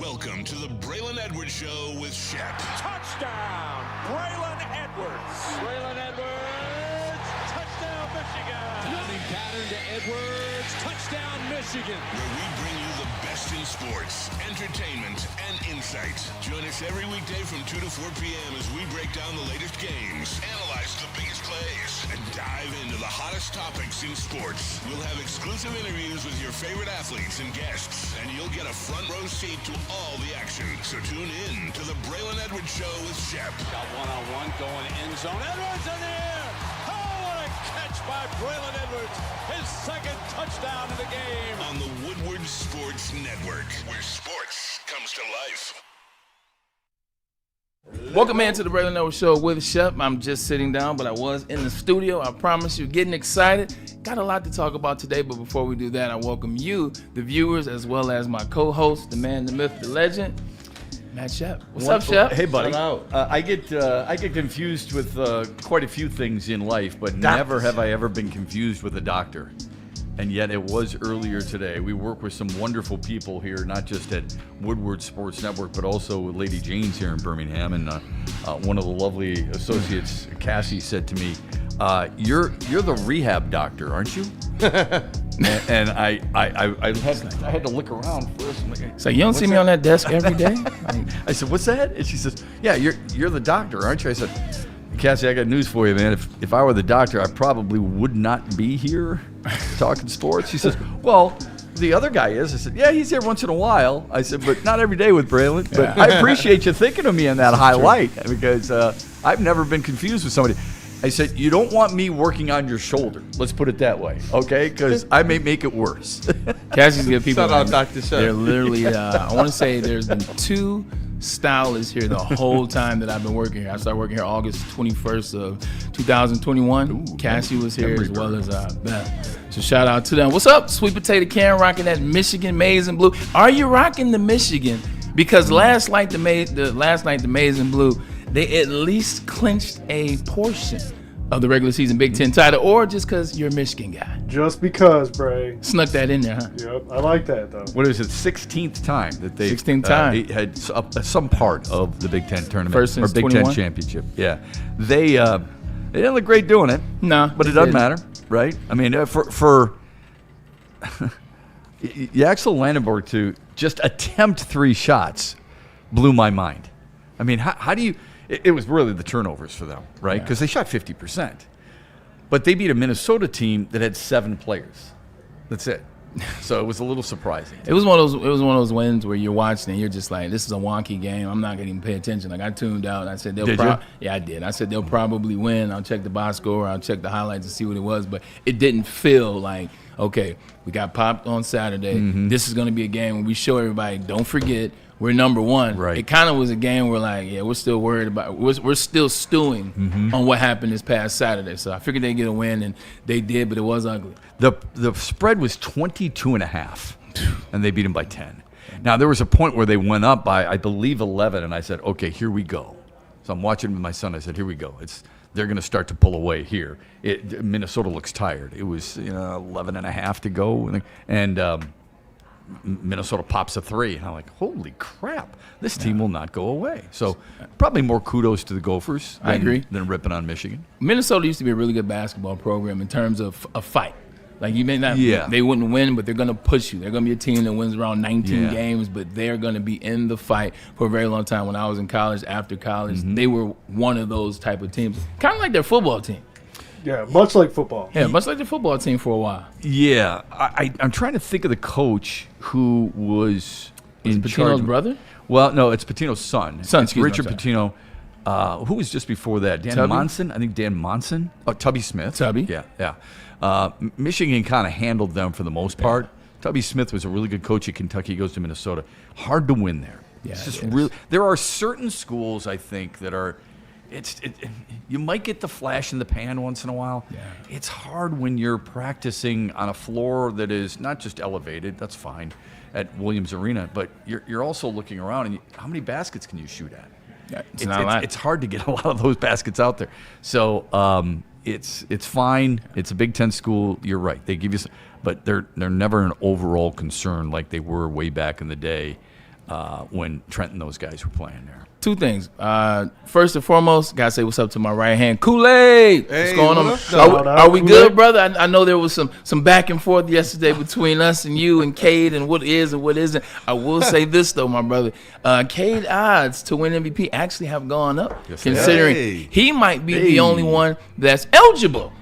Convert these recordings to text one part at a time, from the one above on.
Welcome to the Braylon Edwards Show with Shep. Touchdown, Braylon Edwards. Braylon Edwards, touchdown, Michigan. Running pattern to Edwards, touchdown, Michigan. Where we bring you the best in sports, entertainment, and insight. Join us every weekday from 2 to 4 p.m. as we break down the latest games, analyze the biggest plays, and dive into the hottest topics in sports. We'll have exclusive interviews with your favorite athletes and guests, and you'll get a front row seat to all the action. So tune in to the Braylon Edwards Show with Shep. Got one-on-one going end zone. Edwards in the air. Oh, what a catch by Braylon Edwards. His second touchdown of the game. On the Woodward Sports Network, where sports comes to life. Welcome in to the Braylon Edwards Show with Shep. I'm just sitting down, but I was in the studio. I promise you, getting excited. Got a lot to talk about today, but before we do that, I welcome you, the viewers, as well as my co-host, the man, the myth, the legend, Matt Shep. What's up, Shep? Hey, buddy. Shout out. I get confused with quite a few things in life, but never have I ever been confused with a doctor. And yet it was earlier today. We work with some wonderful people here, not just at Woodward Sports Network, but also with Lady Jane's here in Birmingham. And one of the lovely associates, Cassie, said to me, "You're the rehab doctor, aren't you?" and I had to look around first. I'm like, So you don't see me on that desk every day? I said, "What's that?" And she says, "Yeah, you're the doctor, aren't you?" I said, "Cassie, I got news for you, man. If I were the doctor, I probably would not be here talking sports." She says, "Well, the other guy is." I said, "Yeah, he's here once in a while." I said, "But not every day with Braylon." But I appreciate you thinking of me in that highlight because I've never been confused with somebody. I said, "You don't want me working on your shoulder. Let's put it that way, okay? Because I may make it worse." Cassie's good people. Shout out, Dr. Shep. They're literally, I want to say there's been 2 stylists here the whole time that I've been working here. I started working here August 21st of 2021. Ooh, Cassie was here as well as Beth. So shout out to them. What's up, Sweet Potato Karen, rocking that Michigan maize and blue. Are you rocking the Michigan? Because last night the maize and blue, they at least clinched a portion of the regular season Big Ten title, or just because you're a Michigan guy. Just because, Bray. Snuck that in there, huh? Yep, I like that, though. What is it, 16th time that they 16th time. had some part of the Big Ten tournament First since or Big 21? Ten championship. Yeah, they didn't look great doing it. No, but it doesn't matter, right? I mean, for Yaxel Landenberg to just attempt 3 shots blew my mind. I mean, how do you? It was really the turnovers for them, right? Because they shot 50%, but they beat a Minnesota team that had 7 players. That's it. So it was a little surprising. It was one of those wins where you're watching and you're just like, this is a wonky game. I'm not gonna even pay attention. Like I tuned out and I said Did you? Yeah, I did. I said they'll probably win. I'll check the box score. I'll check the highlights and see what it was. But it didn't feel like, okay, we got popped on Saturday. Mm-hmm. This is gonna be a game where we show everybody, don't forget, we're number one. Right. It kind of was a game where like, yeah, we're still worried about. We're still stewing on what happened this past Saturday. So I figured they'd get a win, and they did, but it was ugly. The spread was 22.5, and they beat them by 10. Now, there was a point where they went up by, I believe, 11, and I said, okay, here we go. So I'm watching with my son. I said, here we go. They're going to start to pull away here. Minnesota looks tired. It was 11.5 to go, and Minnesota pops a 3. And I'm like, holy crap, this team will not go away. So probably more kudos to the Gophers I agree. than ripping on Michigan. Minnesota used to be a really good basketball program in terms of a fight. Like you may not, Yeah. they wouldn't win, but they're going to push you. They're going to be a team that wins around 19 Yeah. games, but they're going to be in the fight for a very long time. When I was in college, after college, they were one of those type of teams, kind of like their football team. Yeah, much like football. Yeah, much like their football team for a while. Yeah, I'm trying to think of the coach who was in Patino's charge. brother? Well, no, it's Patino's son. Son, It's excuse me, Richard I'm Pitino. Who was just before that? Dan Tubby? Monson? I think Dan Monson. Oh, Tubby Smith. Tubby. Yeah. Michigan kind of handled them for the most part. Tubby Smith was a really good coach at Kentucky. He goes to Minnesota. Hard to win there. Yeah, it's just it is. really. There are certain schools, I think, that are. You might get the flash in the pan once in a while. Yeah. It's hard when you're practicing on a floor that is not just elevated. That's fine at Williams Arena, but you're also looking around and how many baskets can you shoot at? Yeah, it's not a lot. It's hard to get a lot of those baskets out there. So it's fine. It's a Big Ten school. You're right. They give you, but they're never an overall concern like they were way back in the day. when Trent and those guys were playing there. Two things. First and foremost, gotta say what's up to my right hand, Kool-Aid. What's going on? Are we good, brother? I know there was some back and forth yesterday between us and you and Cade and what is and what isn't. I will say this though, my brother. Cade odds to win MVP actually have gone up, considering he might be the only one that's eligible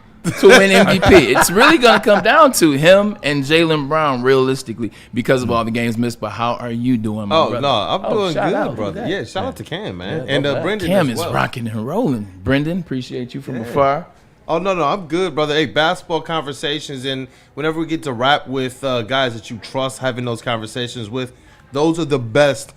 to win MVP. It's really going to come down to him and Jaylen Brown, realistically, because of all the games missed. But how are you doing, my brother? No, I'm doing shout good, out, brother. Yeah, shout out to Cam, man. Yeah, and Brendan Cam as well. is rocking and rolling. Brendan, appreciate you from afar. Oh, no, I'm good, brother. Hey, basketball conversations, and whenever we get to rap with guys that you trust having those conversations with, those are the best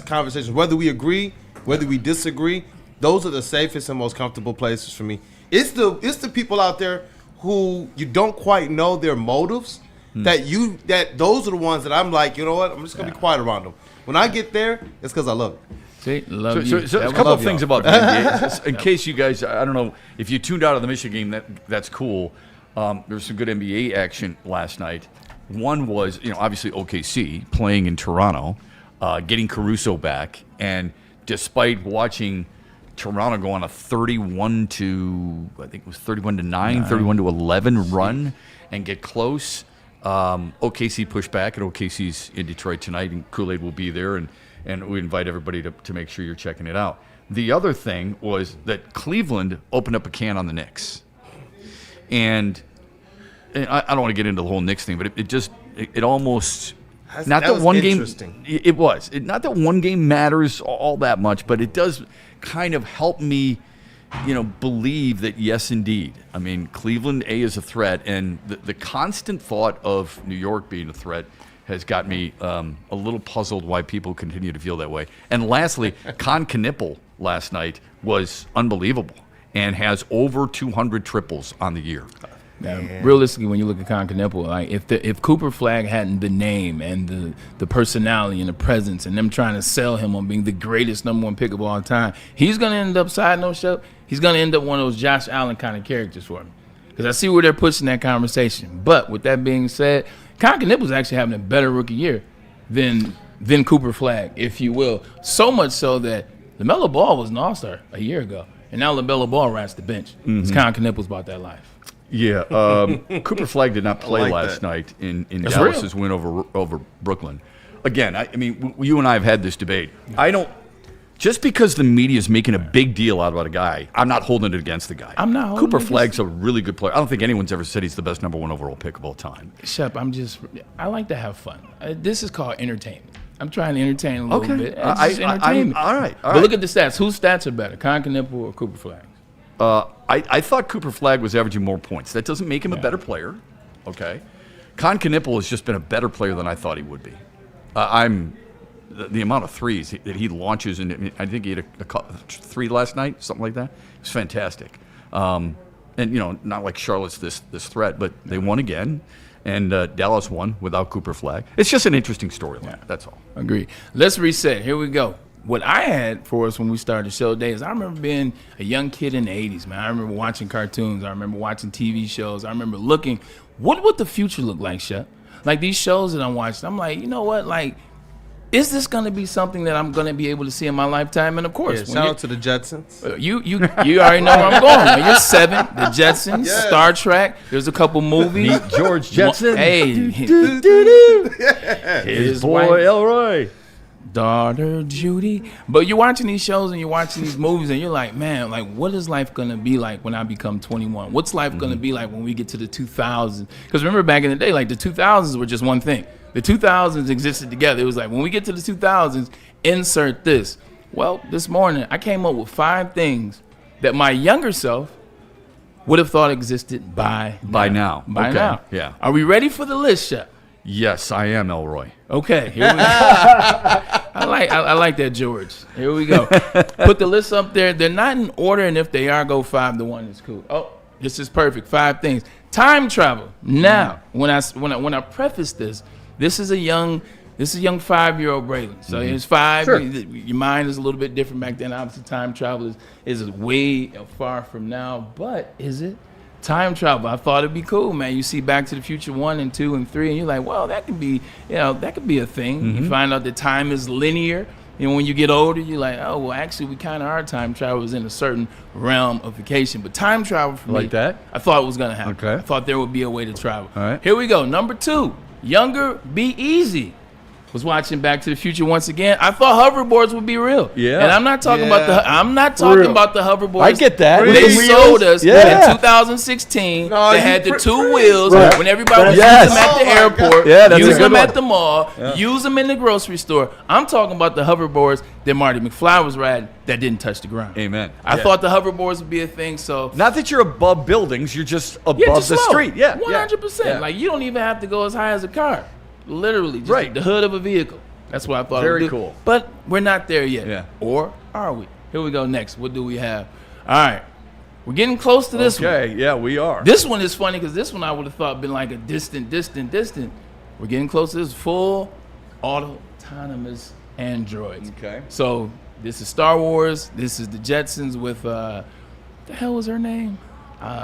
conversations. Whether we agree, whether we disagree, those are the safest and most comfortable places for me. It's the people out there who you don't quite know their motives that those are the ones that I'm like, you know what? I'm just gonna be quiet around them. When I get there, it's because I love it. See, love you. So a couple of things about the NBA. In case you guys, I don't know if you tuned out of the Michigan game, that's cool. There's some good NBA action last night. One was, obviously OKC playing in Toronto, getting Caruso back, and despite watching Toronto go on a 31 to 9, 31 to 11 run and get close. OKC pushed back, and OKC's in Detroit tonight, and Kool-Aid will be there, and we invite everybody to make sure you're checking it out. The other thing was that Cleveland opened up a can on the Knicks. And I don't want to get into the whole Knicks thing, but it almost... Not that one game. It was. Not that one game matters all that much, but it does kind of help me, believe that yes, indeed. I mean, Cleveland is a threat, and the constant thought of New York being a threat has got me a little puzzled why people continue to feel that way. And lastly, Con Knipple last night was unbelievable and has over 200 triples on the year. Now, realistically, when you look at Con Knipple, like if Cooper Flag hadn't the name and the personality and the presence and them trying to sell him on being the greatest #1 pick of all time, he's going to end up, side note show, he's going to end up one of those Josh Allen kind of characters for me. Because I see where they're pushing that conversation. But with that being said, Con Knipple's actually having a better rookie year than Cooper Flag, if you will. So much so that LaMelo Ball was an all-star a year ago. And now LaMelo Ball rats the bench. Because Con Knipple's about that life. Yeah, Cooper Flag did not play last night in Dallas's win over Brooklyn. Again, I mean, you and I have had this debate. Just because the media is making a big deal out about a guy, I'm not holding it against the guy. I'm not. Cooper Flag's a really good player. I don't think anyone's ever said he's the best #1 overall pick of all time. Shep, I like to have fun. This is called entertainment. I'm trying to entertain a little bit. It's entertainment. All right. But look at the stats. Whose stats are better, Con Knipple or Cooper Flag? I thought Cooper Flag was averaging more points. That doesn't make him a better player, okay? Con Knipple has just been a better player than I thought he would be. The amount of threes that he launches, and I think he had a 3 last night, something like that. It's fantastic. And, not like Charlotte's this threat, but they won again, and Dallas won without Cooper Flag. It's just an interesting storyline, that's all. Agreed. Let's reset. Here we go. What I had for us when we started the show today is I remember being a young kid in the 80s, man. I remember watching cartoons. I remember watching TV shows. I remember looking, what would the future look like, Shep? Like these shows that I'm watching, I'm like, you know what? Like, is this going to be something that I'm going to be able to see in my lifetime? And, of course. Shout out to the Jetsons. You already know where I'm going. When you're 7, the Jetsons, Star Trek, there's a couple movies. Meet George Jetson. Hey. His boy Elroy. Daughter Judy. But you're watching these shows and you're watching these movies and you're like, man, like, what is life going to be like when I become 21? What's life going to be like when we get to the 2000s? Because remember back in the day, like the 2000s were just one thing. The 2000s existed together. It was like, when we get to the 2000s, insert this. Well, this morning, I came up with 5 things that my younger self would have thought existed by now. By now. Yeah. Are we ready for the list, Shep? Yes, I am, Elroy. Okay, here we go. I like that, George. Here we go. Put the list up there. They're not in order, and if they are, go 5 to 1. It's cool. Oh, this is perfect. 5 things. Time travel. Now, when I preface this is a young 5-year-old Braylon. So it's 5. Sure. Your mind is a little bit different back then. Obviously, time travel is way far from now. But is it? Time travel. I thought it'd be cool, man. You see Back to the Future 1 and 2 and 3, and you're like, well, that could be, that could be a thing. You find out that time is linear. When you get older, you're like, oh, well, actually, we kind of are time travelers in a certain realm of vacation. But time travel for me, that? I thought it was going to happen. Okay. I thought there would be a way to travel. All right. Here we go. Number 2, Younger, Be Easy. Was watching Back to the Future once again. I thought hoverboards would be real. Yeah. And I'm not talking about the hoverboards. I get that. They With the sold wheels? us Yeah. in 2016. No, they you had the pr- 2 wheels Right. when everybody was Yes. using them at the Oh my airport. Yeah, that's a use good them one. at the mall. Use them in the grocery store. I'm talking about the hoverboards that Marty McFly was riding that didn't touch the ground. Amen. I thought the hoverboards would be a thing. So Not that you're above buildings, you're just above just the slow. street. Yeah. 100%. Yeah. Like you don't even have to go as high as a car. Literally, just Right. the hood of a vehicle. That's what I thought. Very it would do. cool. But we're not there yet. Yeah. Or are we? Here we go next. What do we have? All right. We're getting close to this one. Okay, yeah, we are. This one is funny because this one I would have thought been like a distant. We're getting close to this full autonomous androids. Okay. So this is Star Wars. This is the Jetsons with the hell was her name?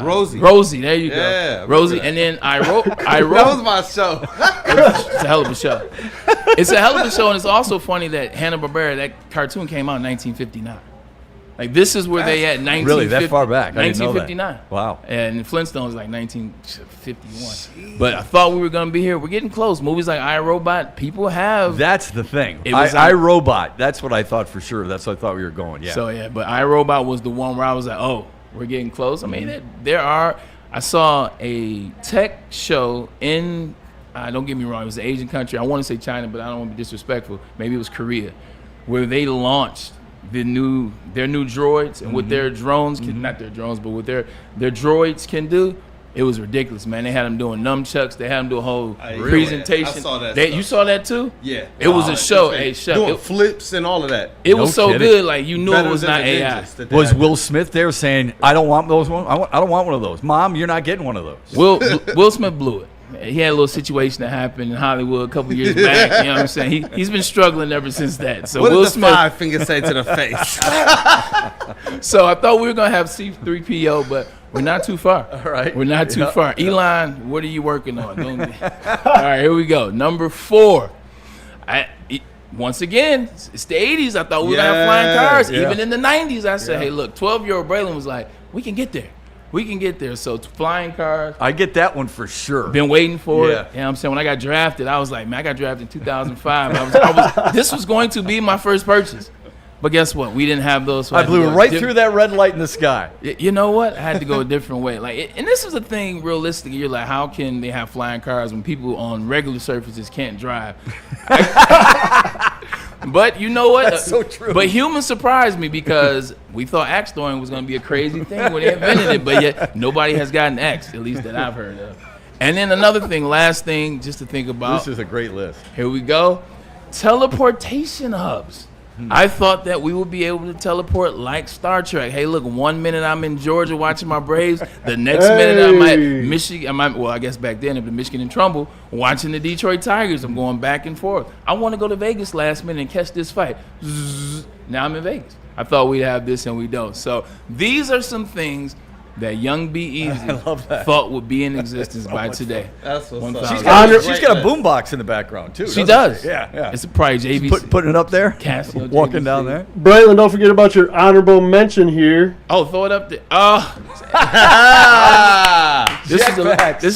Rosie. Rosie, there you Yeah, I go. Rosie, remember and then I wrote. That was my show. It's a hell of a show. It's a hell of a show, and it's also funny that Hanna-Barbera, that cartoon came out in 1959. Like this is where they at 1950. Really, that far back? I didn't know that. 1959. Wow. And Flintstones like 1951. But I thought we were gonna be here. We're getting close. Movies like iRobot, people have. That's the thing. It was I Robot. That's what I thought for sure. That's what I thought we were going. Yeah. So yeah, but iRobot was the one where I was like, oh, we're getting close. I mean, there are. I saw a tech show in. Don't get me wrong. It was an Asian country. I want to say China, but I don't want to be disrespectful. Maybe it was Korea, where they launched their new droids and what their drones can, not their drones, but what their droids can do. It was ridiculous, man. They had them doing nunchucks. They had them do a whole presentation. I saw that You stuff. saw that too? Yeah. It was a it's show. insane. Hey, chef. Doing It, flips and all of that. it was No so kidding. good. Like you knew Better it was than not the AI. ninjas that they Was had. Will Smith there saying, "I don't want those ones. I don't want one of those." Mom, you're not getting one of those. Will Smith blew it. He had a little situation that happened in Hollywood a couple years back. You know what I'm saying? He's been struggling ever since that. So What Will did the Smith. 5 finger say to the face? So I thought we were gonna have C-3PO, but we're not too far. All right. We're not too Yeah. far. Elon, what are you working on? All right, here we go. Number 4. Once again, it's the 80s. I thought we were gonna have flying cars. Yeah. Even in the 90s, I said, hey, look, 12-year-old Braylon was like, we can get there. We can get there. So flying cars. I get that one for sure. Been waiting for Yeah. it. You know what I'm saying? When I got drafted, I was like, man, I got drafted in 2005. This was going to be my first purchase. But guess what? We didn't have those. So I had to blew go right diff- through that red light in the sky. You know what? I had to go a different way. And this is the thing, realistically. You're like, how can they have flying cars when people on regular surfaces can't drive? But you know what? That's so true. But humans surprised me because we thought axe throwing was going to be a crazy thing when they invented it. But yet nobody has gotten axe, at least that I've heard of. And then another thing, last thing, just to think about. This is a great list. Here we go. Teleportation hubs. I thought that we would be able to teleport like Star Trek. Hey, look, 1 minute I'm in Georgia watching my Braves. The next minute I'm at Michigan. Well, I guess back then it was Michigan and Trumbull watching the Detroit Tigers. I'm going back and forth. I want to go to Vegas last minute and catch this fight. Zzz. Now I'm in Vegas. I thought we'd have this and we don't. So these are some things that Young Be Easy thought would be in existence by today. That's what's 1,000. up. She's got a boombox in the background too. She doesn't does. she? Yeah. It's probably JVC. Putting it up there. Casio, Walking JVC. down there. Braylon, don't forget about your honorable mention here. Oh, throw it up there. This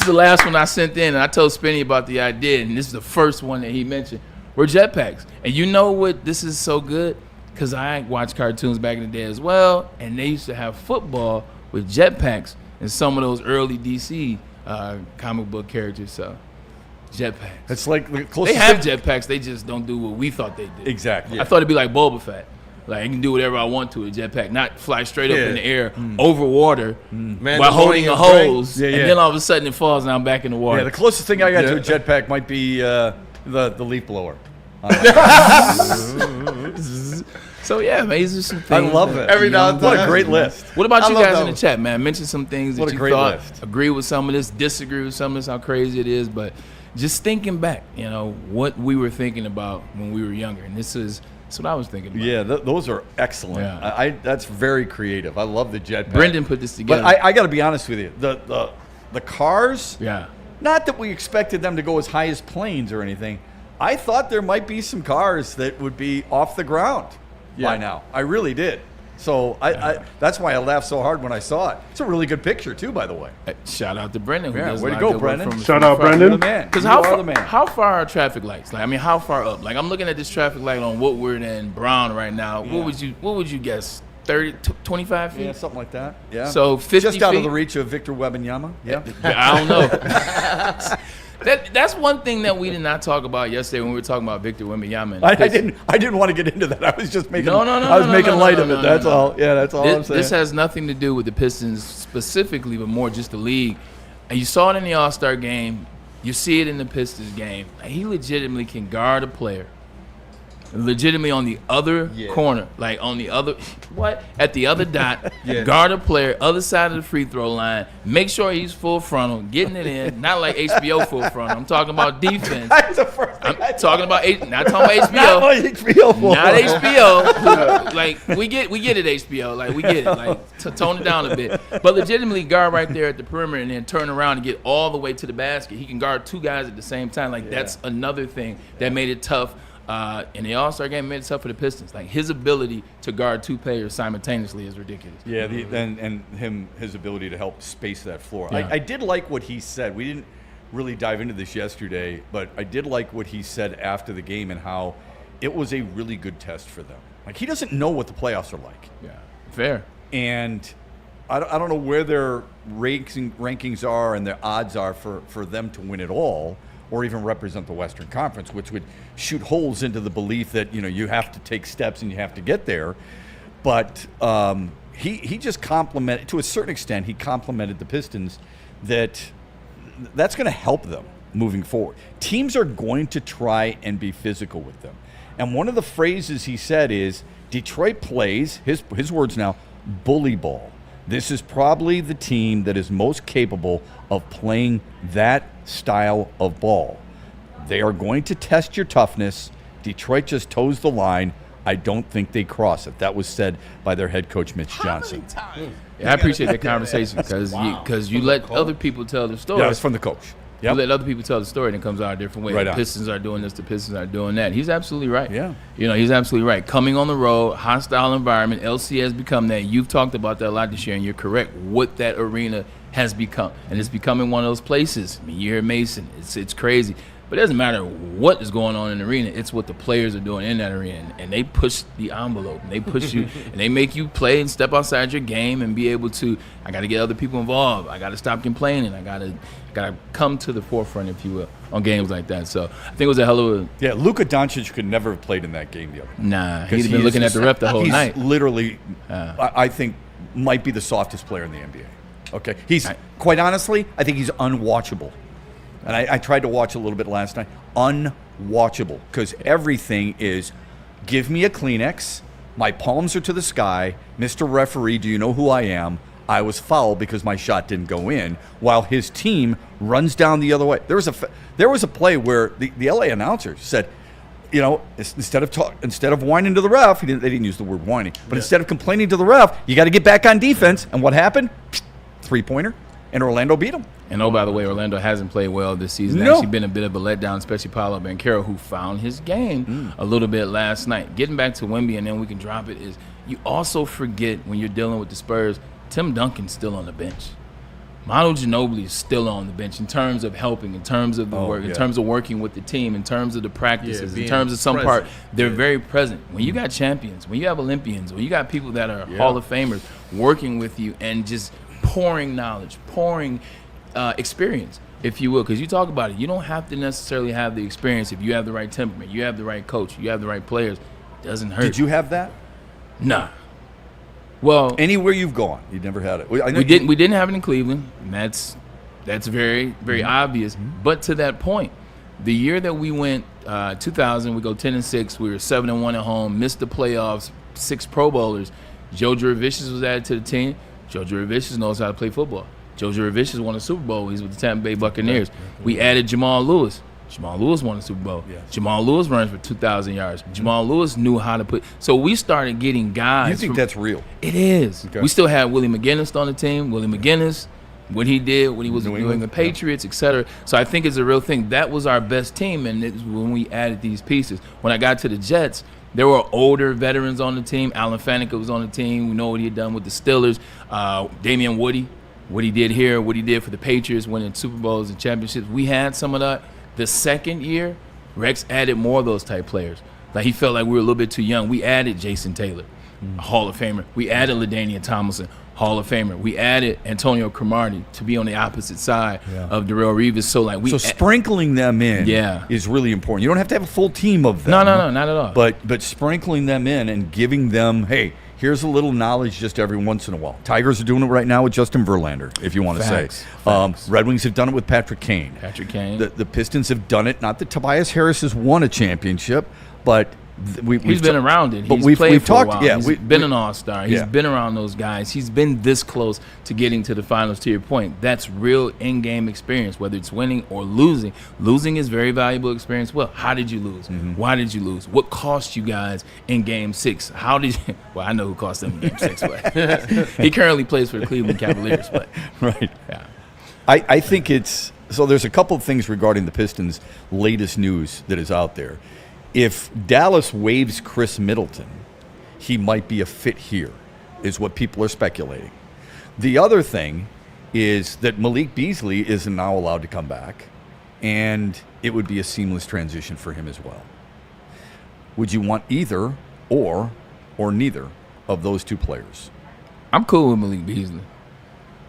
is the last one I sent in, and I told Spinny about the idea, and this is the first one that he mentioned. We're jetpacks. And you know what? This is so good because I watched cartoons back in the day as well, and they used to have football with jetpacks and some of those early DC comic book characters. So, jetpacks. It's like the They closest. have thing- jetpacks. They just don't do what we thought they did. Exactly. I thought it'd be like Boba Fett. Like, I can do whatever I want to a jetpack, not fly straight up Yeah. in the air over water Man, while holding a hose, Yeah, yeah. and then all of a sudden it falls and I'm back in the water. Yeah, the closest thing I got to a Yeah. jetpack might be the leaf blower. So yeah, man, these are some things. I love that- it. Every now and What a then. great list. What about I you love guys that in the one. chat, man? Mention some things that What a you great thought, list. agree with some of this, disagree with some of this, how crazy it is, but just thinking back, what we were thinking about when we were younger. And this is That's what I was thinking about. Yeah, those are excellent. Yeah. That's very creative. I love the jetpack. Brendan put this together. But I got to be honest with you. The cars, yeah. not that we expected them to go as high as planes or anything. I thought there might be some cars that would be off the ground by now. I really did. So that's why I laughed so hard when I saw it. It's a really good picture too, by the way. Shout out to Brendan. Who Yeah, does way a to lot of go, good work Brendan. Shout out, Brendan. You're the man. Because You are the man. how far are traffic lights? Like, I mean, how far up? Like, I'm looking at this traffic light on Woodward and Brown right now. Yeah. What would you guess? 30, 25 feet? Yeah, something like that. Yeah. So 50 just out feet? of the reach of Victor Wembanyama. Yeah. I don't know. That's one thing that we did not talk about yesterday when we were talking about Victor Wembanyama. I didn't want to get into that. I was just making. No, I was making light of it. That's all. Yeah, that's all I'm saying. This has nothing to do with the Pistons specifically, but more just the league. And you saw it in the All-Star game. You see it in the Pistons game. He legitimately can guard a player. Legitimately on the other corner, like on the other, at the other dot, guard a player, other side of the free throw line, make sure he's full frontal, getting it in, not like HBO full frontal. I'm talking about defense. That's the first thing I'm talking about not talking about HBO. Not HBO. Not HBO. Like we get it HBO. Like we get it. Like tone it down a bit. But legitimately guard right there at the perimeter and then turn around and get all the way to the basket. He can guard two guys at the same time. Like that's another thing that made it tough. In the All-Star game, made it tough for the Pistons. Like his ability to guard two players simultaneously is ridiculous. Yeah, his ability to help space that floor. Yeah. I did like what he said. We didn't really dive into this yesterday, but I did like what he said after the game and how it was a really good test for them. Like he doesn't know what the playoffs are like. Yeah, fair. And I don't know where their rankings are and their odds are for them to win it all, or even represent the Western Conference, which would shoot holes into the belief that you have to take steps and you have to get there. But he just complimented, to a certain extent, he complimented the Pistons that's going to help them moving forward. Teams are going to try and be physical with them. And one of the phrases he said is, Detroit plays, his words now, bully ball. This is probably the team that is most capable of playing that style of ball. They are going to test your toughness. Detroit just toes the line. I don't think they cross it. That was said by their head coach, Mitch Johnson. Yeah, I appreciate that conversation because you let other people tell the story. Yeah, it's from the coach. You let other people tell the story and it comes out a different way. Right The on. Pistons are doing this, the Pistons are doing that. He's absolutely right. Yeah. He's absolutely right. Coming on the road, hostile environment, LC has become that. You've talked about that a lot this year, and you're correct. What that arena has become. And it's becoming one of those places. I mean, you hear Mason. It's crazy. But it doesn't matter what is going on in the arena. It's what the players are doing in that arena. And they push the envelope. And they push you. And they make you play and step outside your game and be able to, I got to get other people involved. I got to stop complaining. I got to come to the forefront, if you will, on games like that. So I think it was a hell of a... Yeah, Luka Doncic could never have played in that game the other night. Nah, he'd been looking at the ref the whole night. He's literally, I think, might be the softest player in the NBA. Okay? Quite honestly, I think he's unwatchable. And I tried to watch a little bit last night. Unwatchable. Because everything is, give me a Kleenex, my palms are to the sky, Mr. Referee, do you know who I am? I was fouled because my shot didn't go in, while his team runs down the other way. There was a play where the LA announcer said, instead of whining to the ref, they didn't use the word whining, but instead of complaining to the ref, you got to get back on defense. And what happened? 3-pointer, and Orlando beat him. And by the way, Orlando hasn't played well this season. No. Actually been a bit of a letdown, especially Paolo Banchero, who found his game a little bit last night. Getting back to Wemby, and then we can drop it, is you also forget when you're dealing with the Spurs, Tim Duncan's still on the bench. Manu Ginobili is still on the bench in terms of helping, in terms of the work, in terms of working with the team, in terms of the practices, in terms of some part. They're very present. When you got champions, when you have Olympians, when you got people that are Hall of Famers working with you and just pouring knowledge, pouring experience, if you will, because you talk about it. You don't have to necessarily have the experience if you have the right temperament, you have the right coach, you have the right players. It doesn't hurt. Did you have that? Nah. Well, anywhere you've gone, you never had it. We didn't have it in Cleveland. And that's very, very obvious. But to that point, the year that we went 2000, we go 10-6. We were 7-1 at home. Missed the playoffs. 6 Pro Bowlers. Joe Jurevicius was added to the team. Joe Jurevicius knows how to play football. Joe Jurevicius won a Super Bowl. He's with the Tampa Bay Buccaneers. We added Jamal Lewis. Jamal Lewis won the Super Bowl. Yeah. Jamal Lewis runs for 2,000 yards. Jamal Lewis knew how to put. So we started getting guys. You think that's real? It is. Okay. We still had Willie McGinnis on the team. Willie McGinnis, what he did when he was New with New England Patriots, et cetera. So I think it's a real thing. That was our best team, and it's when we added these pieces. When I got to the Jets, there were older veterans on the team. Alan Faneca was on the team. We know what he had done with the Steelers. Damian Woody, what he did here, what he did for the Patriots, winning Super Bowls and championships. We had some of that. The second year, Rex added more of those type players. Like he felt like we were a little bit too young. We added Jason Taylor, a Hall of Famer. We added LaDainian Tomlinson, Hall of Famer. We added Antonio Cromartie to be on the opposite side of Darrelle Revis. So sprinkling them in is really important. You don't have to have a full team of them. No, not at all. But sprinkling them in and giving them, hey, here's a little knowledge just every once in a while. Tigers are doing it right now with Justin Verlander, if you want to say. Facts. Red Wings have done it with Patrick Kane. The Pistons have done it. Not that Tobias Harris has won a championship, but he's been around it. But He's played for talked, a while. yeah, He's been an all-star. He's been around those guys. He's been this close to getting to the finals, to your point. That's real in-game experience, whether it's winning or losing. Losing is very valuable experience. Well, how did you lose? Why did you lose? What cost you guys in Game 6? How did you – well, I know who cost them in Game 6, but he currently plays for the Cleveland Cavaliers. But right. Yeah. I think it's – so there's a couple of things regarding the Pistons' latest news that is out there. If Dallas waives Chris Middleton, he might be a fit here, is what people are speculating. The other thing is that Malik Beasley is now allowed to come back, and it would be a seamless transition for him as well. Would you want either or neither of those two players? I'm cool with Malik Beasley.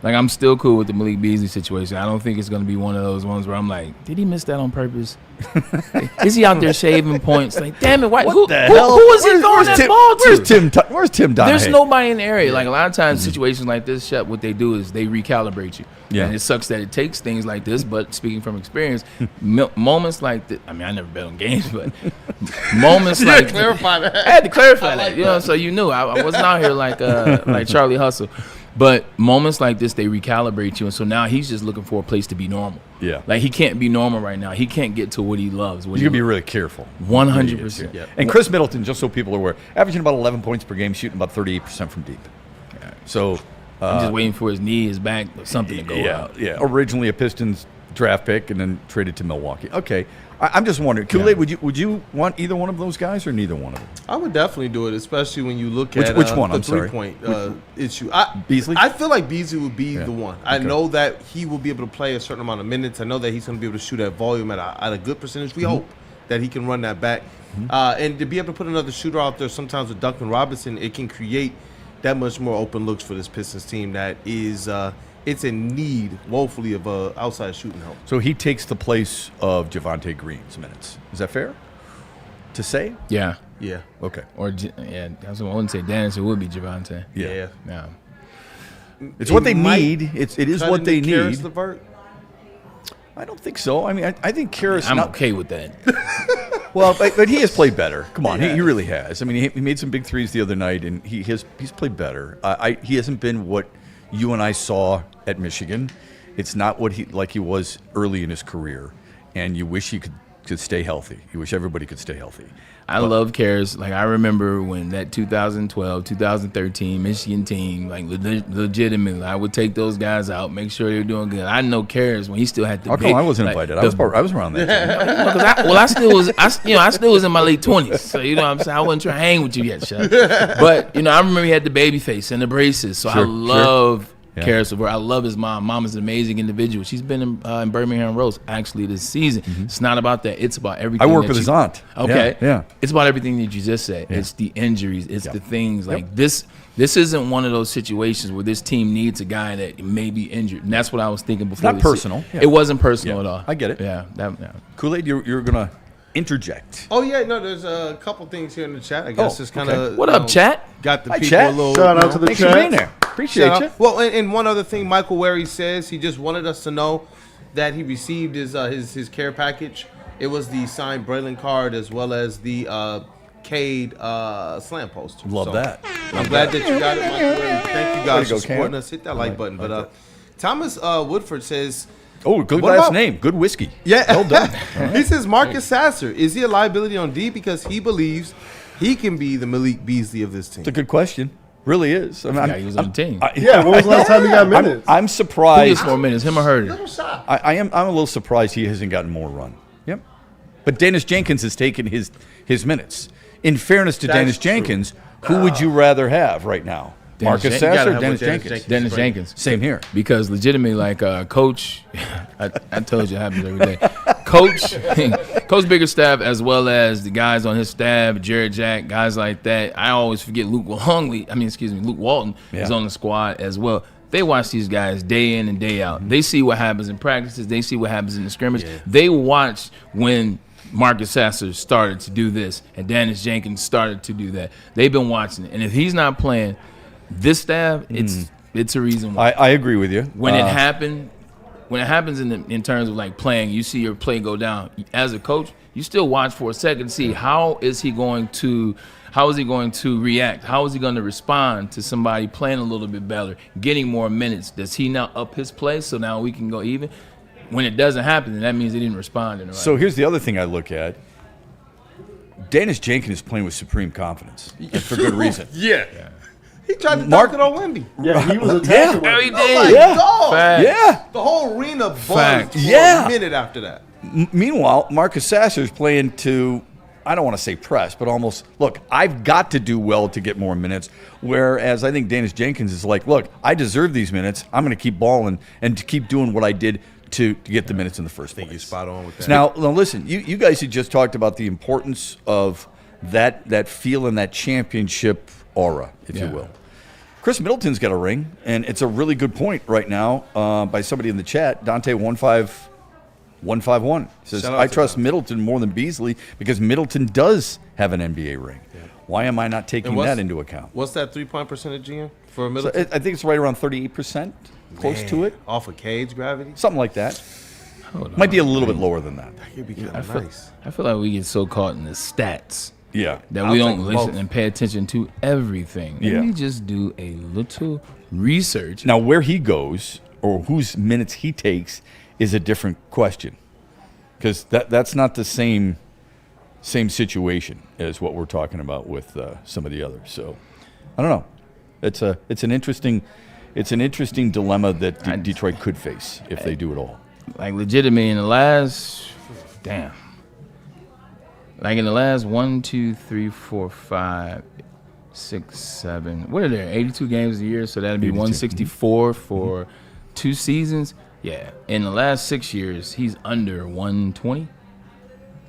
Like, I'm still cool with the Malik Beasley situation. I don't think it's going to be one of those ones where I'm like, did he miss that on purpose? Is he out there shaving points? Like, damn it, who is he throwing that ball to? Where's Tim Donahue? There's nobody in the area. Like, a lot of times, situations like this, Shep, what they do is they recalibrate you. Yeah. And it sucks that it takes things like this, but speaking from experience, moments like this, I mean, I never bet on games, but moments like clarify that. I had to clarify that, you know, so you knew. I wasn't out here like Charlie Hustle. But moments like this, they recalibrate you, and so now he's just looking for a place to be normal. Yeah. Like, he can't be normal right now. He can't get to what he loves. You can be really careful. 100%. Yeah. And Chris Middleton, just so people are aware, averaging about 11 points per game, shooting about 38% from deep. Yeah. So I'm just waiting for his knee, his back, or something to go out. Yeah. Originally a Pistons draft pick and then traded to Milwaukee. Okay. I'm just wondering, Kool-Aid, would you want either one of those guys or neither one of them? I would definitely do it, especially when you look at which one? the I'm sorry. three-point issue. Beasley? I feel like Beasley would be the one. I know that he will be able to play a certain amount of minutes. I know that he's going to be able to shoot at volume at a good percentage. We hope that he can run that back. And to be able to put another shooter out there sometimes with Duncan Robinson, it can create that much more open looks for this Pistons team that is it's in need, woefully, of outside shooting help. So he takes the place of Javonte Green's minutes. Is that fair to say? Yeah. Yeah. Okay. Or, I wouldn't say Dennis, it would be Javonte. Yeah. It's what they need. It is what they need. Karis LeVert? I don't think so. I mean, I think Karis. I'm okay with that. Well, but he has played better. Come on, he really has. I mean, he made some big threes the other night, and he's played better. He hasn't been what you and I saw at Michigan. It's not what he was early in his career, and you wish he could stay healthy. You wish everybody could stay healthy. I love Karis. Like, I remember when that 2012, 2013 Michigan team, like, legitimately, I would take those guys out, make sure they were doing good. I know Karis when he still had the. How come I wasn't invited? I was around that time. I still was in my late 20s, so you know what I'm saying. I wasn't trying to hang with you yet, Chuck. But I remember he had the baby face and the braces, so I love. Karis LeVert. I love his mom. Mom is an amazing individual. She's been in Birmingham Rose actually this season. It's not about that. It's about everything. I work with his aunt. Okay. Yeah. It's about everything that you just said. It's the injuries. It's the things like this. This isn't one of those situations where this team needs a guy that may be injured. And that's what I was thinking before. Not personal. It wasn't personal at all. I get it. Yeah. Kool-Aid, you're gonna interject. Oh yeah, no. There's a couple things here in the chat. I guess it's kind of what up, chat? Got the Hi, people chat. a little. Shout out to the Thanks for being chat. there. Appreciate you. Well, and one other thing, Michael Wary says he just wanted us to know that he received his care package. It was the signed Braylon card as well as the Cade slam poster. Love that. I'm glad that you got it, Michael Wary. Thank you guys Way to go, for supporting Cam. us. Hit that like button. Like But Thomas Woodford says Oh, good What last about- name. Good whiskey. Yeah. Well done. He says Marcus Sasser. Is he a liability on D because he believes he can be the Malik Beasley of this team? It's a good question. Really is. I mean, Yeah, he was on the team. Yeah, when was the last time he got minutes? I'm Who surprised. gets more minutes, him or Herder? I'm a little surprised he hasn't gotten more run. Yep. But Dennis Jenkins has taken his minutes. In fairness to Dennis true. Jenkins, who would you rather have right now? Dennis Marcus Jen- you Sasser gotta or have Dennis what Dennis Jenkins? Jenkins- Dennis Jenkins. Same here. Because legitimately, like Coach, I told you it happens every day. Coach Biggerstaff, as well as the guys on his staff, Jared Jack, guys like that. I always forget Luke Walton is on the squad as well. They watch these guys day in and day out. They see what happens in practices. They see what happens in the scrimmage. They watch when Marcus Sasser started to do this and Dennis Jenkins started to do that. They've been watching it. And if he's not playing, this staff, it's a reason why. I agree with you. When it happens in terms of like playing, you see your play go down. As a coach, you still watch for a second to see how is he going to react? How is he going to respond to somebody playing a little bit better, getting more minutes? Does he now up his play so now we can go even? When it doesn't happen, then that means he didn't respond in the right So way. here's the other thing I look at. Dennis Jenkins is playing with supreme confidence, and for good reason. Yeah. He tried to Mark- dunk it on Wemby. Yeah, he was attacking. Oh, he him. did. Yeah. Dog. Fact. Yeah. The whole arena buzzed Fact. for Yeah. a minute after that. Meanwhile, Marcus Sasser is playing to, I don't want to say press, but almost, look, I've got to do well to get more minutes. Whereas I think Dennis Jenkins is like, look, I deserve these minutes. I'm going to keep balling and to keep doing what I did to get the minutes in the first place. You're spot on with that. Now listen, you guys had just talked about the importance of that feel and that championship aura, if you Yeah. will. Chris Middleton's got a ring, and it's a really good point right now by somebody in the chat. Dante151 says, Shout out I to trust Dante. Middleton more than Beasley because Middleton does have an NBA ring. Why am I not taking And that into account? What's that 3-point percentage, GM, for a So Middleton? I think it's right around 38%, close to it. Off of cage gravity? Something like that. Hold Might be a on. little bit lower than that. It'd be kind I of feel, nice. I feel like we get so caught in the stats Yeah. that I'll we take don't listen both. and pay attention to everything. Yeah. Let me just do a little research. Now, where he goes or whose minutes he takes is a different question, because that's not the same situation as what we're talking about with some of the others. So, I don't know. It's an interesting dilemma that Detroit could face if they do it all. Like legitimately in the last 1, 2, 3, 4, 5, 6, 7. What are there? 82 games a year, so that'd be 82. 164 for 2 seasons. Yeah, in the last 6 years, he's under 120 in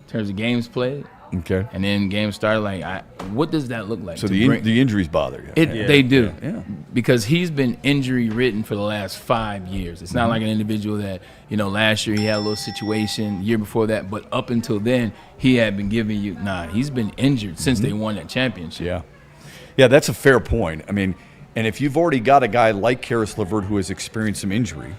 terms of games played, Okay. and then games started. Like, what does that look like? So to the bring- injuries bother you. They do. Yeah. Because he's been injury ridden for the last 5 years. It's not like an individual that, last year he had a little situation, year before that, but up until then, he had been giving you, he's been injured since they won that championship. Yeah. Yeah, that's a fair point. I mean, and if you've already got a guy like Karis LeVert who has experienced some injury,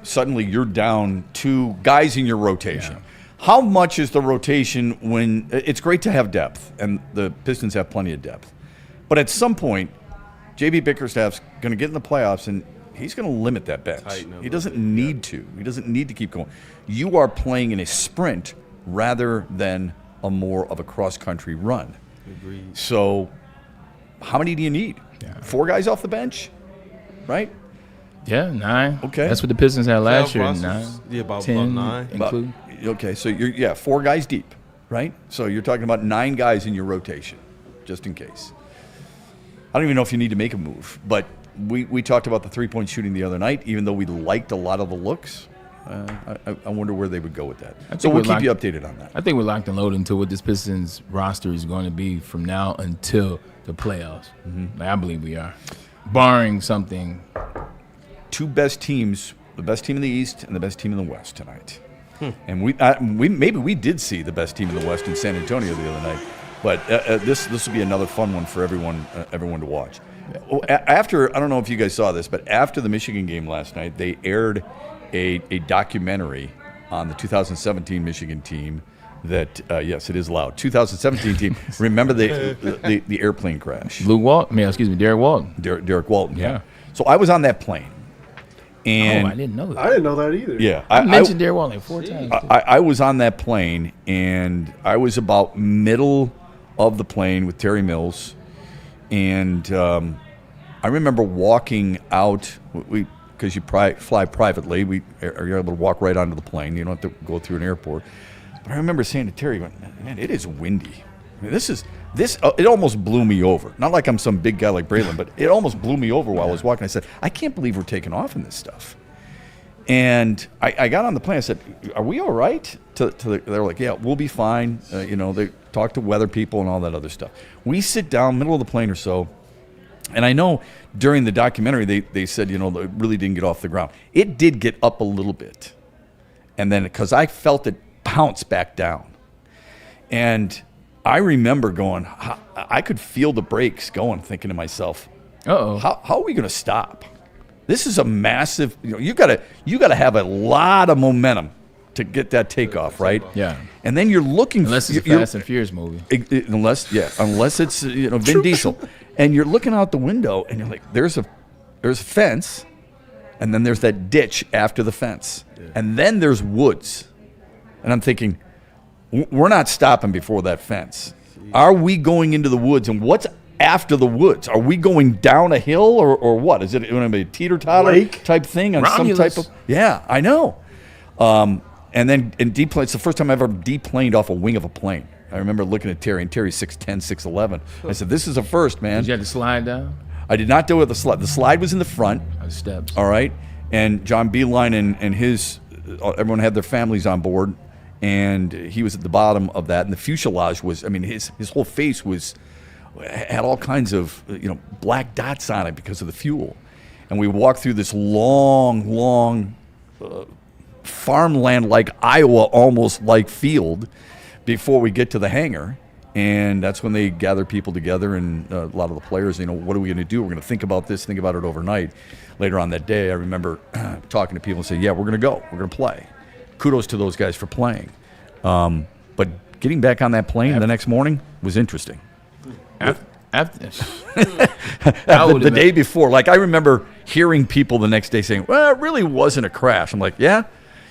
suddenly you're down 2 guys in your rotation. Yeah. How much is the rotation when it's great to have depth, and the Pistons have plenty of depth. But at some point, JB Bickerstaff's going to get in the playoffs, and he's going to limit that bench. Tighten up He a doesn't bit, need to. He doesn't need to keep going. You are playing in a sprint rather than a more of a cross-country run. Agreed. So how many do you need? Yeah. 4 guys off the bench, right? Yeah, 9. Okay. That's what the Pistons had last year. Rosters? 9. Yeah, about 10 9. include. Okay, so you're 4 guys deep, right? So you're talking about 9 guys in your rotation, just in case. I don't even know if you need to make a move, but we talked about the 3-point shooting the other night. Even though we liked a lot of the looks, I wonder where they would go with that. So we'll keep you updated on that. I think we're locked and loaded into what this Pistons roster is going to be from now until the playoffs. Like, I believe we are, barring something. 2 best teams, the best team in the East and the best team in the West tonight. And we maybe we did see the best team in the West in San Antonio the other night, but this will be another fun one for everyone to watch. After, I don't know if you guys saw this, but after the Michigan game last night, they aired a documentary on the 2017 Michigan team. That yes, it is loud. 2017 team. Remember the airplane crash? Derek Walton. Derek Walton. Yeah. So I was on that plane, And I didn't know that. I didn't know that either. Yeah, I mentioned Darrell like 4 times. I was on that plane, and I was about middle of the plane with Terry Mills, and I remember walking out. Because you fly privately, you're able to walk right onto the plane. You don't have to go through an airport. But I remember saying to Terry, "Man, it is windy. I mean, this. It almost blew me over. Not like I'm some big guy like Braylon, but it almost blew me over while I was walking. I said, I can't believe we're taking off in this stuff. And I got on the plane. I said, "Are we all right?" They were like, "Yeah, we'll be fine." They talk to weather people and all that other stuff. We sit down, middle of the plane or so, and I know during the documentary they said, it really didn't get off the ground. It did get up a little bit, and then because I felt it bounce back down, and I remember going, I could feel the brakes going, thinking to myself, how are we going to stop? This is a massive, you got to have a lot of momentum to get that takeoff, right? Yeah. And then you're looking, unless it's a Fast and Furious movie. Unless it's Vin Diesel, and you're looking out the window and you're like, there's a fence, and then there's that ditch after the fence, and then there's woods, and I'm thinking, we're not stopping before that fence. Are we going into the woods? And what's after the woods? Are we going down a hill or what? Is it going to be a teeter-totter type thing on Romulus. some type of? Yeah, I know. And then in deplane, it's the first time I've ever deplaned off a wing of a plane. I remember looking at Terry, and Terry's 6'10", 6'11". I said, "This is a first, man." Did you have to slide down? I did not do it with the slide. The slide was in the front. Steps. All right. And John Beeline and his, everyone had their families on board. And he was at the bottom of that, and the fuselage was, his whole face had all kinds of, black dots on it because of the fuel. And we walked through this long farmland like Iowa, almost like field, before we get to the hangar. And that's when they gather people together, and a lot of the players, what are we going to do? We're going to think about this, think about it overnight. Later on that day, I remember talking to people and saying, "Yeah, we're going to go. We're going to play." Kudos to those guys for playing. But getting back on that plane the next morning was interesting. The day before, I remember hearing people the next day saying, "Well, it really wasn't a crash." I'm like, "Yeah,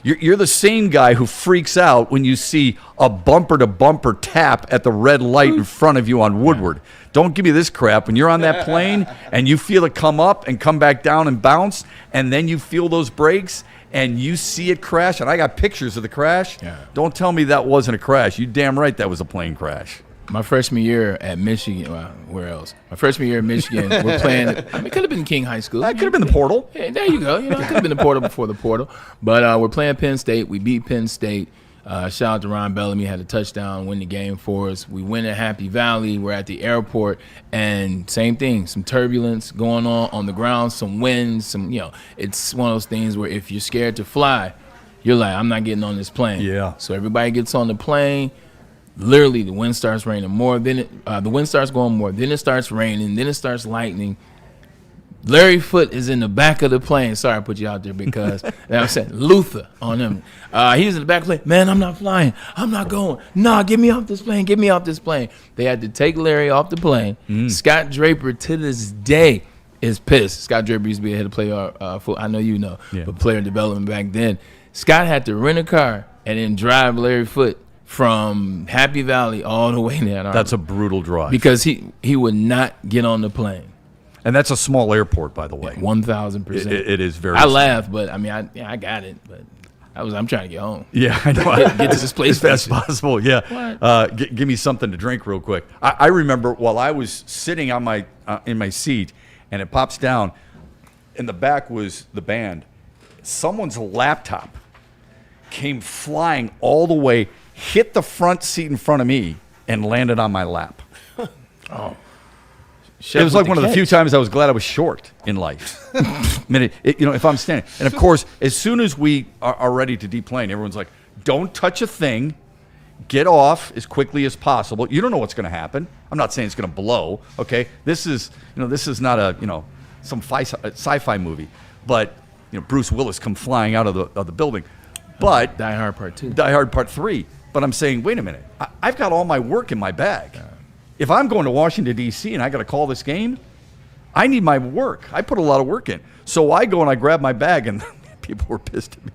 you're the same guy who freaks out when you see a bumper-to-bumper tap at the red light in front of you on Woodward. Don't give me this crap. When you're on that plane and you feel it come up and come back down and bounce, and then you feel those brakes, and you see it crash," and I got pictures of the crash. Yeah. Don't tell me that wasn't a crash. You damn right that was a plane crash. My freshman year at Michigan, where else? My freshman year at Michigan, we're playing. It could have been King High School. That could have been the Portal. Yeah, there you go. It could have been the Portal before the Portal. But we're playing Penn State. We beat Penn State. Shout out to Ron Bellamy, had a touchdown, win the game for us. We win at Happy Valley. We're at the airport, and same thing, some turbulence going on the ground, some wind, it's one of those things where if you're scared to fly, you're like, I'm not getting on this plane. Yeah. So everybody gets on the plane. Literally, the wind starts raining more. Then the wind starts going more. Then it starts raining. Then it starts lightning. Larry Foote is in the back of the plane. Sorry I put you out there because I said Luther on him. He was in the back of the plane. "Man, I'm not flying. I'm not going. Nah, get me off this plane. Get me off this plane." They had to take Larry off the plane. Scott Draper, to this day, is pissed. Scott Draper used to be a head player, I know you know, but player development back then. Scott had to rent a car and then drive Larry Foote from Happy Valley all the way there. That's a brutal drive. Because he would not get on the plane. And that's a small airport, by the way. 1,000%. It is very I small. laughed, but I got it. But I'm trying to get home. Yeah, I know. Get to this place as fast as possible. Yeah. Give me something to drink real quick. I remember while I was sitting on in my seat, and it pops down. In the back was the band. Someone's laptop came flying all the way, hit the front seat in front of me, and landed on my lap. Oh. It was like one of the few times I was glad I was short in life. If I'm standing. And, of course, as soon as we are ready to deplane, everyone's like, "Don't touch a thing. Get off as quickly as possible." You don't know what's going to happen. I'm not saying it's going to blow, okay? This is not a, some sci-fi movie. But, Bruce Willis come flying out of the building. But Die Hard Part 2. Die Hard Part 3. But I'm saying, wait a minute. I've got all my work in my bag. If I'm going to Washington, D.C., and I got to call this game, I need my work. I put a lot of work in. So I go and I grab my bag, and people were pissed at me.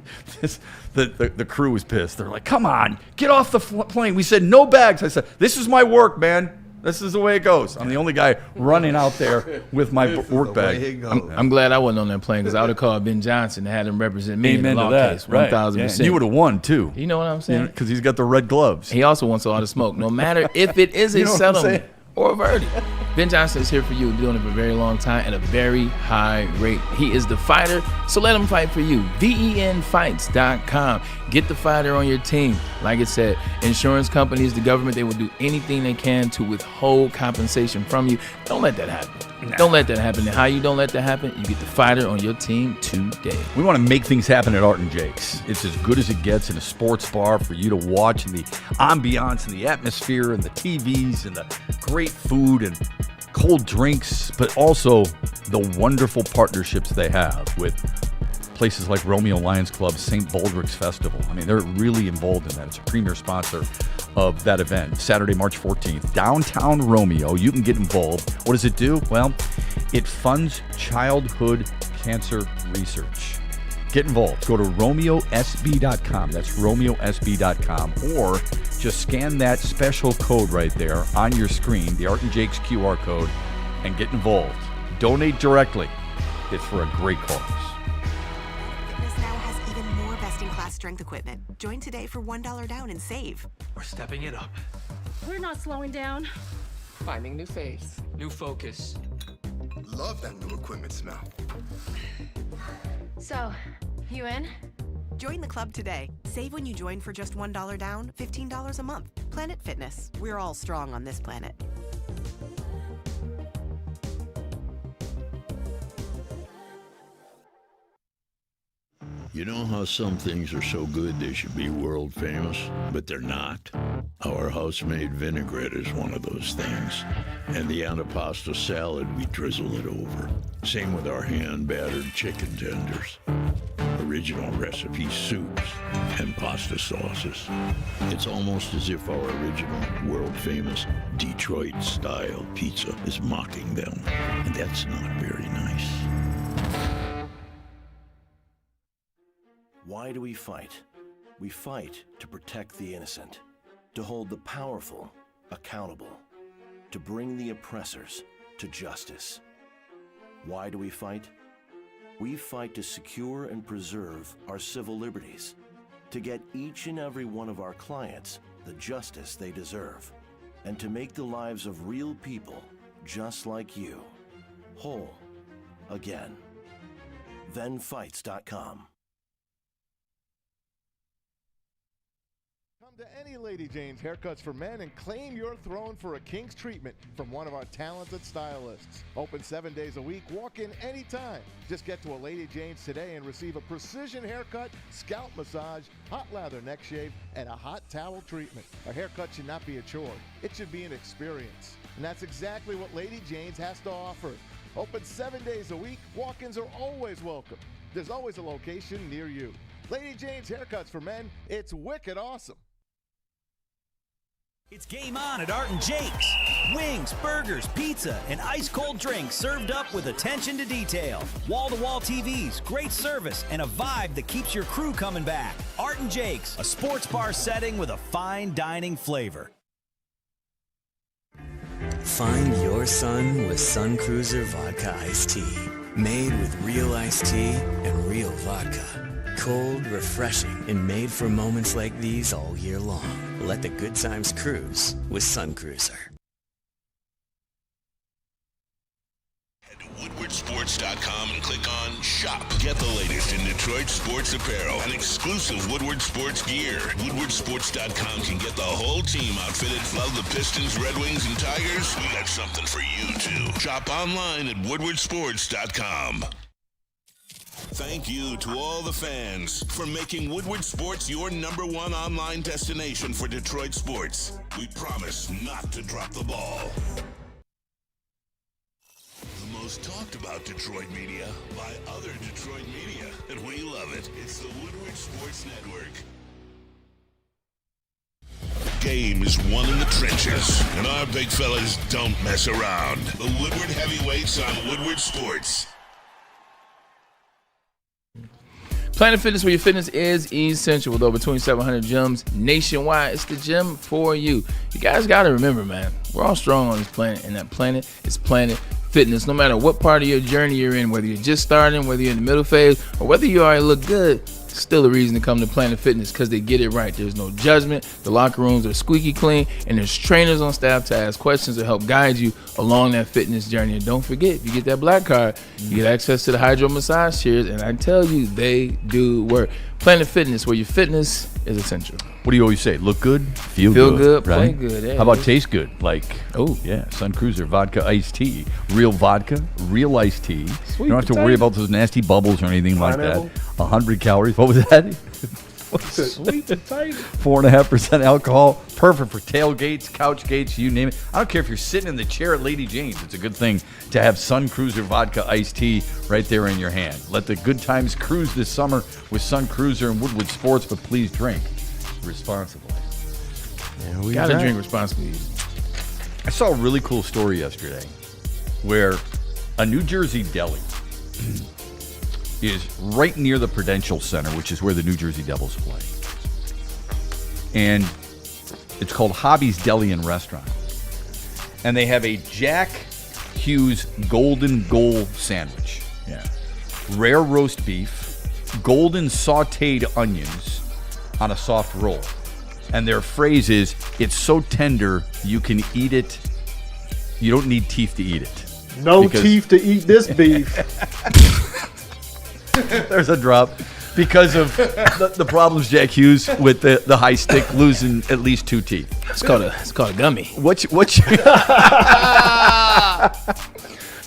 The crew was pissed. They're like, come on, get off the plane. We said no bags. I said, this is my work, man. This is the way it goes. I'm the only guy running out there with my work bag. I'm glad I wasn't on that plane, because I would have called Ben Johnson and had him represent me in the law case. 1,000%. You would have won, too. You know what I'm saying? Because he's got the red gloves. He also wants all the smoke, no matter if it is a settlement or a verdict. Ben Johnson is here for you, doing it for a very long time at a very high rate. He is the fighter, so let him fight for you. VENfights.com. Get the fighter on your team. Like I said, insurance companies, the government, they will do anything they can to withhold compensation from you. Don't let that happen. Nah. Don't let that happen. And how you don't let that happen? You get the fighter on your team today. We want to make things happen at Art and Jake's. It's as good as it gets in a sports bar for you to watch, and the ambiance and the atmosphere and the TVs and the great food and cold drinks, but also the wonderful partnerships they have with places like Romeo Lions Club, St. Baldrick's Festival. I mean, they're really involved in that. It's a premier sponsor of that event. Saturday, March 14th, downtown Romeo. You can get involved. What does it do? Well, it funds childhood cancer research. Get involved. Go to RomeoSB.com. That's RomeoSB.com. Or just scan that special code right there on your screen, the Art and Jake's QR code, and get involved. Donate directly. It's for a great cause. Fitness now has even more best-in-class strength equipment. Join today for $1 down and save. We're stepping it up. We're not slowing down. Finding new faith, new focus. Love that new equipment smell. So, you in? Join the club today. Save when you join for just $1 down, $15 a month. Planet Fitness. We're all strong on this planet. You know how some things are so good they should be world famous, but they're not? Our house-made vinaigrette is one of those things. And the antipasto salad, we drizzle it over. Same with our hand-battered chicken tenders. Original recipe soups and pasta sauces. It's almost as if our original, world-famous Detroit-style pizza is mocking them. And that's not very nice. Why do we fight? We fight to protect the innocent, to hold the powerful accountable, to bring the oppressors to justice. Why do we fight? We fight to secure and preserve our civil liberties, to get each and every one of our clients the justice they deserve, and to make the lives of real people just like you whole again. VenFights.com. Come to any Lady Jane's Haircuts for Men and claim your throne for a king's treatment from one of our talented stylists. Open 7 days a week. Walk in anytime. Just get to a Lady Jane's today and receive a precision haircut, scalp massage, hot lather neck shave, and a hot towel treatment. A haircut should not be a chore. It should be an experience. And that's exactly what Lady Jane's has to offer. Open 7 days a week. Walk-ins are always welcome. There's always a location near you. Lady Jane's Haircuts for Men. It's wicked awesome. It's game on at Art and Jake's. Wings, burgers, pizza, and ice-cold drinks served up with attention to detail. Wall-to-wall TVs, great service, and a vibe that keeps your crew coming back. Art and Jake's, a sports bar setting with a fine dining flavor. Find your sun with Sun Cruiser Vodka Iced Tea. Made with real iced tea and real vodka. Cold, refreshing, and made for moments like these all year long. Let the good times cruise with Sun Cruiser. Head to WoodwardSports.com and click on Shop. Get the latest in Detroit sports apparel and exclusive Woodward sports gear. WoodwardSports.com can get the whole team outfitted. Love the Pistons, Red Wings, and Tigers? We got something for you, too. Shop online at WoodwardSports.com. Thank you to all the fans for making Woodward Sports your #1 online destination for Detroit sports. We promise not to drop the ball. The most talked about Detroit media by other Detroit media, and we love it. It's the Woodward Sports Network. game is won in the trenches, and our big fellas don't mess around. The Woodward Heavyweights on Woodward Sports. Planet Fitness, where your fitness is essential. With over 2,700 gyms nationwide, it's the gym for you. You guys got to remember, man, we're all strong on this planet, and that planet is Planet Fitness. No matter what part of your journey you're in, whether you're just starting, whether you're in the middle phase, or whether you already look good, still a reason to come to Planet Fitness because they get it right. There's no judgment. The locker rooms are squeaky clean, and there's trainers on staff to ask questions to help guide you along that fitness journey. And don't forget, if you get that black card, you get access to the hydro massage chairs, and I tell you, they do work. Planet Fitness, where your fitness is essential. What do you always say? Look good, feel good, right? play good. Yeah. How about taste good? Like, oh yeah, Sun Cruiser vodka iced tea, real vodka, real iced tea. Sweet you don't have to worry about those nasty bubbles or anything Pineapple. like that. 100 calories. What was that? Sweet potato. 4.5% alcohol. Perfect for tailgates, couch gates, you name it. I don't care if you're sitting in the chair at Lady Jane's. It's a good thing to have Sun Cruiser vodka iced tea right there in your hand. Let the good times cruise this summer with Sun Cruiser and Woodward Sports, but please drink responsibly. We gotta drink responsibly. I saw a really cool story yesterday where a New Jersey deli is right near the Prudential Center, which is where the New Jersey Devils play. And it's called Hobby's Deli and Restaurant. And they have a Jack Hughes Golden Goal sandwich. Yeah. Rare roast beef, golden sauteed onions on a soft roll. And their phrase is, it's so tender you can eat it. You don't need teeth to eat it. No teeth to eat this beef. There's a drop. Because of the problems, Jack Hughes, with the high stick losing at least 2 teeth. It's called a gummy. What's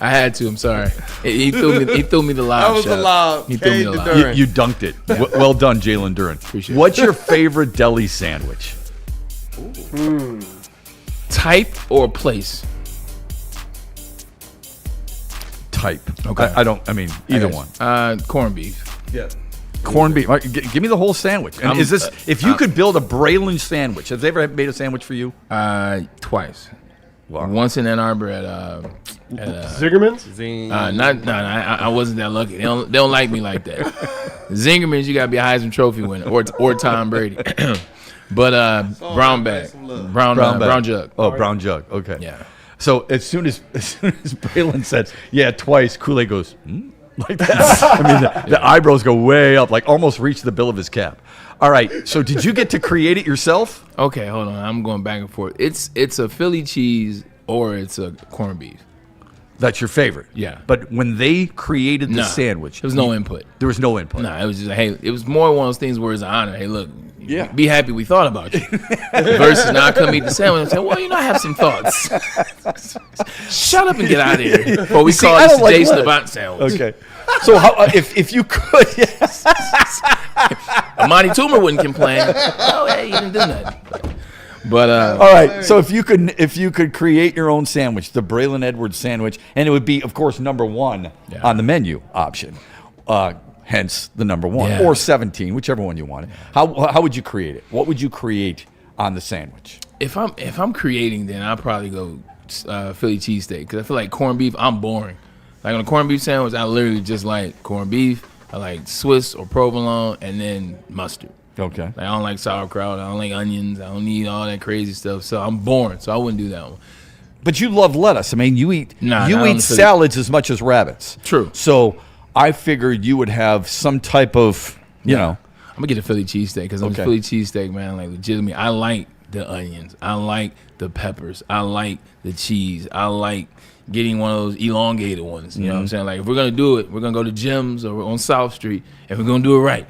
I had to. I'm sorry. He threw me the lob. That was shot. a lob. He threw me the Duran. lob. You dunked it. Well done, Jalen Duran. Appreciate What's your favorite deli sandwich? Type or place? Type. Okay. I mean, either one. Corned beef. Yeah. Corned beef. Give me the whole sandwich. And is this, if you could build a Braylon sandwich, have they ever made a sandwich for you? Twice. Wow. Once in Ann Arbor at Zingerman's? I wasn't that lucky. They don't like me like that. Zingerman's, you gotta be a Heisman Trophy winner or Tom Brady. But brown bag, brown jug. Oh, brown jug. Okay. Yeah. So as soon as Braylon said, "Yeah, twice," Kool-Aid goes like that. I mean, the eyebrows go way up, like almost reach the bill of his cap. All right. So did you get to create it yourself? Okay, hold on. I'm going back and forth. It's a Philly cheese or it's a corned beef. That's your favorite. Yeah. But when they created the sandwich, there was no input. There was no input. No, it was just hey. It was more one of those things where it's an honor. Hey, look. Yeah. Be happy we thought about you. Versus now I come eat the sandwich and say, well, I have some thoughts. Shut up and get out of here before we call this Jason Avant sandwich. Okay. So how, if you could, yes. Amani Toomer wouldn't complain. Oh, hey, you didn't do nothing. But all right. So if you could create your own sandwich, the Braylon Edwards sandwich, and it would be, of course, number 1 on the menu option. Hence the number 1 or 17, whichever one you wanted. How would you create it? What would you create on the sandwich? If I'm creating, then I'll probably go Philly cheesesteak because I feel like corned beef. I'm boring. Like on a corned beef sandwich, I literally just like corned beef. I like Swiss or provolone and then mustard. Okay. Like I don't like sauerkraut. I don't like onions. I don't need all that crazy stuff. So I'm boring. So I wouldn't do that one. But you love lettuce. I mean, you eat salads as much as rabbits. True. So I figured you would have some type of, you know. I'm gonna get a Philly cheesesteak because I'm a Philly cheesesteak, man. Like legitimately, I like the onions. I like the peppers. I like the cheese. I like getting one of those elongated ones. You know what I'm saying? Like if we're gonna do it, we're gonna go to Jim's or on South Street, and we're gonna do it right.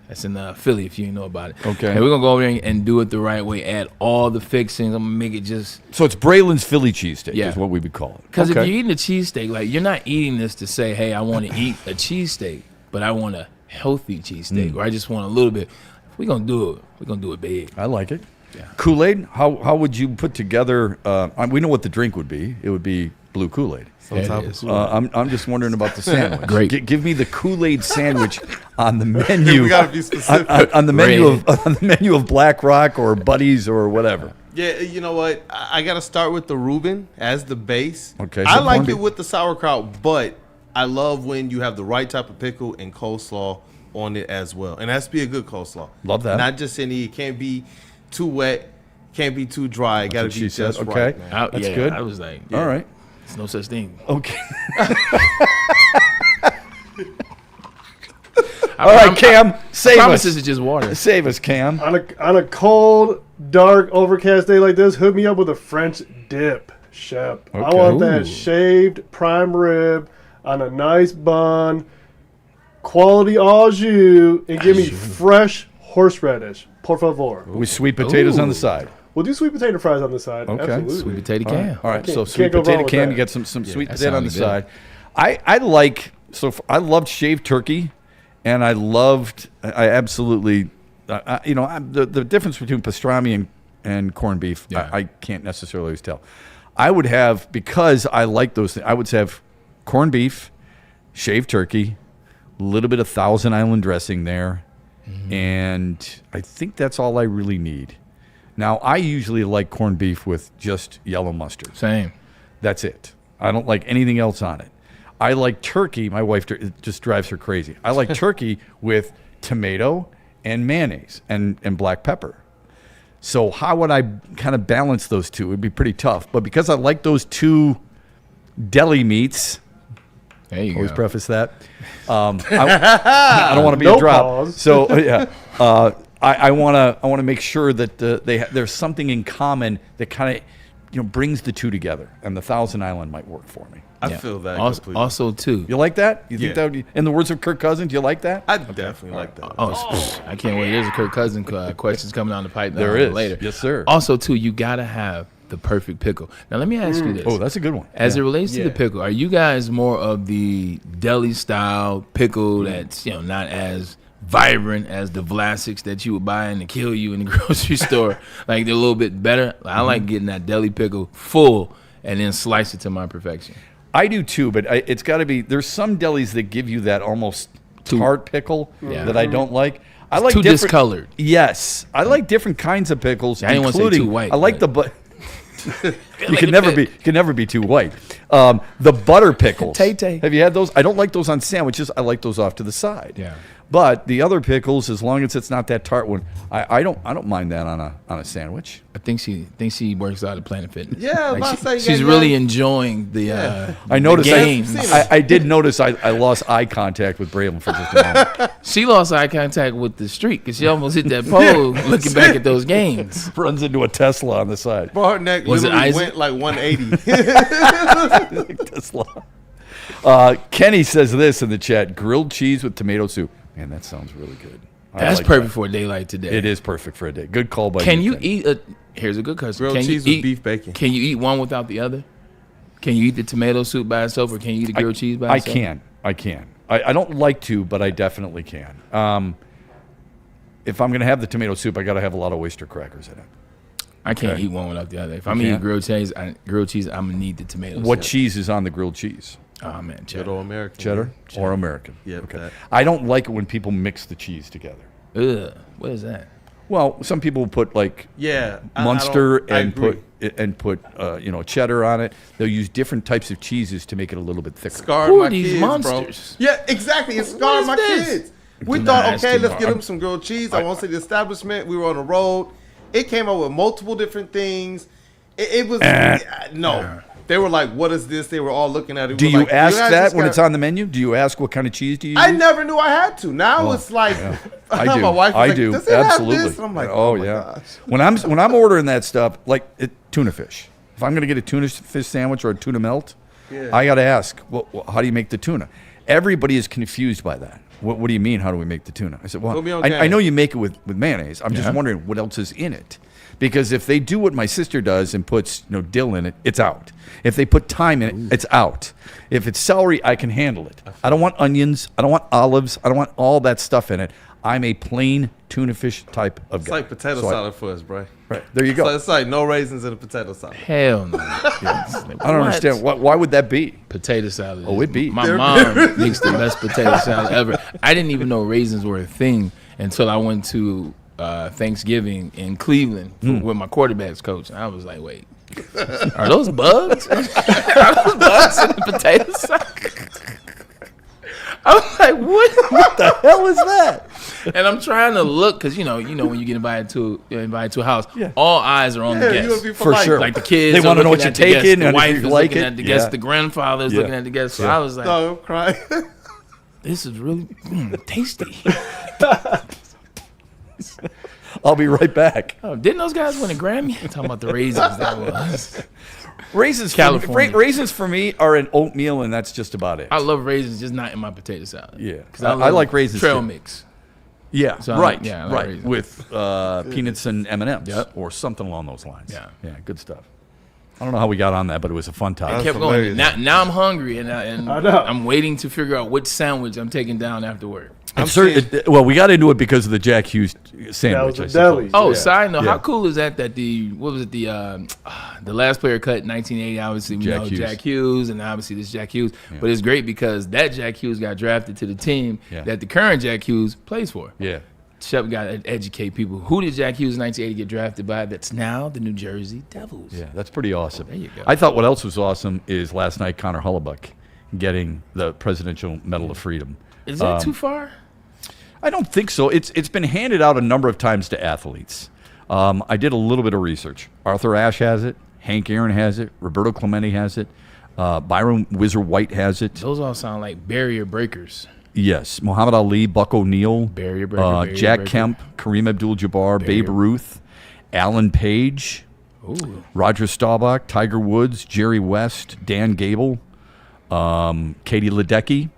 That's in Philly, if you know about it. Okay. And we're gonna go over there and do it the right way. Add all the fixings. I'm gonna make it just. So it's Braylon's Philly cheesesteak is what we would call it. Because if you're eating a cheesesteak, like you're not eating this to say, hey, I want to eat a cheesesteak, but I want a healthy cheesesteak, or I just want a little bit. If we're gonna do it, we're gonna do it big. I like it. Yeah. Kool-Aid, how would you put together? We know what the drink would be. It would be blue Kool-Aid. I'm just wondering about the sandwich. Great. Give me the Kool-Aid sandwich on the menu. We gotta be specific. on the menu of Black Rock or Buddies or whatever. Yeah, you know what? I got to start with the Reuben as the base. Okay. I so like corned it beef. with the sauerkraut, but I love when you have the right type of pickle and coleslaw on it as well. And it has to be a good coleslaw. Love that. Not just any. It can't be too wet. Can't be too dry. It got to be just Okay. right. Man. That's good. I was like, all right. There's no such thing. Okay. All right, Cam, save us. This is just water. Save us, Cam. On a cold, dark, overcast day like this, hook me up with a French dip, Shep. I Okay. want that shaved prime rib on a nice bun, quality au jus, and give me fresh horseradish, por favor. With sweet potatoes on the side. We'll do sweet potato fries on the side. Okay. Absolutely. Sweet potato cam. All right, so Can't sweet go wrong potato with cam, that. you get some sweet that potato on the sounded side. I loved shaved turkey, and I absolutely, the difference between pastrami and corned beef, I can't necessarily always tell. I would have, because I like those things, I would have corned beef, shaved turkey, a little bit of Thousand Island dressing there, and I think that's all I really need. Now, I usually like corned beef with just yellow mustard. Same. That's it. I don't like anything else on it. I like turkey. My wife, it just drives her crazy. I like turkey with tomato and mayonnaise and black pepper. So how would I kind of balance those two? It would be pretty tough. But because I like those two deli meats, there you always go. preface that. I don't want to be a drop. Pause. So yeah, I want to make sure that there's something in common that kind of brings the two together, and the Thousand Island might work for me. I feel that completely. Also, too. You like that? You think that would, in the words of Kirk Cousins, you like that? I definitely like that. I can't wait. There's a Kirk Cousins questions coming down the pipe There is. later. Yes, sir. Also, too, you got to have the perfect pickle. Now, let me ask you this. Oh, that's a good one. As it relates to the pickle, are you guys more of the deli-style pickle that's not as vibrant as the Vlasics that you would buy and to kill you in the grocery store? Like, they're a little bit better? I like getting that deli pickle full and then slice it to my perfection. I do too, but it's got to be. There's some delis that give you that almost tart pickle that I don't like. I like too discolored. Yes, I like different kinds of pickles. I didn't want to say too white. I like you can never be too white. The butter pickles. Tay-tay. Have you had those? I don't like those on sandwiches. I like those off to the side. Yeah. But the other pickles, as long as it's not that tart one, I don't mind that on a sandwich. I think she works out at Planet Fitness. Yeah, like she's really enjoying the I noticed. games. I did notice. I lost eye contact with Braylon for just a moment. She lost eye contact with the street because she almost hit that pole looking back at those games. Runs into a Tesla on the side. Bro, her neck went like 180. Tesla. Kenny says this in the chat: grilled cheese with tomato soup. Man, that sounds really good. That's perfect for a day like today. It is perfect for a day. Good call by Can you, you Kenny. eat here's a good question. Grilled cheese with beef bacon. Can you eat one without the other? Can you eat the tomato soup by itself, or can you eat the grilled cheese by itself? I can. I don't like to, but I definitely can. If I'm going to have the tomato soup, I got to have a lot of oyster crackers in it. I can't eat one without the other. If I'm eating grilled cheese, I'm going to need the tomato soup. What cheese is on the grilled cheese? Oh, man, cheddar. Good old American. Cheddar or American? Yeah. Okay. I don't like it when people mix the cheese together. Ugh. What is that? Well, some people put like Munster and put cheddar on it. They'll use different types of cheeses to make it a little bit thicker. Scarred Who my are these kids, monsters? bro. Yeah, exactly. It scarred my kids. We thought, okay, let's get them some grilled cheese. I won't say the establishment. We were on the road. It came out with multiple different things. It was no. They were like, "What is this?" They were all looking at it. Do you ask that when it's on the menu? Do you ask what kind of cheese do you use? I never knew I had to. Now it's like, I do. my wife was I like, do. Does it Absolutely. have this? And I'm like, oh my yeah. gosh. When I'm ordering that stuff, like tuna fish. If I'm gonna get a tuna fish sandwich or a tuna melt, I got to ask, how do you make the tuna? Everybody is confused by that. What do you mean? How do we make the tuna? I said, well, I know you make it with mayonnaise. I'm just wondering what else is in it. Because if they do what my sister does and puts dill in it, it's out. If they put thyme in it, it's out. If it's celery, I can handle it. I don't want onions. I don't want olives. I don't want all that stuff in it. I'm a plain tuna fish type of It's guy. like potato salad for us, bro. Right. There you go. So it's like no raisins in a potato salad. Hell no. I don't understand. Why would that be? Potato salad. Oh, it'd be. My mom makes the best potato salad ever. I didn't even know raisins were a thing until I went to Thanksgiving in Cleveland with my quarterbacks coach. And I was like, wait, are those bugs? Are those bugs in the potato salad? I was like, what the hell is that? And I'm trying to look because you know when you get invited to a house, all eyes are on the guests For sure. Like the kids, they want to know what you're taking, the and wife if is you like looking it. at the guests, the grandfather is looking at the guests. So I was like, I'm crying. this is really tasty. I'll be right back. Oh, didn't those guys win a Grammy? I'm talking about the raisins. That was Raisins, California. Raisins for me are an oatmeal, and that's just about it. I love raisins, just not in my potato salad. Yeah, because I like raisins. Trail too. mix. Yeah, So right, I like right. raisins. With peanuts and M&Ms, or something along those lines. Yeah, good stuff. I don't know how we got on that, but it was a fun topic. I kept going. Now I'm hungry, and I know. I'm waiting to figure out which sandwich I'm taking down after work. Well, we got into it because of the Jack Hughes sandwich. was a deli. Oh, Yeah. side note, Yeah. how cool is that the last player cut in 1980, obviously we know Jack Hughes, and obviously this Jack Hughes. But it's great because that Jack Hughes got drafted to the team that the current Jack Hughes plays for. Yeah. Shep got to educate people. Who did Jack Hughes in 1980 get drafted by? That's now the New Jersey Devils. Yeah, that's pretty awesome. There you go. I thought what else was awesome is last night Connor Hellebuyck getting the Presidential Medal of Freedom. Is that too far? I don't think so. It's been handed out a number of times to athletes. I did a little bit of research. Arthur Ashe has it. Hank Aaron has it. Roberto Clemente has it. Byron Whizzer White has it. Those all sound like barrier breakers. Yes. Muhammad Ali, Buck O'Neal, Barrier breaker, Jack breaker. Kemp, Kareem Abdul-Jabbar, Babe Ruth, Alan Page, Roger Staubach, Tiger Woods, Jerry West, Dan Gable, Katie Ledecky.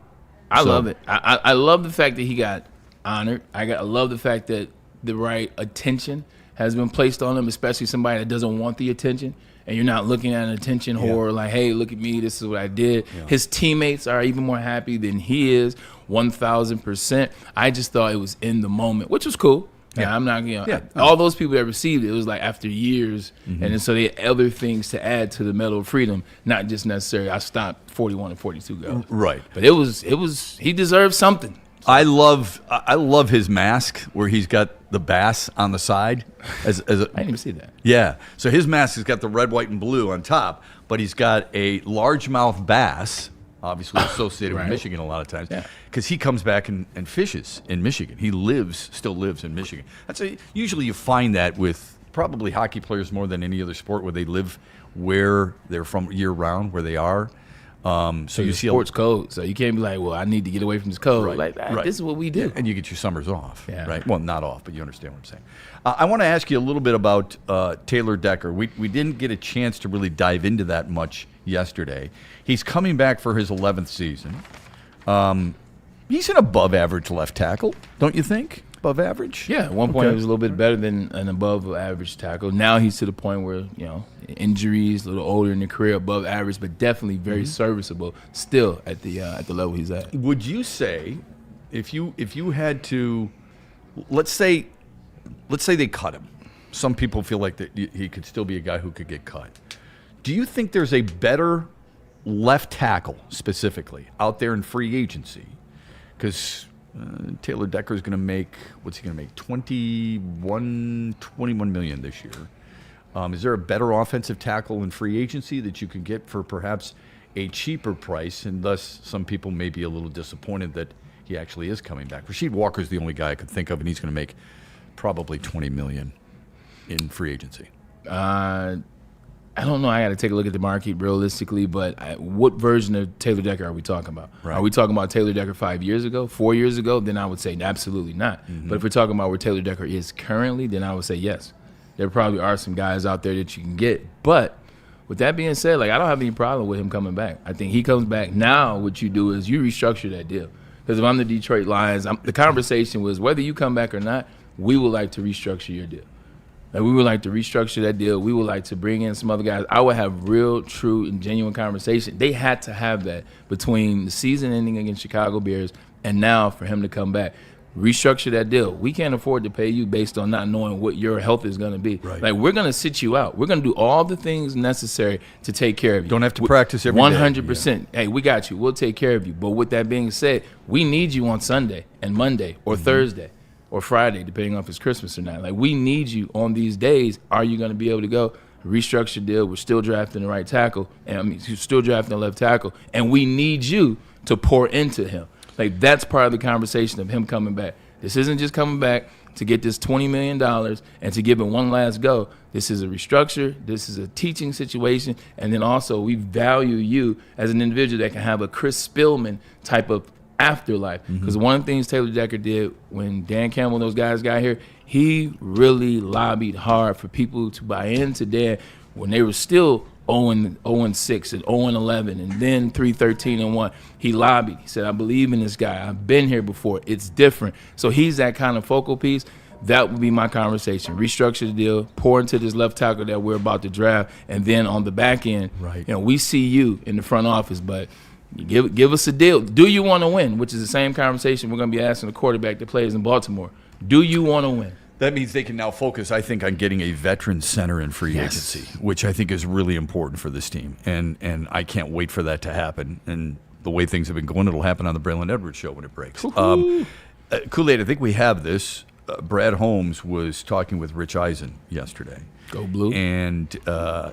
I love it. I love the fact that he got honored. I love the fact that the right attention has been placed on him, especially somebody that doesn't want the attention. And you're not looking at an attention whore like, hey, look at me, this is what I did. Yeah. His teammates are even more happy than he is, 1,000%. I just thought it was in the moment, which was cool. Yeah, I'm not, all those people that received it, it was like after years. And then so they had other things to add to the Medal of Freedom, not just necessarily I stopped 41 and 42 goals. Right. But it was he deserved something. I love his mask where he's got the bass on the side. I didn't even see that. Yeah. So his mask has got the red, white, and blue on top, but he's got a largemouth bass, obviously associated with Michigan a lot of times, because he comes back and fishes in Michigan. He still lives in Michigan. Usually you find that with probably hockey players more than any other sport where they live where they're from year round, where they are. So you see sports code, so you can't be like, well, I need to get away from this code. This is what we do. Yeah, and you get your summers off, right? Well, not off, but you understand what I'm saying. I want to ask you a little bit about Taylor Decker. We didn't get a chance to really dive into that much yesterday. He's coming back for his 11th season. He's an above-average left tackle, don't you think? Above average? Yeah, at one point he was a little bit better than an above-average tackle. Now he's to the point where, injuries, a little older in the career, above average, but definitely very serviceable still at the level he's at. Would you say, if you had to, let's say they cut him. Some people feel like that he could still be a guy who could get cut. Do you think there's a better left tackle specifically out there in free agency? Because Taylor Decker is going to make, what's he going to make? 21 million this year. Is there a better offensive tackle in free agency that you can get for perhaps a cheaper price? And thus, some people may be a little disappointed that he actually is coming back. Rasheed Walker's the only guy I could think of, and he's going to make probably 20 million in free agency. I don't know. I got to take a look at the market realistically, but what version of Taylor Decker are we talking about? Right. Are we talking about Taylor Decker 5 years ago, 4 years ago? Then I would say absolutely not. But if we're talking about where Taylor Decker is currently, then I would say yes. There probably are some guys out there that you can get. But with that being said, I don't have any problem with him coming back. I think he comes back. Now what you do is you restructure that deal. Because if I'm the Detroit Lions, the conversation was whether you come back or not, we would like to restructure your deal. We would like to restructure that deal. We would like to bring in some other guys. I would have real, true, and genuine conversation. They had to have that between the season ending against Chicago Bears and now for him to come back. restructure that deal. We can't afford to pay you based on not knowing what your health is going to be. Right. Like, we're going to sit you out. We're going to do all the things necessary to take care of you. Don't have to practice every day. 100%. Hey, we got you. We'll take care of you. But with that being said, we need you on Sunday and Monday or Thursday or Friday, depending on if it's Christmas or not. Like, we need you on these days. Are you going to be able to go? Restructure deal. We're still drafting the right tackle. And I mean, you're still drafting the left tackle. And we need you to pour into him. Like, that's part of the conversation of him coming back. This isn't just coming back to get this $20 million and to give it one last go. This is a restructure. This is a teaching situation. And then also, we value you as an individual that can have a Chris Spillman type of afterlife. Because one of the things Taylor Decker did when Dan Campbell and those guys got here, he really lobbied hard for people to buy into Dan when they were still 0-6 and 0-11 and then 3-13-1. He lobbied. He said, I believe in this guy. I've been here before. It's different. So he's that kind of focal piece. That would be my conversation. Restructure the deal, pour into this left tackle that we're about to draft, and then on the back end, we see you in the front office, but give us a deal. Do you want to win? Which is the same conversation we're going to be asking the quarterback that plays in Baltimore. Do you want to win? That means they can now focus, I think, on getting a veteran center in free agency, which I think is really important for this team. And I can't wait for that to happen. And the way things have been going, it'll happen on the Braylon Edwards show when it breaks. Kool-Aid, I think we have this. Brad Holmes was talking with Rich Eisen yesterday. Go Blue. And,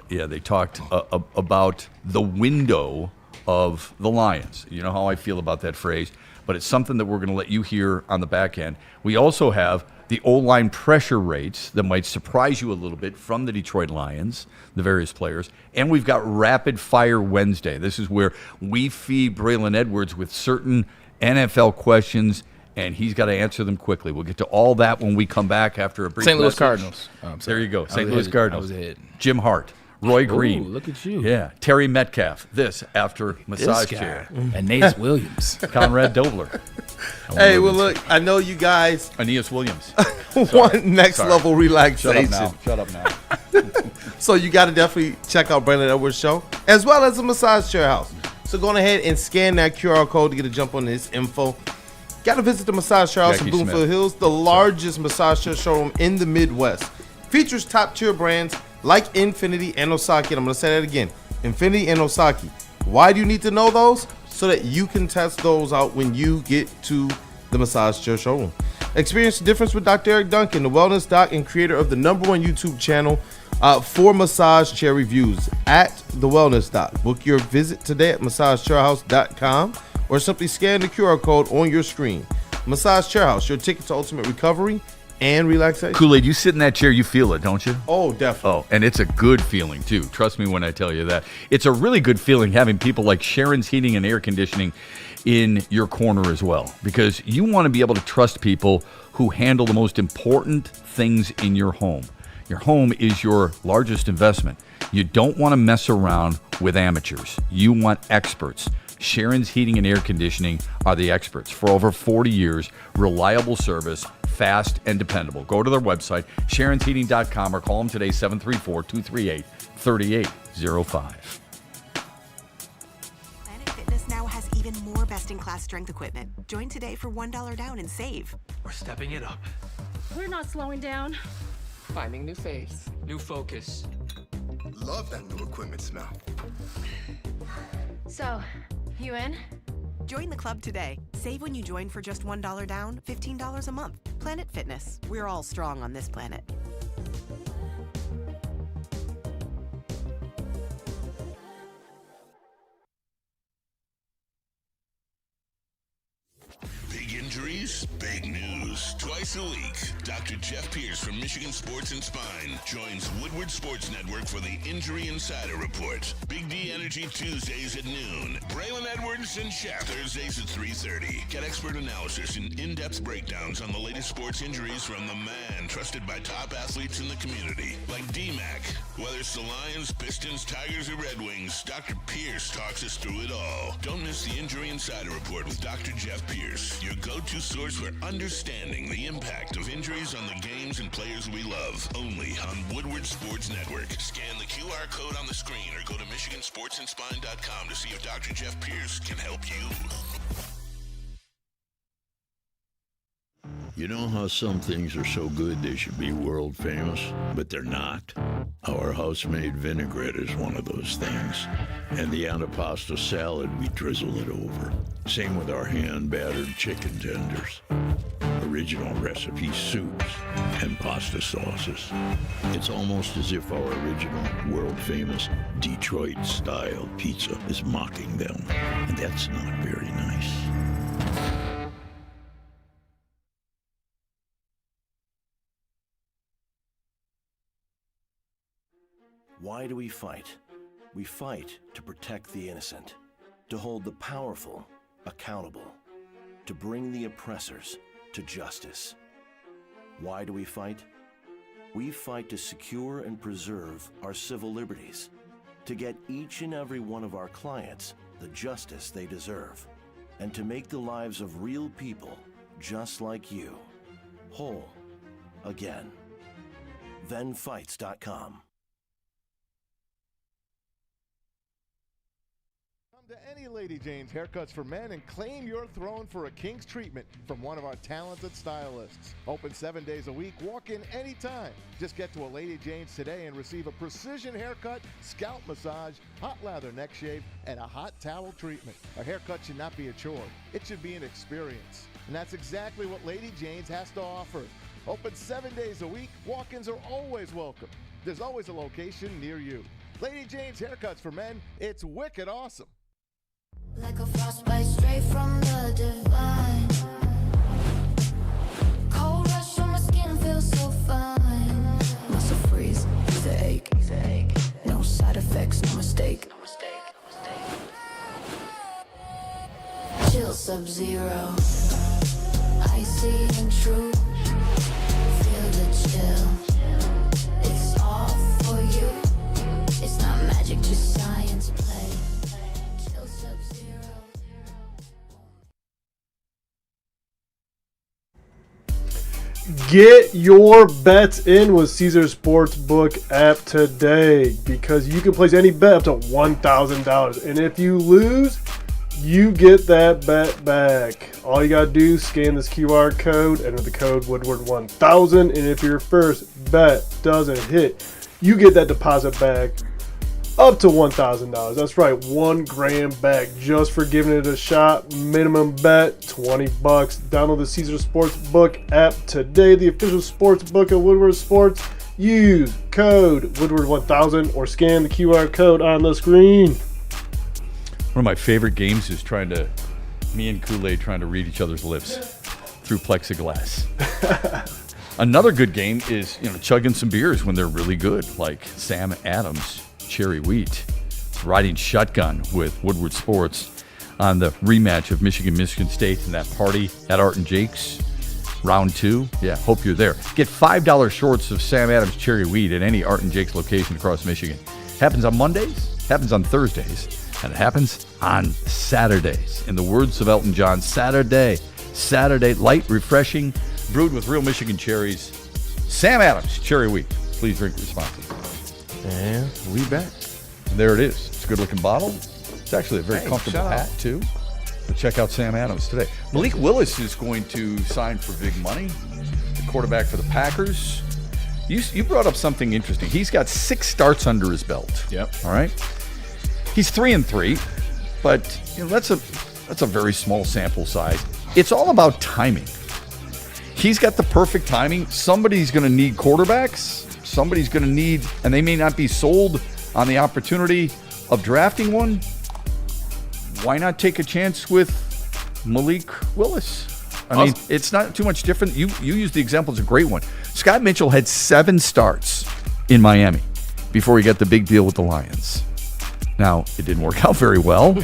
they talked about the window of the Lions. You know how I feel about that phrase. But it's something that we're going to let you hear on the back end. We also have the O-line pressure rates that might surprise you a little bit from the Detroit Lions, the various players. And we've got Rapid Fire Wednesday. This is where we feed Braylon Edwards with certain NFL questions, and he's got to answer them quickly. We'll get to all that when we come back after a brief St. Louis message. Cardinals. There you go. St. Louis Cardinals. I was ahead. Jim Hart. Roy Green. Ooh, look at you. Yeah. Terry Metcalf. This after massage chair. And Nate Williams. Conrad Dobler. Hey, well, look, I know you guys Aeneas Williams. want next level relaxation. Shut up now. So you got to definitely check out Braylon Edwards' show, as well as the Massage Chair House. So go on ahead and scan that QR code to get a jump on this info. Got to visit the Massage Chair House in Bloomfield Hills, the largest massage chair showroom in the Midwest. Features top-tier brands like Infinity and Osaki. And I'm going to say that again. Infinity and Osaki. Why do you need to know those? So that you can test those out when you get to the Massage Chair Showroom. Experience the difference with Dr. Eric Duncan, the wellness doc and creator of the #1 YouTube channel for massage chair reviews at The Wellness Doc. Book your visit today at massagechairhouse.com or simply scan the QR code on your screen. Massage Chair House, your ticket to ultimate recovery and relaxation. Kool-Aid, you sit in that chair, you feel it, don't you? Oh, definitely. Oh, and it's a good feeling, too. Trust me when I tell you that. It's a really good feeling having people like Sharon's Heating and Air Conditioning in your corner as well, because you want to be able to trust people who handle the most important things in your home. Your home is your largest investment. You don't want to mess around with amateurs. You want experts. Sharon's Heating and Air Conditioning are the experts. For over 40 years, reliable service, fast and dependable. Go to their website, sharonsheating.com, or call them today, 734-238-3805. Planet Fitness now has even more best-in-class strength equipment. Join today for $1 down and save. We're stepping it up. We're not slowing down. Finding new faith, new focus. Love that new equipment smell. So, you in? Join the club today. Save when you join for just $1 down, $15 a month. Planet Fitness. We're all strong on this planet. Big injuries, big news. Twice a week, Dr. Jeff Pierce from Michigan Sports and Spine joins Woodward Sports Network for the Injury Insider Report. Big D Energy Tuesdays at noon. Braylon Edwards and Shaq Thursdays at 3:30. Get expert analysis and in-depth breakdowns on the latest sports injuries from the man trusted by top athletes in the community, like D-Mac. Whether it's the Lions, Pistons, Tigers, or Red Wings, Dr. Pierce talks us through it all. Don't miss the Injury Insider Report with Dr. Jeff Pierce, your go-to source for understanding the impact of injuries on the games and players we love. Only on Woodward Sports Network. Scan the QR code on the screen or go to MichiganSportsandSpine.com to see if Dr. Jeff Pierce can help you. You know how some things are so good they should be world famous, but they're not? Our house-made vinaigrette is one of those things. And the antipasto salad, we drizzle it over. Same with our hand-battered chicken tenders. Original recipe soups and pasta sauces. It's almost as if our original, world-famous Detroit-style pizza is mocking them. And that's not very nice. Why do we fight? We fight to protect the innocent, to hold the powerful accountable, to bring the oppressors to justice. Why do we fight? We fight to secure and preserve our civil liberties, to get each and every one of our clients the justice they deserve, and to make the lives of real people just like you whole again. ThenFights.com. To any Lady Jane's Haircuts for Men and claim your throne for a king's treatment from one of our talented stylists. Open 7 days a week, walk in anytime. Just get to a Lady Jane's today and receive a precision haircut, scalp massage, hot lather neck shave, and a hot towel treatment. A haircut should not be a chore. It should be an experience. And that's exactly what Lady Jane's has to offer. Open 7 days a week, walk-ins are always welcome. There's always a location near you. Lady Jane's Haircuts for Men, it's wicked awesome. Like a frostbite straight from the divine. Cold rush on my skin feels so fine. Muscle freeze, he's a ache. No side effects, no mistake. Chill Sub-Zero, icy and true. Feel the chill. It's all for you. It's not magic, just science play. Get your bets in with Caesar Sportsbook app today because you can place any bet up to $1,000. And if you lose, you get that bet back. All you got to do is scan this QR code, enter the code Woodward1000, and if your first bet doesn't hit, you get that deposit back up to $1,000. That's right, $1,000 back just for giving it a shot. Minimum bet $20. Download the Caesar Sportsbook app today, the official sports book of Woodward Sports. Use code Woodward1000 or scan the QR code on the screen. One of my favorite games is me and Kool-Aid trying to read each other's lips through plexiglass. Another good game is chugging some beers when they're really good, like Sam Adams Cherry Wheat. Riding shotgun with Woodward Sports on the rematch of Michigan State and that party at Art and Jake's. Round 2. Yeah, hope you're there. Get $5 shorts of Sam Adams Cherry Wheat at any Art and Jake's location across Michigan. Happens on Mondays, happens on Thursdays, and it happens on Saturdays. In the words of Elton John, Saturday, light, refreshing, brewed with real Michigan cherries. Sam Adams Cherry Wheat. Please drink responsibly. And we back. There it is. It's a good-looking bottle. It's actually a very comfortable hat, too. So check out Sam Adams today. Malik Willis is going to sign for big money, the quarterback for the Packers. You brought up something interesting. He's got 6 starts under his belt. Yep. All right. He's 3-3, but that's a very small sample size. It's all about timing. He's got the perfect timing. Somebody's going to need quarterbacks. Somebody's going to need, and they may not be sold on the opportunity of drafting one. Why not take a chance with Malik Willis? I mean, it's not too much different. You used the example. It's a great one. Scott Mitchell had 7 starts in Miami before he got the big deal with the Lions. Now, it didn't work out very well,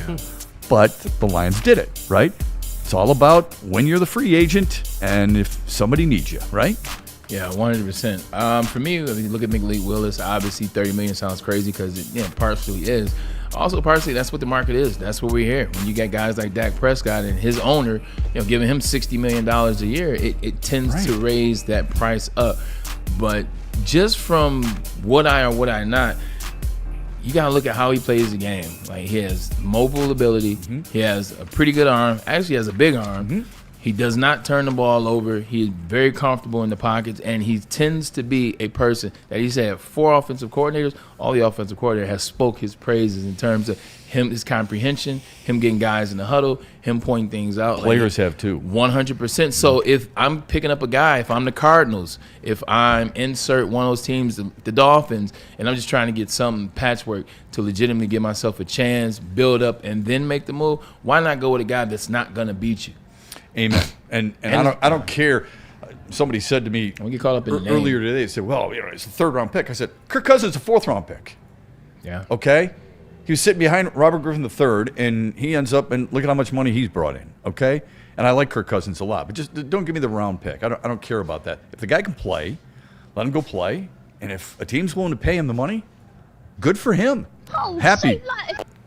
but the Lions did it, right? It's all about when you're the free agent and if somebody needs you, right? Yeah, 100%. For me, if you look at Malik Willis, obviously $30 million sounds crazy because it partially is. Also, partially, that's what the market is. That's what we're here. When you get guys like Dak Prescott and his owner, giving him $60 million a year, it tends to raise that price up. But just from what I or what I not, you got to look at how he plays the game. Like, he has mobile ability. Mm-hmm. He has a pretty good arm. Actually, he has a big arm. Mm-hmm. He does not turn the ball over. He's very comfortable in the pockets, and he tends to be a person that he's had 4 offensive coordinators. All the offensive coordinator has spoke his praises in terms of his comprehension, him getting guys in the huddle, him pointing things out. Players have too. 100%. So if I'm picking up a guy, if I'm the Cardinals, if I'm insert one of those teams, the Dolphins, and I'm just trying to get some patchwork to legitimately give myself a chance, build up, and then make the move, why not go with a guy that's not going to beat you? Amen. And I don't care. Somebody said to me get caught up in earlier today, they said, well, it's a 3rd-round pick. I said, Kirk Cousins is a 4th-round pick. Yeah. Okay? He was sitting behind Robert Griffin III, and he ends up, and look at how much money he's brought in, okay? And I like Kirk Cousins a lot, but just don't give me the round pick. I don't care about that. If the guy can play, let him go play. And if a team's willing to pay him the money, good for him. Happy.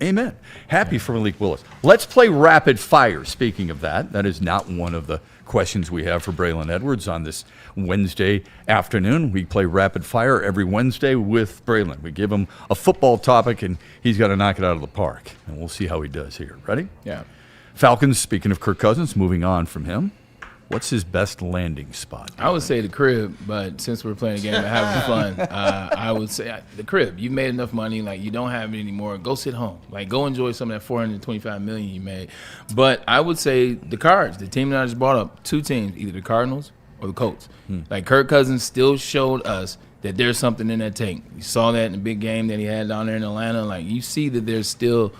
Amen. Happy for Malik Willis. Let's play rapid fire. Speaking of that is not one of the questions we have for Braylon Edwards on this Wednesday afternoon. We play rapid fire every Wednesday with Braylon. We give him a football topic, and he's got to knock it out of the park. And we'll see how he does here. Ready? Yeah. Falcons, speaking of Kirk Cousins, moving on from him. What's his best landing spot? I would say the crib, but since we're playing a game and having fun, I would say the crib. You've made enough money, like you don't have it anymore. Go sit home, like go enjoy some of that $425 million you made. But I would say the Cards, the team that I just brought up, 2 teams, either the Cardinals or the Colts. Like Kirk Cousins still showed us that there's something in that tank. You saw that in the big game that he had down there in Atlanta. Like you see that there's still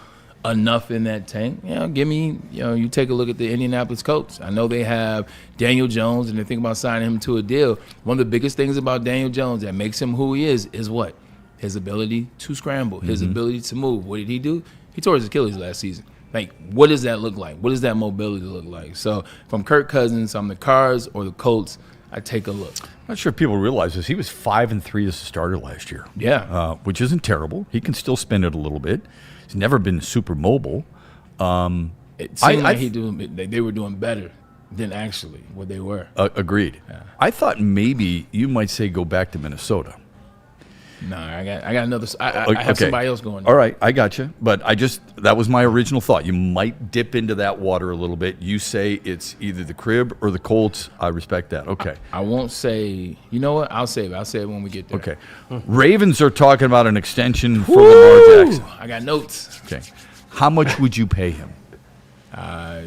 enough in that tank. You take a look at the Indianapolis Colts. I know they have Daniel Jones, and they think about signing him to a deal. One of the biggest things about Daniel Jones that makes him who he is what? His ability to scramble, his ability to move. What did he do? He tore his Achilles last season. Like, what does that look like? What does that mobility look like? So from Kirk Cousins, I'm the Cards or the Colts, I take a look. I'm not sure if people realize this. He was 5-3 as a starter last year. Yeah. Which isn't terrible. He can still spin it a little bit. He's never been super mobile. It seemed like they were doing better than actually what they were. Agreed. Yeah. I thought maybe you might say go back to Minnesota. No, I got another. I have somebody else going there. All right, I got you. But that was my original thought. You might dip into that water a little bit. You say it's either the crib or the Colts. I respect that. Okay. I won't say. You know what? I'll say it. I'll say it when we get there. Okay. Ravens are talking about an extension for Lamar Jackson. I got notes. Okay. How much would you pay him?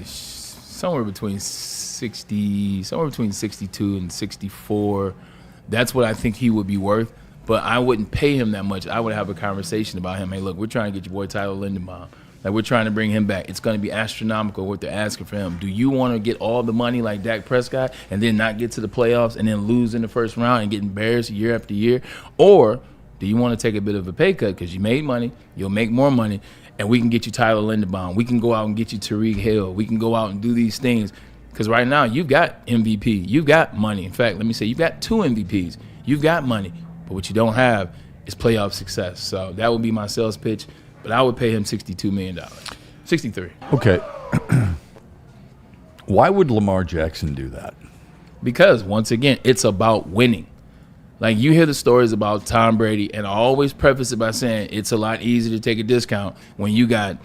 Somewhere between 62 and 64. That's what I think he would be worth. But I wouldn't pay him that much. I would have a conversation about him. Hey, look, we're trying to get your boy Tyler Linderbaum. Like, we're trying to bring him back. It's going to be astronomical what they're asking for him. Do you want to get all the money like Dak Prescott and then not get to the playoffs and then lose in the first round and get embarrassed year after year? Or do you want to take a bit of a pay cut because you made money, you'll make more money, and we can get you Tyler Linderbaum. We can go out and get you Tariq Hill. We can go out and do these things. Because right now, you've got MVP. You've got money. In fact, let me say, you've got 2 MVPs. You've got money. But what you don't have is playoff success. So that would be my sales pitch. But I would pay him $62 million. 63. Okay. Why would Lamar Jackson do that? Because, once again, it's about winning. Like, you hear the stories about Tom Brady, and I always preface it by saying it's a lot easier to take a discount when you got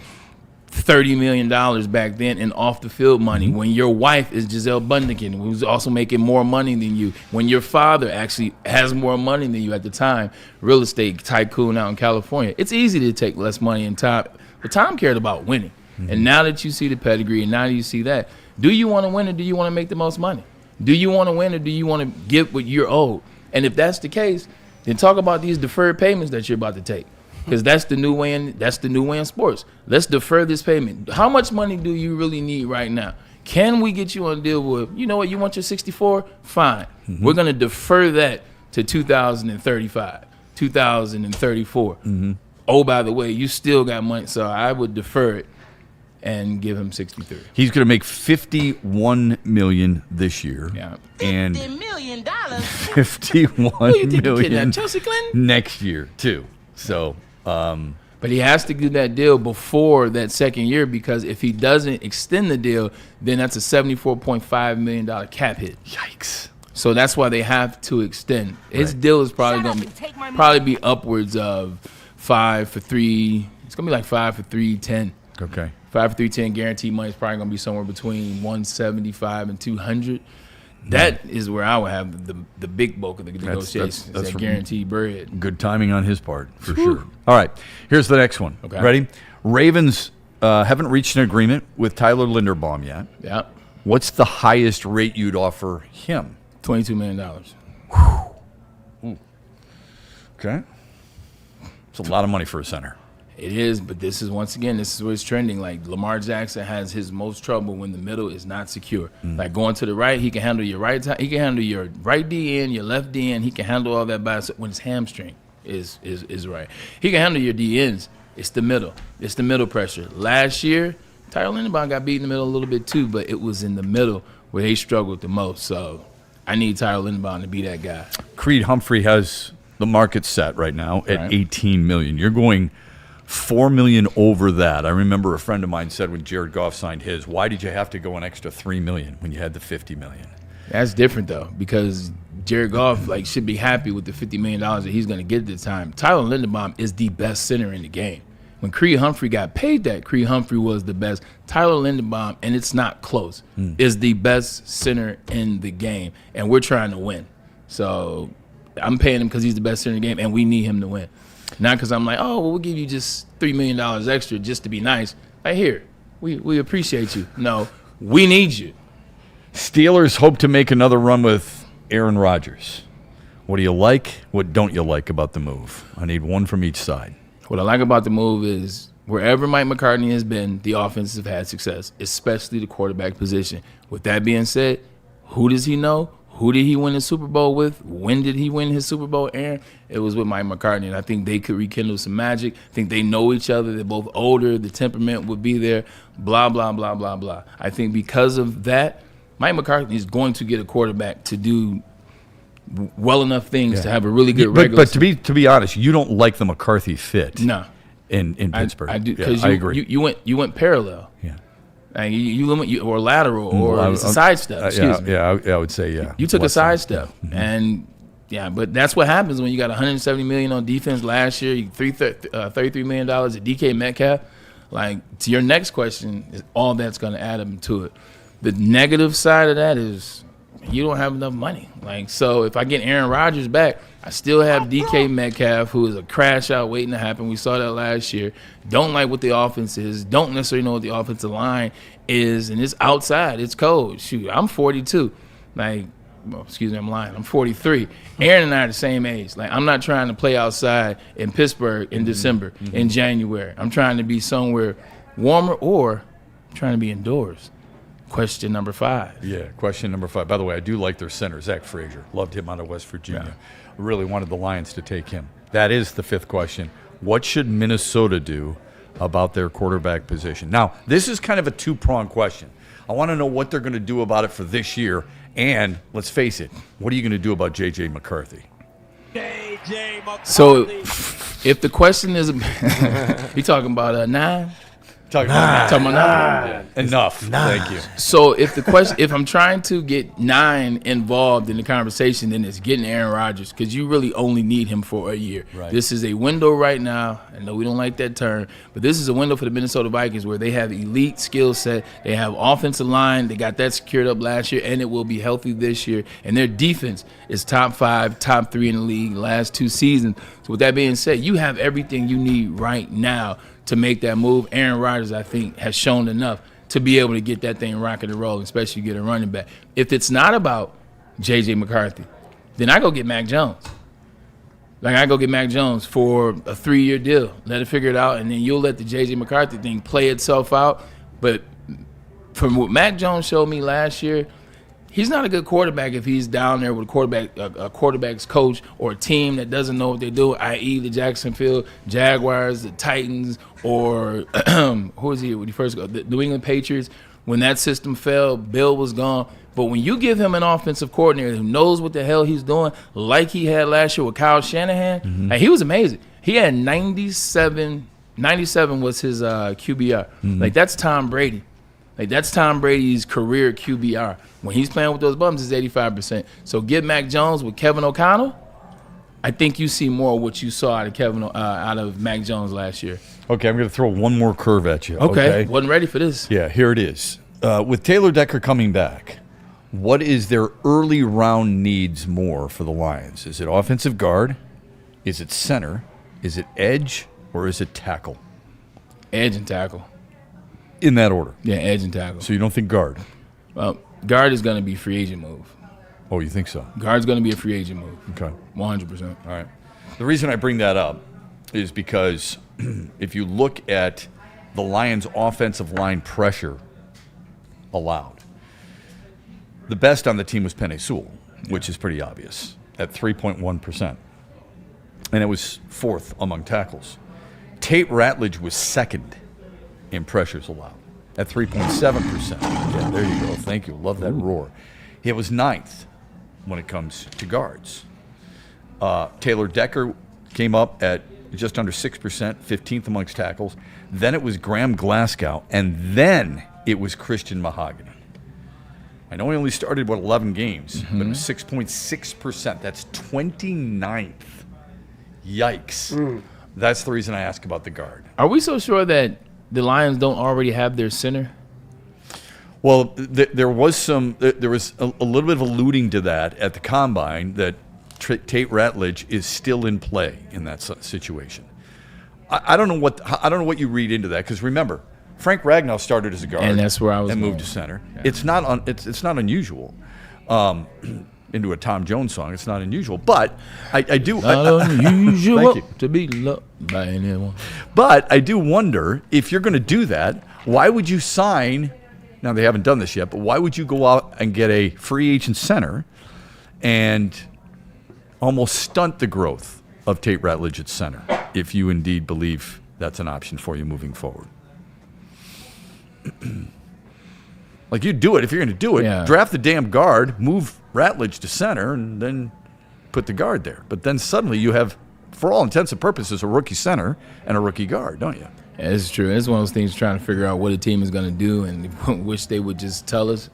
$30 million back then in off-the-field money, when your wife is Gisele Bundchen, who's also making more money than you, when your father actually has more money than you at the time, real estate tycoon out in California. It's easy to take less money in Tom, but Tom cared about winning. And now that you see the pedigree and now that you see that, do you want to win or do you want to make the most money? Do you want to win or do you want to get what you're owed? And if that's the case, then talk about these deferred payments that you're about to take. Because that's the new way in sports. Let's defer this payment. How much money do you really need right now? Can we get you on a deal with, you know what, you want your 64? Fine. We're going to defer that to 2035, 2034. Oh, by the way, you still got money, so I would defer it and give him 63. He's going to make $51 million this year. Yeah. And $50 million? $51 million Chelsea Clinton? next year, too. So, but he has to do that deal before that second year, because if he doesn't extend the deal, then that's a $74.5 million cap hit. Yikes. So that's why they have to extend. His deal is probably going to be upwards of 5 for 3. It's going to be like 5 for 3, 10. Okay. 5 for 310 guaranteed money is probably going to be somewhere between 175 and 200. That is where I would have the big bulk of the negotiations. That's guaranteed bread. Good timing on his part, for sure. All right, here's the next one. Okay. Ready? Ravens haven't reached an agreement with Tyler Linderbaum yet. Yeah. What's the highest rate you'd offer him? $22 million. Okay. It's a lot of money for a center. It is, but this is where it's trending. Like Lamar Jackson has his most trouble when the middle is not secure. Like going to the right, he can handle your right. He can handle your right DN, your left DN. He can handle all that by when his hamstring is right. He can handle your DNs. It's the middle. It's the middle pressure. Last year, Tyler Linderbaum got beat in the middle a little bit too, but it was in the middle where they struggled the most. So I need Tyler Linderbaum to be that guy. Creed Humphrey has the market set right now at $18 million. You're going $4 million over that. I remember a friend of mine said when Jared Goff signed his, why did you have to go an extra $3 million when you had the $50 million? That's different though, because Jared Goff should be happy with the $50 million that he's going to get at the time. Tyler Linderbaum is the best center in the game. When Creed Humphrey got paid that, Creed Humphrey was the best. Tyler Linderbaum, and it's not close, is the best center in the game, and we're trying to win. So I'm paying him because he's the best center in the game, and we need him to win. Not because I'm like, oh, well, we'll give you just $3 million extra just to be nice. Like, here, we appreciate you. No, we need you. Steelers hope to make another run with Aaron Rodgers. What do you like? What don't you like about the move? I need one from each side. What I like about the move is wherever Mike McCartney has been, the offenses have had success, especially the quarterback position. With that being said, who does he know? Who did he win the Super Bowl with? When did he win his Super Bowl, Aaron? It was with Mike McCartney, and I think they could rekindle some magic. I think they know each other. They're both older. The temperament would be there, blah, blah, blah, blah, blah. I think because of that, Mike McCartney is going to get a quarterback to do well enough things to have a really good regular season. But to be honest, you don't like the McCarthy fit in Pittsburgh. I do, because I agree. You went parallel. Yeah. And you limit or lateral or it's a sidestep. Excuse me. Yeah, I would say You took a sidestep, and but that's what happens when you got $170 million on defense last year. $33 million at DK Metcalf. Like, to your next question, is all that's going to add up to it. The negative side of that is you don't have enough money. Like, so if I get Aaron Rodgers back, I still have DK Metcalf, who is a crash out waiting to happen. We saw that last year. Don't like what the offense is. Don't necessarily know what the offensive line is. And it's outside. It's cold. Shoot, I'm 42. Like, well, excuse me, I'm lying. I'm 43. Aaron and I are the same age. Like, I'm not trying to play outside in Pittsburgh in December, in January. I'm trying to be somewhere warmer or I'm trying to be indoors. Question number 5. Yeah, question number 5. By the way, I do like their center, Zach Frazier. Loved him out of West Virginia. Really wanted the Lions to take him. That is the 5th question. What should Minnesota do about their quarterback position? Now, this is kind of a two-pronged question. I want to know what they're going to do about it for this year, and let's face it, what are you going to do about J.J. McCarthy? So, if the question is, you talking about 9? Talking about 9. Enough. Thank you. So if I'm trying to get 9 involved in the conversation, then it's getting Aaron Rodgers, because you really only need him for a year. Right. This is a window right now. I know we don't like that term, but this is a window for the Minnesota Vikings where they have elite skill set. They have offensive line. They got that secured up last year, and it will be healthy this year. And their defense is top 5, top 3 in the league last 2 seasons. So with that being said, you have everything you need right now to make that move. Aaron Rodgers, I think, has shown enough to be able to get that thing rocking and rolling, especially get a running back. If it's not about J.J. McCarthy, then I go get Mac Jones. Like, I go get Mac Jones for a 3-year deal. Let it figure it out, and then you'll let the J.J. McCarthy thing play itself out. But from what Mac Jones showed me last year, he's not a good quarterback if he's down there with a quarterback's coach or a team that doesn't know what they do, i.e. the Jacksonville Jaguars, the Titans, or who was he when he first got the New England Patriots. When that system fell, Bill was gone. But when you give him an offensive coordinator who knows what the hell he's doing, like he had last year with Kyle Shanahan, like, he was amazing. He had 97 was his QBR. Like, that's Tom Brady. Like, that's Tom Brady's career QBR. When he's playing with those bums, it's 85%. So get Mac Jones with Kevin O'Connell. I think you see more of what you saw out of Mac Jones last year. Okay, I'm going to throw one more curve at you. Okay. Wasn't ready for this. Yeah, here it is. With Taylor Decker coming back, what is their early round needs more for the Lions? Is it offensive guard? Is it center? Is it edge? Or is it tackle? Edge and tackle. In that order? Yeah, edge and tackle. So you don't think guard? Well, guard is going to be free agent move. Oh, you think so? Guard's going to be a free agent move. Okay. 100%. All right. The reason I bring that up is because if you look at the Lions' offensive line pressure allowed, the best on the team was Penei Sewell, which is pretty obvious, at 3.1%. And it was fourth among tackles. Tate Ratledge was second in pressures allowed at 3.7%. Yeah, there you go. Thank you. Love that roar. It was ninth when it comes to guards. Taylor Decker came up at just under 6%, 15th amongst tackles. Then it was Graham Glasgow, and then it was Christian Mahogany. I know he only started, 11 games, but it was 6.6%. That's 29th. Yikes. That's the reason I ask about the guard. Are we so sure that the Lions don't already have their center? Well, there was a little bit of alluding to that at the combine that Tate Ratledge is still in play in that situation. I don't know what you read into that, because remember, Frank Ragnow started as a guard, and that's where I was and going. moved to center. Yeah. It's not unusual. Into a Tom Jones song, it's not unusual, but I do. Not unusual Thank you. to be loved by anyone. But I do wonder, if you're going to do that, why would you sign? Now they haven't done this yet, but why would you go out and get a free agent center and almost stunt the growth of Tate Ratledge at center, if you indeed believe that's an option for you moving forward? Like, you do it if you're going to do it. Yeah. Draft the damn guard, move Ratledge to center, and then put the guard there. But then suddenly you have, for all intents and purposes, a rookie center and a rookie guard, don't you? Yeah, it's true. It's one of those things trying to figure out what a team is going to do, and wish they would just tell us.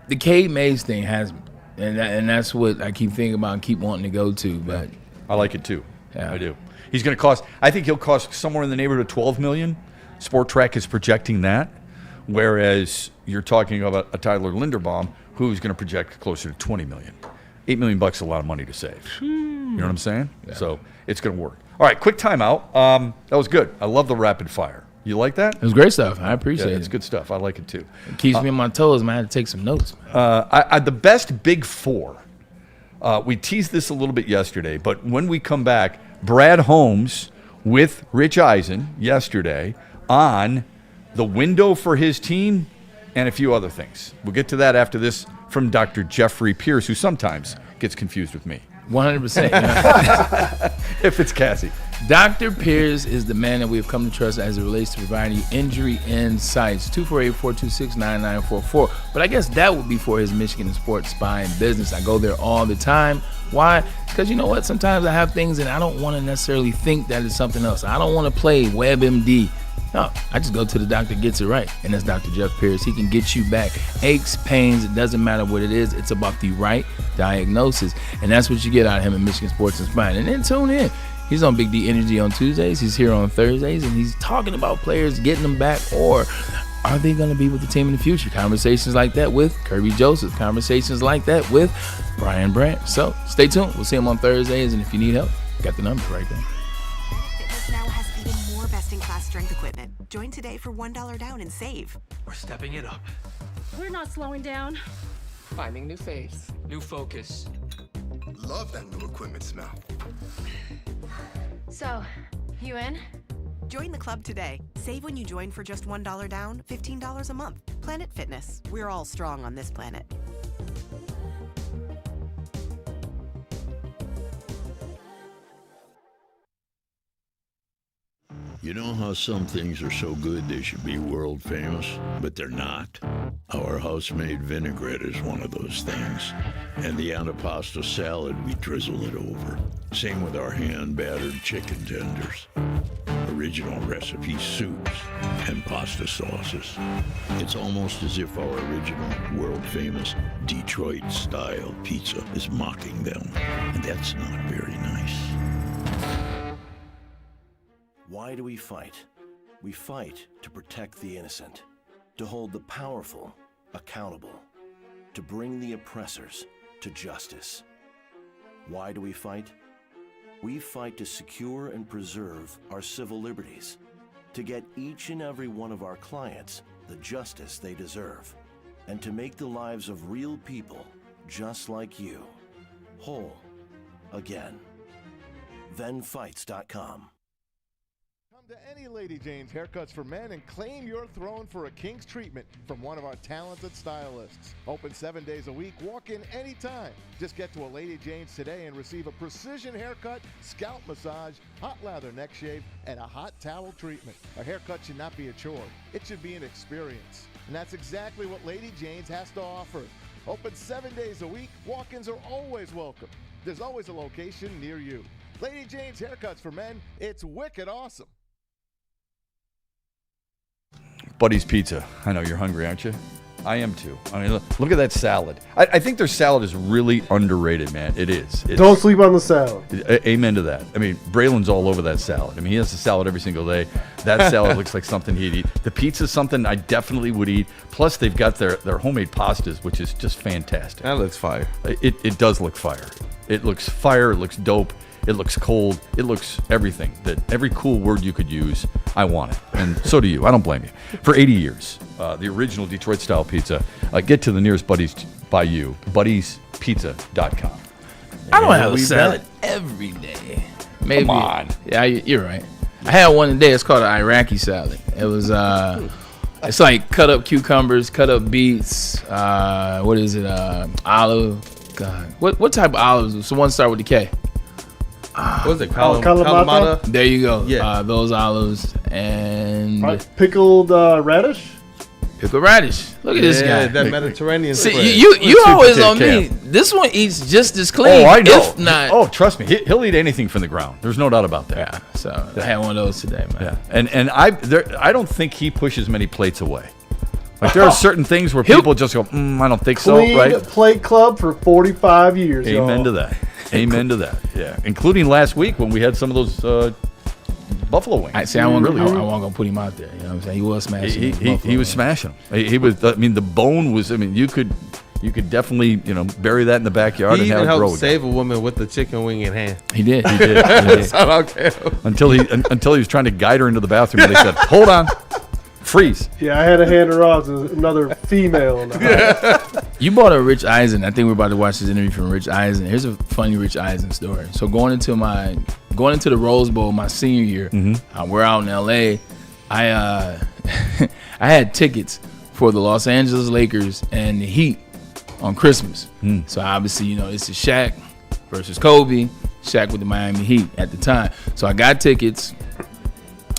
The Cade Mays thing has me, and that's what I keep thinking about and keep wanting to go to. But I like it too. Yeah. I do. He's going to cost. I think he'll cost somewhere in the neighborhood of $12 million. Sport Track is projecting that, whereas you're talking about a Tyler Linderbaum who's going to project closer to $20 million. $8 million is a lot of money to save. You know what I'm saying? Yeah. So it's going to work. All right, quick timeout. That was good. I love the rapid fire. You like that? It was great stuff. I appreciate it. It's good stuff. I like it too. It keeps me on my toes, man. I had to take some notes. The best Big Four. We teased this a little bit yesterday, but when we come back, Brad Holmes with Rich Eisen yesterday on the window for his team and a few other things. We'll get to that after this from Dr. Jeffrey Pierce, who sometimes gets confused with me. 100%. If it's Cassie. Dr. Pierce is the man that we have come to trust as it relates to providing you injury insights. 248-426-9944. But I guess that would be for his Michigan Sports Spine business. I go there all the time. Why? Because you know what? Sometimes I have things and I don't want to necessarily think that it's something else. I don't want to play WebMD. No, I just go to the doctor, gets it right, and that's Dr. Jeff Pierce. He can get you back. Aches, pains, it doesn't matter what it is. It's about the right diagnosis, and that's what you get out of him in Michigan Sports and Spine. And then tune in. He's on Big D Energy on Tuesdays. He's here on Thursdays, and he's talking about players, getting them back, or are they going to be with the team in the future? Conversations like that with Kirby Joseph. Conversations like that with Brian Brandt. So stay tuned. We'll see him on Thursdays, and if you need help, got the number right there. Fitness now has even more best-in-class strength equipment. Join today for $1 down and save. We're stepping it up. We're not slowing down. Finding new faith, new focus. Love that new equipment smell. So, you in? Join the club today. Save when you join for just $1 down, $15 a month. Planet Fitness. We're all strong on this planet. You know how some things are so good they should be world famous, but they're not? Our house-made vinaigrette is one of those things. And the antipasto salad, we drizzle it over. Same with our hand-battered chicken tenders. Original recipe soups and pasta sauces. It's almost as if our original, world-famous Detroit-style pizza is mocking them. And that's not very nice. Why do we fight? We fight to protect the innocent, to hold the powerful accountable, to bring the oppressors to justice. Why do we fight? We fight to secure and preserve our civil liberties, to get each and every one of our clients the justice they deserve, and to make the lives of real people just like you whole again. ThenFights.com. To any Lady Jane's Haircuts for Men and claim your throne for a king's treatment from one of our talented stylists. Open 7 days a week, walk in anytime. Just get to a Lady Jane's today and receive a precision haircut, scalp massage, hot lather neck shave, and a hot towel treatment. A haircut should not be a chore. It should be an experience. And that's exactly what Lady Jane's has to offer. Open 7 days a week, walk-ins are always welcome. There's always a location near you. Lady Jane's Haircuts for Men, it's wicked awesome. Buddy's Pizza. I know you're hungry, aren't you? I am too. I mean, look at that salad. I think their salad is really underrated, man. It is. Don't sleep on the salad. Amen to that. I mean, Braylon's all over that salad. I mean, he has a salad every single day. That salad looks like something he'd eat. The pizza's something I definitely would eat. Plus, they've got their homemade pastas, which is just fantastic. That looks fire. It does look fire. It looks fire. It looks dope. It looks cold. It looks everything. Every cool word you could use, I want it. And so do you. I don't blame you. For 80 years, the original Detroit-style pizza. Get to the nearest Buddy's by you. Buddy'sPizza.com. I don't have a salad every day. Maybe. Come on. Yeah, you're right. I had one today. It's called an Iraqi salad. It was, it's like cut up cucumbers, cut up beets. What is it? Olive. God. What type of olives? So one start with the K. What is it? Kalamata? There you go. Yeah. Those olives and pickled radish. Pickled radish. Look at this guy. That Mediterranean. See, you always on me. This one eats just as clean. Oh, I know. If not, oh, trust me, he'll eat anything from the ground. There's no doubt about that. Yeah. So I had one of those today, man. Yeah. And I don't think he pushes many plates away. Like there are certain things where people just go, I don't think so, right? Clean Plate Club for 45 years. Amen to that. Amen to that. Yeah, including last week when we had some of those buffalo wings. I wasn't gonna put him out there. You know what I'm saying? He was smashing. He was smashing. He was. I mean, the bone was. I mean, you could definitely bury that in the backyard he and have even it grow. helped save a woman with the chicken wing in hand. He did. So I don't care. Until he was trying to guide her into the bathroom, and they said, "Hold on." Freeze. Yeah, I had to hand her off to another female in the house. You bought a Rich Eisen. I think we're about to watch this interview from Rich Eisen. Here's a funny Rich Eisen story. So going into the Rose Bowl my senior year, we're out in LA. I had tickets for the Los Angeles Lakers and the Heat on Christmas. So obviously, it's the Shaq versus Kobe. Shaq with the Miami Heat at the time. So I got tickets.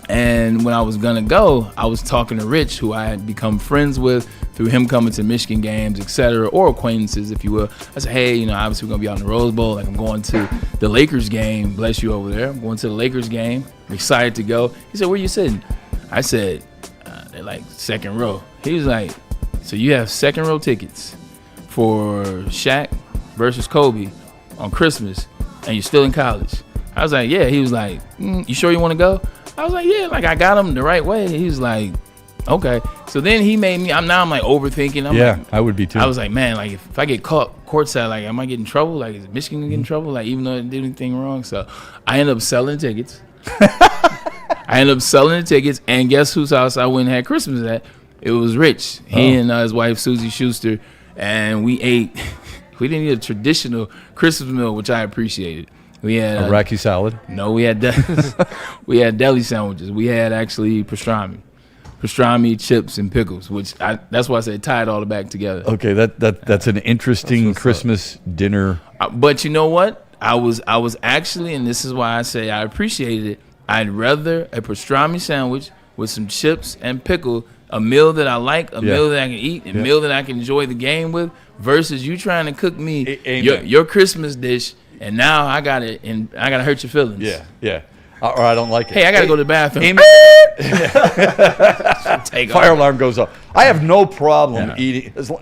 And when I was going to go, I was talking to Rich, who I had become friends with through him coming to Michigan games, etc., or acquaintances, if you will. I said, hey, obviously we're going to be out in the Rose Bowl. Like, I'm going to the Lakers game. Bless you over there. I'm going to the Lakers game. I'm excited to go. He said, where you sitting? I said, they're like second row. He was like, so you have second row tickets for Shaq versus Kobe on Christmas, and you're still in college? I was like, yeah. He was like, you sure you want to go? I was like, yeah, like I got him the right way. He was like, okay. So then he made me, I'm like overthinking. I would be too. I was like, man, like if I get caught courtside, like am I getting in trouble? Like is Michigan gonna get in trouble? Like even though I didn't do anything wrong. So I ended up selling tickets. And guess whose house I went and had Christmas at? It was Rich. He and his wife, Susie Schuster. And we ate, we didn't eat a traditional Christmas meal, which I appreciated. We had Iraqi salad. No, we had deli sandwiches. We had actually pastrami, chips, and pickles. That's why I said tie it all back together. Okay, that's an interesting Christmas dinner. But you know what? I was actually, and this is why I say I appreciated it. I'd rather a pastrami sandwich with some chips and pickle, a meal that I like, a meal that I can eat, a meal that I can enjoy the game with, versus you trying to cook me your Christmas dish, and now I gotta hurt your feelings. Yeah. Or I don't like it. Hey, I gotta go to the bathroom. Fire alarm goes off. I have no problem eating as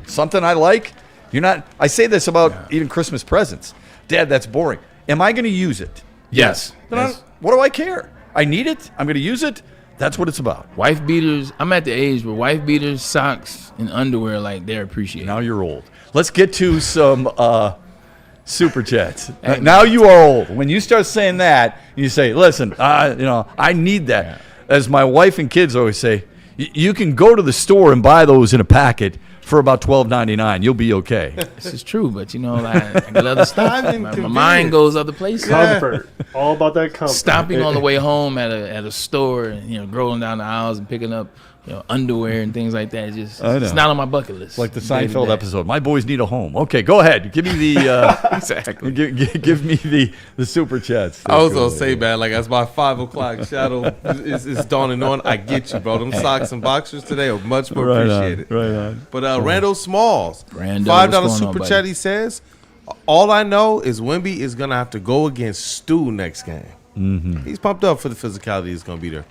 something I like. You're not. I say this about even Christmas presents. Dad, that's boring. Am I going to use it? Yes. Then what do I care? I need it. I'm going to use it. That's what it's about. Wife beaters. I'm at the age where wife beaters, socks, and underwear, like, they're appreciated. Now you're old. Let's get to some super chats. Now you are old. When you start saying that, you say, "Listen, I need that." Yeah. As my wife and kids always say, you can go to the store and buy those in a packet for about $12.99. You'll be okay. This is true, but I got other stuff. My mind goes other places. Comfort. All about that comfort. Stopping on the way home at a store and going down the aisles and picking up underwear and things like that. It's not on my bucket list. Like the Seinfeld episode. My boys need a home. Okay, go ahead. Give me the exactly. Give me the super chats. I was gonna say, man, like as my 5 o'clock shadow is dawning on. I get you, bro. Them socks and boxers today are much more appreciated. Right on. But Randall Smalls, $5 super chat. He says, "All I know is Wemby is gonna have to go against Stu next game." Mm-hmm. He's pumped up for the physicality that's gonna be there.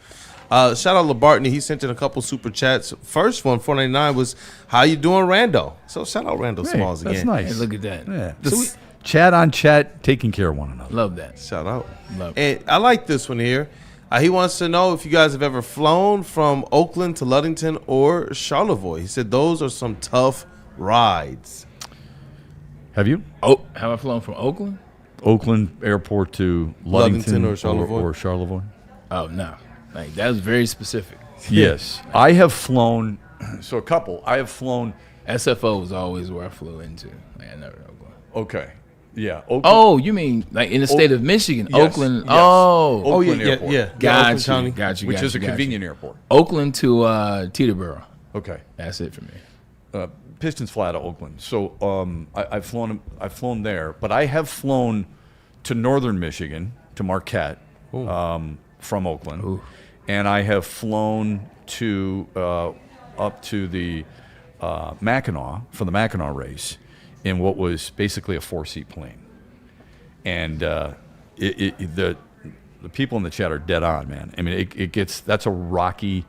Shout out LaBartney. He sent in a couple super chats. First one, 499, was how you doing, Rando? So shout out Randall Smalls again. That's nice. Hey, look at that. Yeah. Chat on chat, taking care of one another. Love that. Shout out. Love and I like this one here. He wants to know if you guys have ever flown from Oakland to Ludington or Charlevoix. He said those are some tough rides. Have you? Oh, have I flown from Oakland? Oakland Airport to Ludington or Charlevoix? Or Charlevoix? Oh, no. Like, that was very specific. Yes. I have flown, so a couple. I have flown. SFO was always where I flew into. Like, I never know. Okay. Yeah. Oakland. Oh, you mean like in the state of Michigan? Yes, Oakland. yes. Oh. Oakland yeah, Airport. yeah. Got you. Which is a convenient airport. Oakland to Teterboro. Okay. That's it for me. Pistons fly out of Oakland. So I've flown there, but I have flown to northern Michigan, to Marquette, from Oakland. Ooh. And I have flown to up to the Mackinac for the Mackinac race in what was basically a 4-seat plane. And the people in the chat are dead on, man. I mean, that's a rocky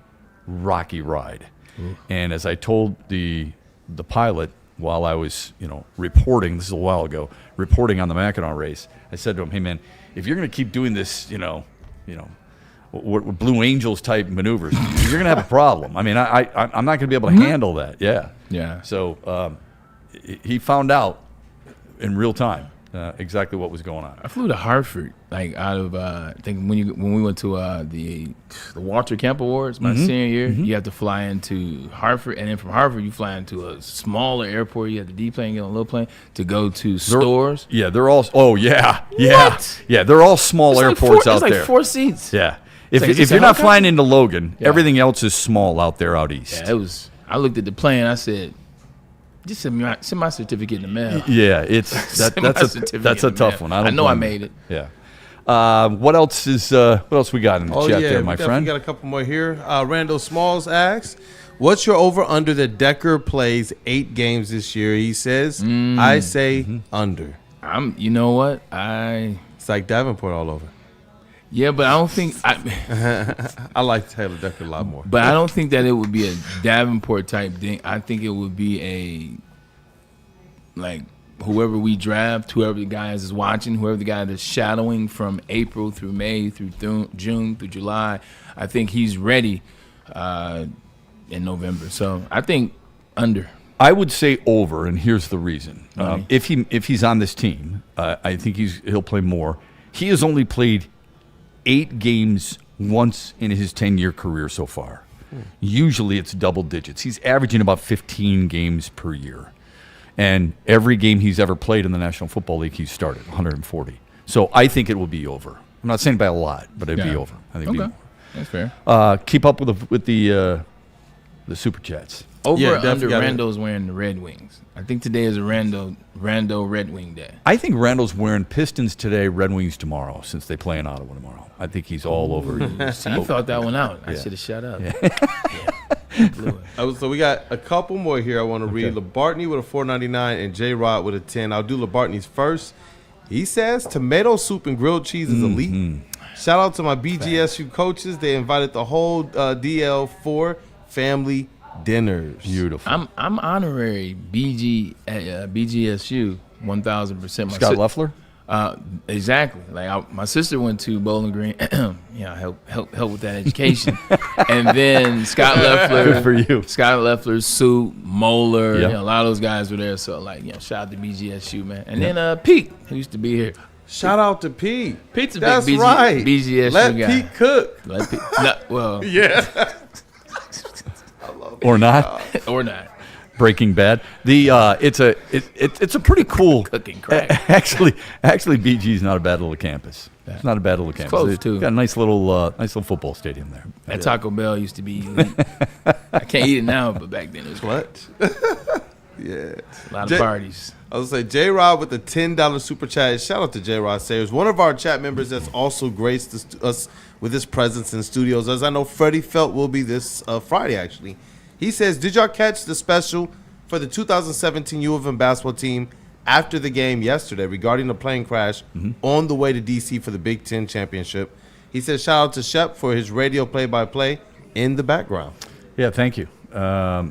ride. Ooh. And as I told the pilot while I was reporting, this is a while ago, reporting on the Mackinac race, I said to him, "Hey man, if you're going to keep doing this, what Blue Angels type maneuvers, you're gonna have a problem. I mean, I'm not gonna be able to handle that." Yeah. So he found out in real time exactly what was going on. I flew to Hartford, like out of I think when we went to the Walter Camp Awards my senior year. You have to fly into Hartford, and then from Hartford you fly into a smaller airport. You have the D plane, get on a little plane to go to stores. Yeah, they're all. Oh yeah. What? Yeah, they're all small airports out there. It's like 4 seats. Yeah. If you're not flying into Logan, everything else is small out there out east. Yeah, it was. I looked at the plane. I said, "Just send my certificate in the mail." Yeah, that's a tough one. I know I made it. Yeah. What else we got in the chat there, my friend? We got a couple more here. Randall Smalls asks, "What's your over under that Decker plays 8 games this year?" He says, "I say under." You know what? It's like Davenport all over. Yeah, but I don't think I like Taylor Decker a lot more. But I don't think that it would be a Davenport type thing. I think it would be whoever we draft, whoever the guys is watching, whoever the guy that's shadowing from April through May through June through July. I think he's ready in November. So I think under. I would say over, and here's the reason. If he's on this team, I think he'll play more. He has only played 8 games once in his 10-year career so far. Usually it's double digits. He's averaging about 15 games per year. And every game he's ever played in the National Football League, he's started 140. So I think it will be over. I'm not saying by a lot, but it'd be over. I think it'd be more. That's fair. Keep up with the super chats. Over or definitely under gotta- Randall's wearing the Red Wings. I think today is a Rando Red Wing day. I think Randall's wearing Pistons today, Red Wings tomorrow, since they play in Ottawa tomorrow. I think he's all over. See, you thought that one out. I Yeah. should have shut up. So we got a couple more here I want to read. Labartney with a 4.99 and J-Rod with a 10. I'll do Labartney's first. He says tomato soup and grilled cheese is elite. Shout out to my BGSU coaches. They invited the whole DL for family dinners. Beautiful. I'm honorary BGSU 1,000%. Scott Leffler? Exactly. Like my sister went to Bowling Green. Help with that education. And then Scott Leffler. Good for you. Scott Leffler, Soup, Moeller. Yep. A lot of those guys were there. So shout out to BGSU, man. And then Pete, who used to be here. Shout out to Pete. Pete's a That's big right. BGSU Let guy. Pete cook. Let Pete. Well. Yeah. Or not. Or not. Breaking Bad. It's a pretty cool cooking crack. Actually, BG's not a bad little campus. It's not a bad little campus. Close It's too. got a nice little football stadium there. That Taco Bell used to be elite. I can't eat it now, but back then it was What? Yeah. a lot of parties. I was going to say, J-Rod with the $10 super chat. Shout out to J-Rod Sayers, one of our chat members that's also graced us with his presence in studios, as I know Freddie Felt will be this Friday, actually. He says, did y'all catch the special for the 2017 U of M basketball team after the game yesterday regarding the plane crash on the way to D.C. for the Big Ten championship? He says, shout out to Shep for his radio play-by-play in the background. Yeah, thank you.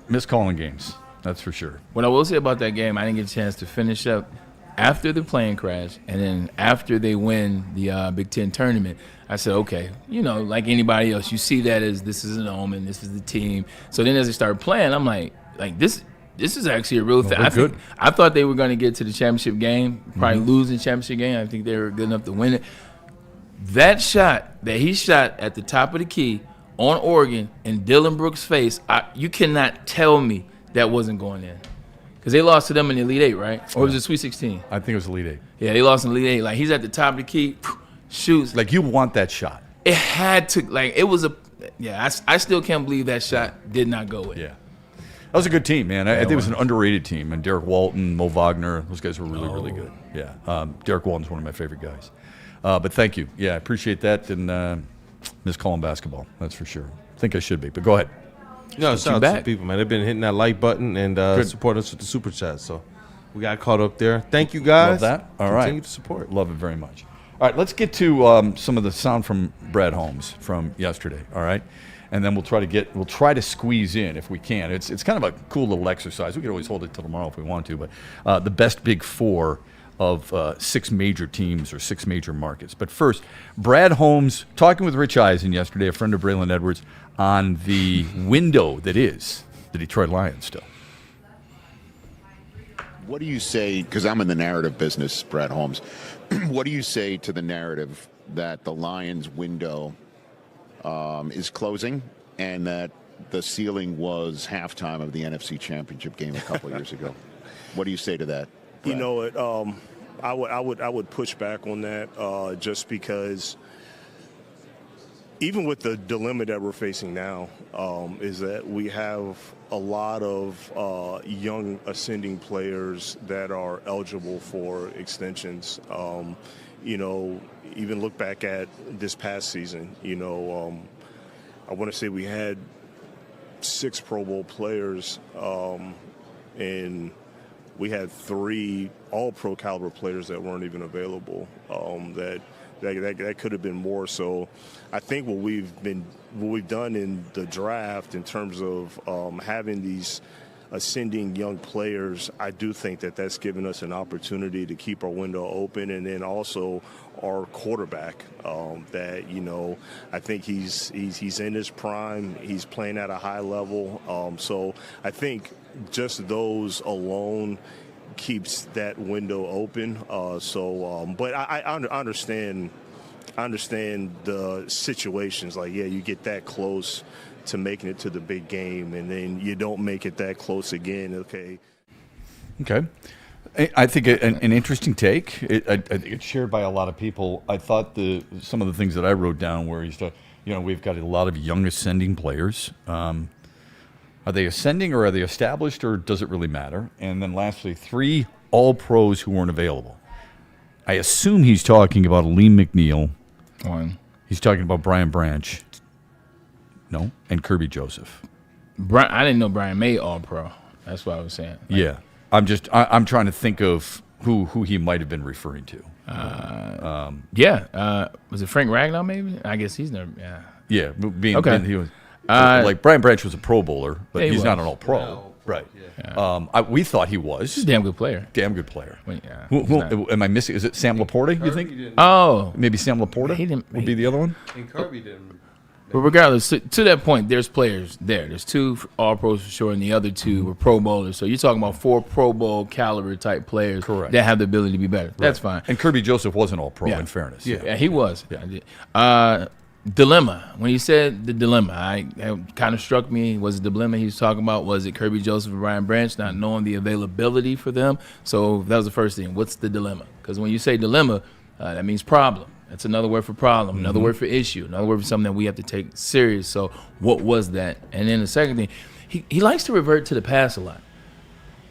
Miss calling games, that's for sure. What I will say about that game, I didn't get a chance to finish up after the plane crash, and then after they win the Big Ten tournament. I said, okay, like anybody else, you see that as this is an omen, this is the team. So then as they started playing, I'm like this is actually a real thing. I thought they were going to get to the championship game, probably lose the championship game. I think they were good enough to win it. That shot that he shot at the top of the key on Oregon in Dylan Brooks' face, you cannot tell me that wasn't going in. Because they lost to them in the Elite Eight, right? Or was it Sweet 16? I think it was Elite Eight. Yeah, they lost in the Elite Eight. Like, he's at the top of the key, shoots. Like, you want that shot. It had to, it was I still can't believe that shot did not go in. Yeah. That was a good team, man. I think it was an underrated team. And Derek Walton, Mo Wagner, those guys were really, really good. Yeah. Derek Walton's one of my favorite guys. But thank you. Yeah, I appreciate that. And miss calling basketball, that's for sure. I think I should be, but go ahead. Shout out to the people, man. They've been hitting that like button and supporting us with the super chat. So we got caught up there. Thank you, guys. Love that. All right. Continue to support. Love it very much. All right, let's get to some of the sound from Brad Holmes from yesterday. All right, and then we'll try to squeeze in if we can. It's kind of a cool little exercise. We could always hold it till tomorrow if we want to, but the best Big Four of 6 major teams or 6 major markets. But first, Brad Holmes talking with Rich Eisen yesterday, a friend of Braylon Edwards, on the window that is the Detroit Lions still. What do you say, because I'm in the narrative business, Brad Holmes, what do you say to the narrative that the Lions window is closing and that the ceiling was halftime of the NFC Championship game a couple of years ago? What do you say to that, Brad? You know what? I would push back on that just because even with the dilemma that we're facing now, is that we have a lot of young ascending players that are eligible for extensions. Even look back at this past season, I want to say we had 6 Pro Bowl players, and we had 3 all-pro caliber players that weren't even available. That could have been more. So I think what we've done in the draft in terms of having these ascending young players, I do think that that's given us an opportunity to keep our window open, and then also our quarterback. I think he's in his prime. He's playing at a high level. So I think just those alone keeps that window open. But I understand the situations. Like, yeah, you get that close to making it to the big game, and then you don't make it that close again. Okay. I think an interesting take. I think it's shared by a lot of people. I thought some of the things that I wrote down where we've got a lot of young ascending players. Are they ascending or are they established, or does it really matter? And then lastly, 3 All-Pros who weren't available. I assume he's talking about Liam McNeil. One. He's talking about Brian Branch. No, and Kirby Joseph. I didn't know Brian made All-Pro. That's what I was saying. Yeah, I'm trying to think of who he might have been referring to. Was it Frank Ragnow? Maybe. I guess he's never. Yeah. Yeah, he was like Brian Branch was a Pro Bowler, but yeah, he's not an was. All-Pro. No. Right. Yeah. We thought he was. He's a damn good player. Damn good player. Yeah, who am I missing? Is it Sam Laporta, you think? Oh. Maybe Sam Laporta would be the other one? And Kirby didn't. But regardless, to that point, there's players there. There's 2 All-Pros for sure, and the other 2 were Pro Bowlers. So you're talking about 4 Pro Bowl caliber type players that have the ability to be better. That's fine. And Kirby Joseph was an All-Pro, in fairness. Yeah, he was. Dilemma. When he said the dilemma, it kind of struck me. Was it the dilemma he was talking about? Was it Kirby Joseph and Brian Branch not knowing the availability for them? So that was the first thing. What's the dilemma? Because when you say dilemma, that means problem. That's another word for problem, another word for issue, another word for something that we have to take serious. So what was that? And then the second thing, he likes to revert to the past a lot.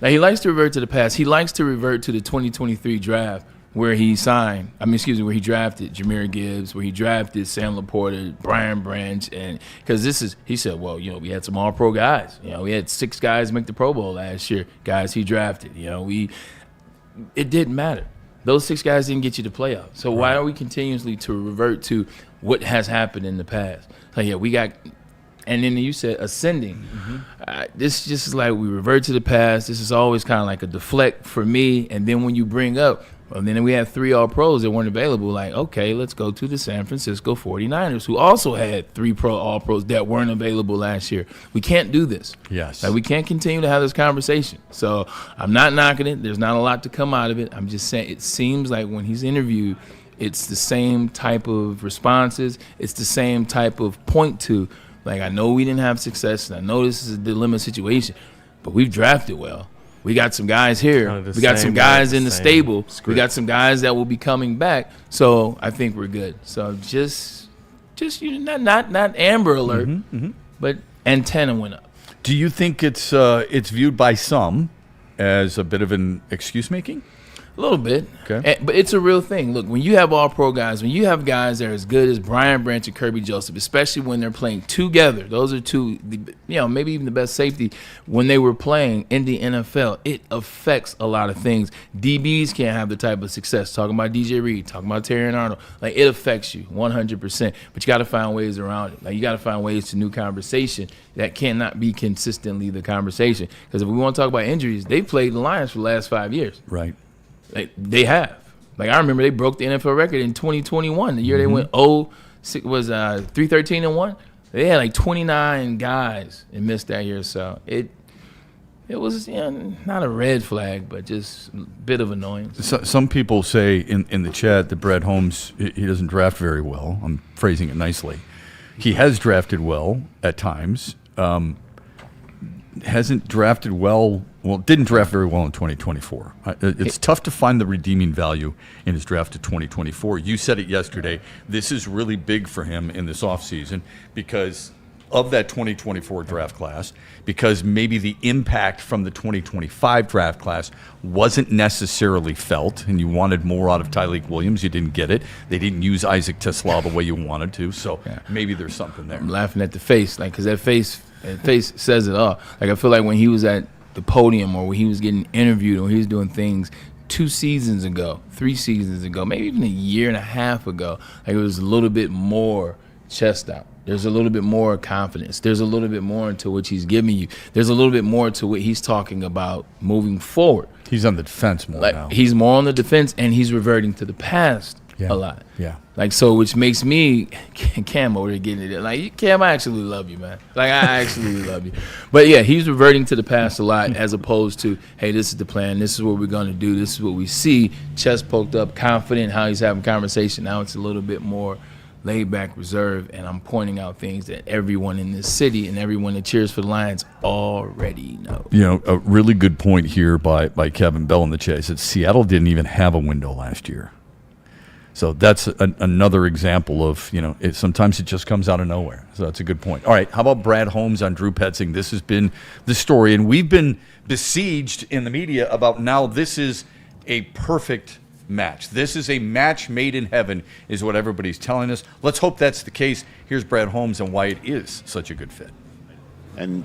Now, he likes to revert to the past. He likes to revert to the 2023 draft where he where he drafted Jahmyr Gibbs, where he drafted Sam Laporta, Brian Branch, and because he said, well, we had some All-Pro guys. We had 6 guys make the Pro Bowl last year, guys he drafted. It didn't matter. Those 6 guys didn't get you to playoffs. So why are we continuously to revert to what has happened in the past? We got, and then you said ascending. This just is like we revert to the past. This is always kind of like a deflect for me. And then when you bring up, then we had 3 All-Pros that weren't available. Like, okay, let's go to the San Francisco 49ers, who also had 3 All-Pros that weren't available last year. We can't do this. Yes. We can't continue to have this conversation. So I'm not knocking it. There's not a lot to come out of it. I'm just saying it seems like when he's interviewed, it's the same type of responses. It's the same type of point to, like, I know we didn't have success, and I know this is a dilemma situation, but we've drafted well. We got some guys here. We got some guys in the stable. We got some guys that will be coming back. So I think we're good. So just not Amber Alert, but antenna went up. Do you think it's viewed by some as a bit of an excuse making? A little bit. Okay. But it's a real thing. Look, when you have All-Pro guys, when you have guys that are as good as Brian Branch and Kirby Joseph, especially when they're playing together, those are 2, maybe even the best safety, when they were playing in the NFL, it affects a lot of things. DBs can't have the type of success. Talking about DJ Reed, talking about Terry and Arnold. Like, it affects you 100%. But you got to find ways around it. Like, you got to find ways to new conversation that cannot be consistently the conversation. Because if we want to talk about injuries, they've played the Lions for the last 5 years. Right. They have. Like, I remember they broke the NFL record in 2021. The year they went 3-13-1. They had like 29 guys and missed that year. So it was not a red flag, but just a bit of annoyance. So, some people say in the chat that Brad Holmes, he doesn't draft very well. I'm phrasing it nicely. He has drafted well at times. Hasn't drafted well. Well, didn't draft very well in 2024. It's tough to find the redeeming value in his draft to 2024. You said it yesterday. This is really big for him in this offseason because of that 2024 draft class, because maybe the impact from the 2025 draft class wasn't necessarily felt, and you wanted more out of Tyleik Williams. You didn't get it. They didn't use Isaac Tesla the way you wanted to, so maybe there's something there. I'm laughing at the face, because that face says it all. Like, I feel like when he was at the podium or when he was getting interviewed or he was doing things 2 seasons ago, 3 seasons ago, maybe even a year and a half ago, like, it was a little bit more chest out. There's a little bit more confidence. There's a little bit more into which he's giving you. There's a little bit more to what he's talking about moving forward. He's on the defense more now. He's more on the defense, and he's reverting to the past a lot. Yeah. Which makes me, Cam over there getting it. Like, Cam, I actually love you, man. Like, I actually love you. But, yeah, he's reverting to the past a lot as opposed to, hey, this is the plan. This is what we're going to do. This is what we see. Chest poked up, confident, how he's having conversation. Now it's a little bit more laid back, reserved, and I'm pointing out things that everyone in this city and everyone that cheers for the Lions already know. You know, a really good point here by Kevin Bell in the chat. He said Seattle didn't even have a window last year. So that's another example of, sometimes it just comes out of nowhere. So that's a good point. All right, how about Brad Holmes on Drew Petzing? This has been the story, and we've been besieged in the media about now this is a perfect match. This is a match made in heaven is what everybody's telling us. Let's hope that's the case. Here's Brad Holmes and why it is such a good fit. And,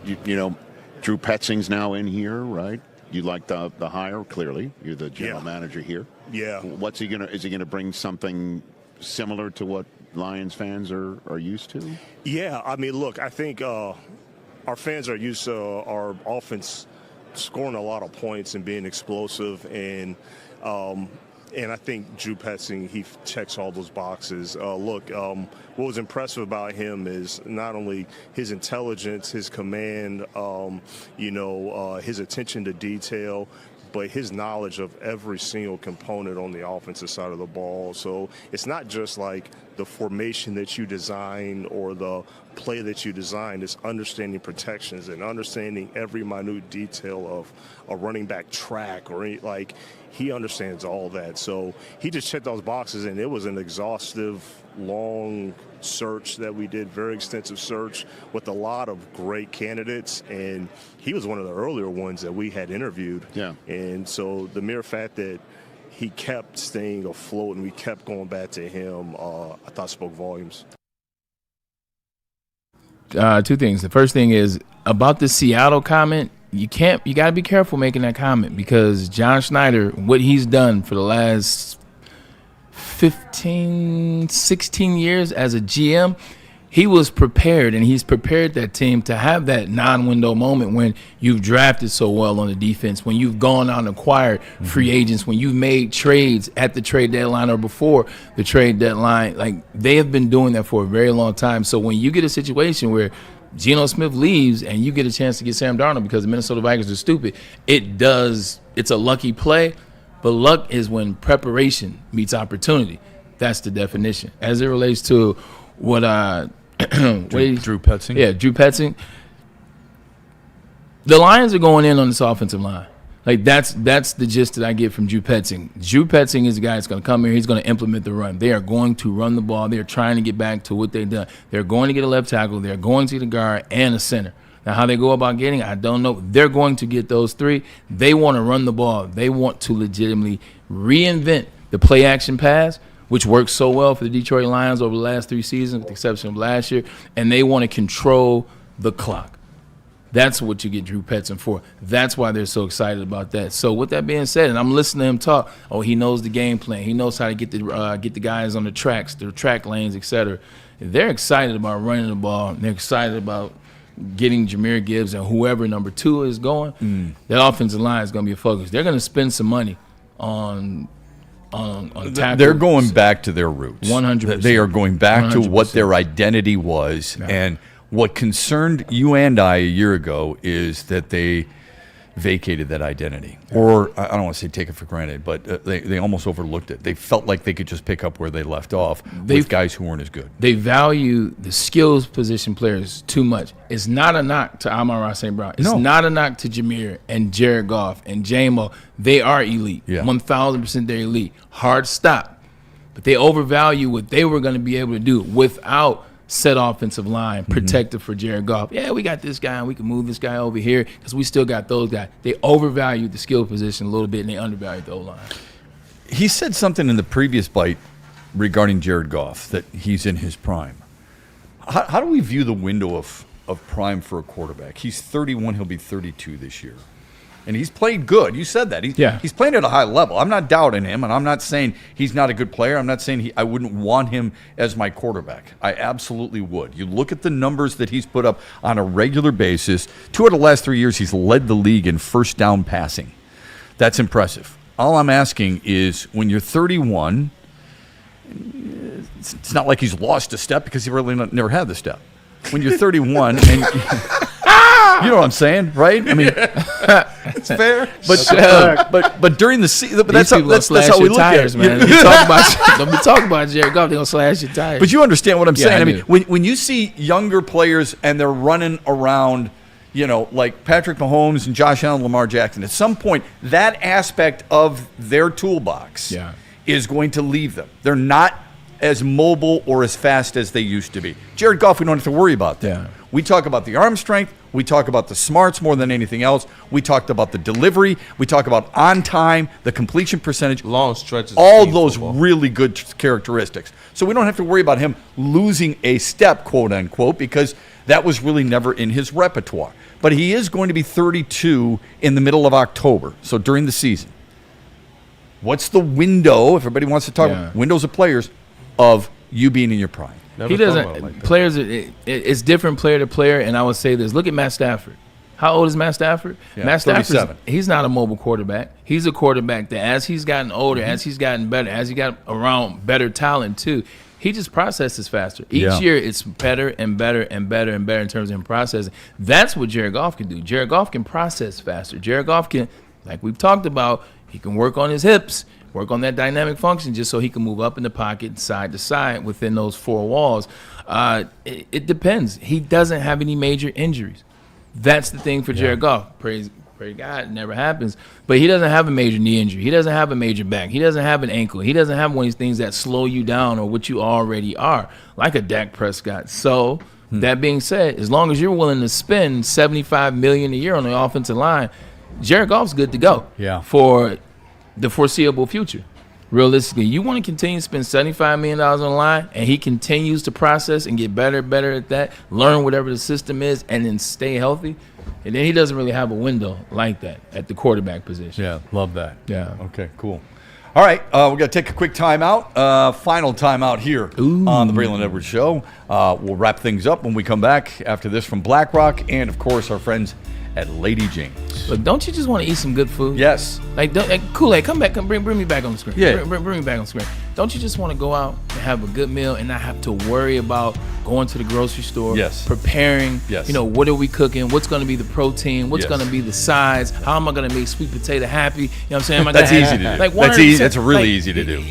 Drew Petzing's now in here, right? You like the hire, clearly. You're the general manager here. Yeah. Is he gonna bring something similar to what Lions fans are used to? Yeah, I mean, look, I think our fans are used to our offense scoring a lot of points and being explosive, and I think Drew Petzing, he checks all those boxes. What was impressive about him is not only his intelligence, his command, his attention to detail, but his knowledge of every single component on the offensive side of the ball. So it's not just like the formation that you design or the play that you design. It's understanding protections and understanding every minute detail of a running back track or he understands all that. So he just checked those boxes, and it was an exhaustive, long search that we did, very extensive search with a lot of great candidates, and he was one of the earlier ones that we had interviewed. Yeah. And so the mere fact that he kept staying afloat and we kept going back to him, I thought spoke volumes. Two things. The first thing is about the Seattle comment. You got to be careful making that comment because John Schneider, what he's done for the last 15, 16 years as a GM, he was prepared, and he's prepared that team to have that non-window moment when you've drafted so well on the defense, when you've gone out and acquired free agents, when you've made trades at the trade deadline or before the trade deadline. Like, they have been doing that for a very long time. So when you get a situation where Geno Smith leaves and you get a chance to get Sam Darnold because the Minnesota Vikings are stupid, it's a lucky play, but luck is when preparation meets opportunity. That's the definition. As it relates to what Drew Petzing? Yeah, Drew Petzing. The Lions are going in on this offensive line. Like, that's the gist that I get from Drew Petzing. Drew Petzing is the guy that's going to come here. He's going to implement the run. They are going to run the ball. They're trying to get back to what they've done. They're going to get a left tackle. They're going to get a guard and a center. Now, how they go about getting, I don't know. They're going to get those three. They want to run the ball. They want to legitimately reinvent the play-action pass, which worked so well for the Detroit Lions over the last 3 seasons, with the exception of last year, and they want to control the clock. That's what you get Drew Petzing for. That's why they're so excited about that. So with that being said, and I'm listening to him talk, he knows the game plan. He knows how to get the guys on the tracks, the track lanes, etc. They're excited about running the ball. They're excited about getting Jahmyr Gibbs and whoever number 2 is going. That offensive line is going to be a focus. They're going to spend some money on tackles. They're going back to their roots. 100%. They are going back 100%. to what their identity was. Yeah. And what concerned you and I a year ago is that they vacated that identity. Or, I don't want to say take it for granted, but they almost overlooked it. They felt like they could just pick up where they left off with guys who weren't as good. They value the skills position players too much. It's not a knock to Amon-Ra St. Brown. It's not a knock to Jahmyr and Jared Goff and J-Mo. They are elite. 1,000% they're elite. Hard stop. But they overvalue what they were going to be able to do without set offensive line, protected for Jared Goff. Yeah, we got this guy, and we can move this guy over here because we still got those guys. They overvalued the skill position a little bit, and they undervalued the O-line. He said something in the previous bite regarding Jared Goff, that he's in his prime. How do we view the window of prime for a quarterback? He's 31. He'll be 32 this year. And he's played good. You said that. He's playing at a high level. I'm not doubting him, and I'm not saying he's not a good player. I'm not saying I wouldn't want him as my quarterback. I absolutely would. You look at the numbers that he's put up on a regular basis. 2 out of the last 3 years, he's led the league in first down passing. That's impressive. All I'm asking is, when you're 31, it's not like he's lost a step because he really never had the step. When you're 31 and you know what I'm saying, right? I mean, it's fair. But during the season, that's how we look at it, man. Don't be talking about Jared Goff. They're gonna slash your tires. But you understand what I'm saying. I mean, when you see younger players and they're running around, like Patrick Mahomes and Josh Allen, Lamar Jackson, at some point that aspect of their toolbox is going to leave them. They're not as mobile or as fast as they used to be. Jared Goff, we don't have to worry about that. Yeah. We talk about the arm strength. We talk about the smarts more than anything else. We talked about the delivery. We talk about on time, the completion percentage. Long stretches. All those really good characteristics. So we don't have to worry about him losing a step, quote unquote, because that was really never in his repertoire. But he is going to be 32 in the middle of October, so during the season. What's the window, if everybody wants to talk about windows of players, of you being in your prime? He doesn't. Players, it's different player to player, and I would say this. Look at Matt Stafford. How old is Matt Stafford? Yeah, Matt Stafford. 37. He's not a mobile quarterback. He's a quarterback that, as he's gotten older, as he's gotten better, as he got around better talent too, he just processes faster. Each year, it's better and better and better and better in terms of him processing. That's what Jared Goff can do. Jared Goff can process faster. Jared Goff can, like we've talked about, he can work on his hips. Work on that dynamic function just so he can move up in the pocket side to side within those four walls. It depends. He doesn't have any major injuries. That's the thing for Jared Goff. Pray God it never happens. But he doesn't have a major knee injury. He doesn't have a major back. He doesn't have an ankle. He doesn't have one of these things that slow you down or what you already are, like a Dak Prescott. So that being said, as long as you're willing to spend $75 million a year on the offensive line, Jared Goff's good to go for the foreseeable future. Realistically, you want to continue to spend $75 million on the line, and he continues to process and get better at that, learn whatever the system is, and then stay healthy. And then he doesn't really have a window like that at the quarterback position. Yeah, love that. Yeah. Okay, cool. All right, we're going to take a quick timeout, final timeout here on the Braylon Edwards Show. We'll wrap things up when we come back after this from BlackRock and, of course, our friends at Lady Jane's. Look, don't you just want to eat some good food? Yes. Like Kool-Aid, come back, bring me back on the screen. Yeah. Bring me back on the screen. Don't you just want to go out and have a good meal and not have to worry about going to the grocery store, preparing, what are we cooking, what's going to be the protein, what's going to be the size, how am I going to make sweet potato happy? You know what I'm saying? That's easy to do. That's easy. That's really easy to do.